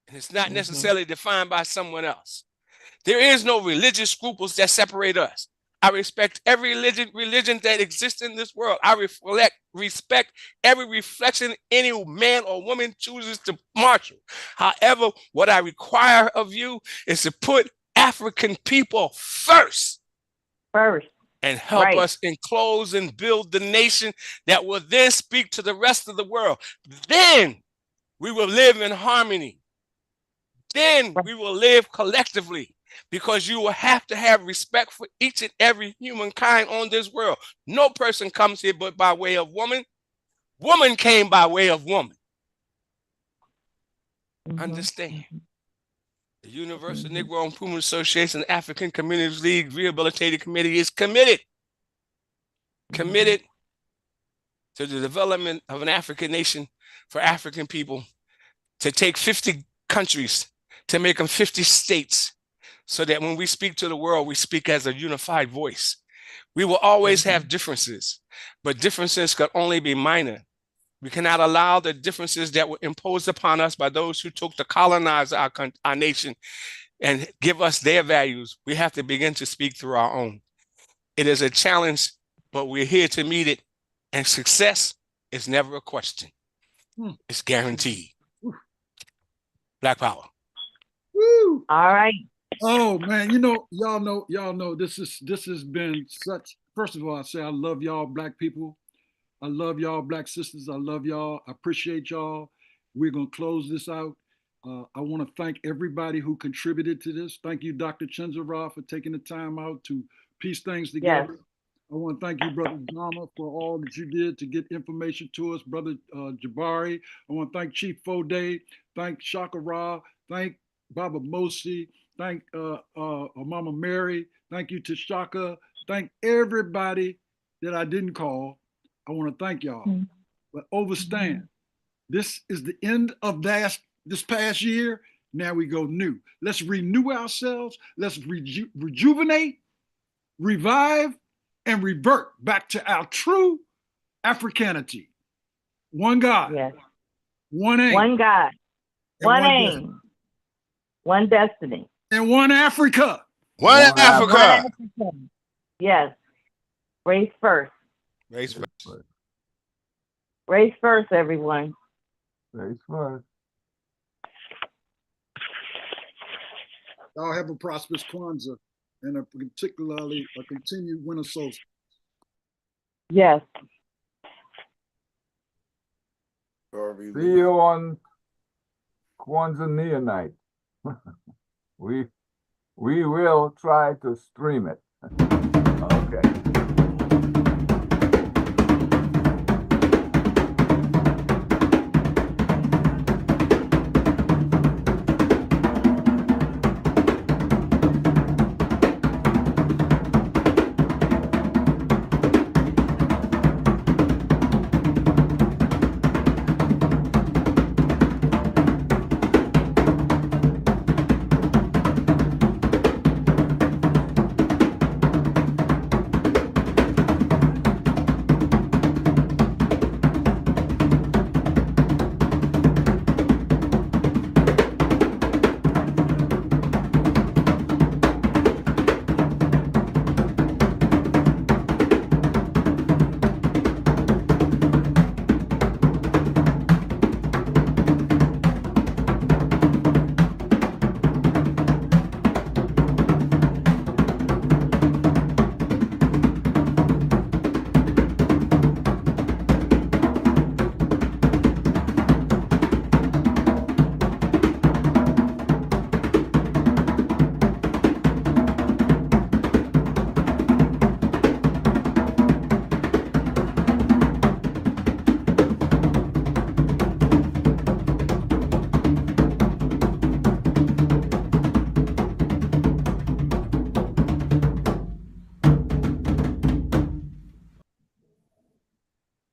And it's not necessarily defined by someone else. There is no religious scruples that separate us. I respect every religion that exists in this world. I respect every reflection any man or woman chooses to marshal. However, what I require of you is to put African people first. And help us enclose and build the nation that will then speak to the rest of the world. Then we will live in harmony. Then we will live collectively. Because you will have to have respect for each and every humankind on this world. No person comes here but by way of woman. Woman came by way of woman. Understand. The Universal Negro Improvement Association African Communities League Rehabilitative Committee is committed to the development of an African nation for African people, to take 50 countries, to make them 50 states, so that when we speak to the world, we speak as a unified voice. We will always have differences, but differences could only be minor. We cannot allow the differences that were imposed upon us by those who took to colonize our nation and give us their values. We have to begin to speak through our own. It is a challenge, but we're here to meet it, and success is never a question. It's guaranteed. Black power. Woo! All right. Oh man, y'all know this has been such. First of all, I say I love y'all, Black people. I love y'all, Black sisters. I love y'all. I appreciate y'all. We're gonna close this out. I want to thank everybody who contributed to this. Thank you, Dr. Chenzara, for taking the time out to piece things together. Yes. I want to thank you, Brother Jama, for all that you did to get information to us. Brother Jabari, I want to thank Chief Foday, thank Shaka Ra, thank Baba Mosi, thank Mama Mary, thank you to Shaka, thank everybody that I didn't call. I want to thank y'all. But overstand, this is the end of this past year. Now we go new. Let's renew ourselves. Let's rejuvenate, revive, and revert back to our true Africanity. One God. Yes. One aim. One God. And One destiny. aim. One destiny. And one Africa. One Africa. One Africa. Yes. Race first. Race first. Race first, everyone. Race first. Y'all have a prosperous Kwanzaa and particularly a continued winter solstice. Yes. See you on Kwanzaa Near Night. We will try to stream it. Okay.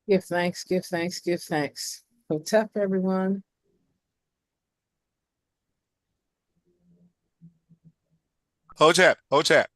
Give thanks, give thanks, give thanks. Hotep, everyone. Hotep, Hotep.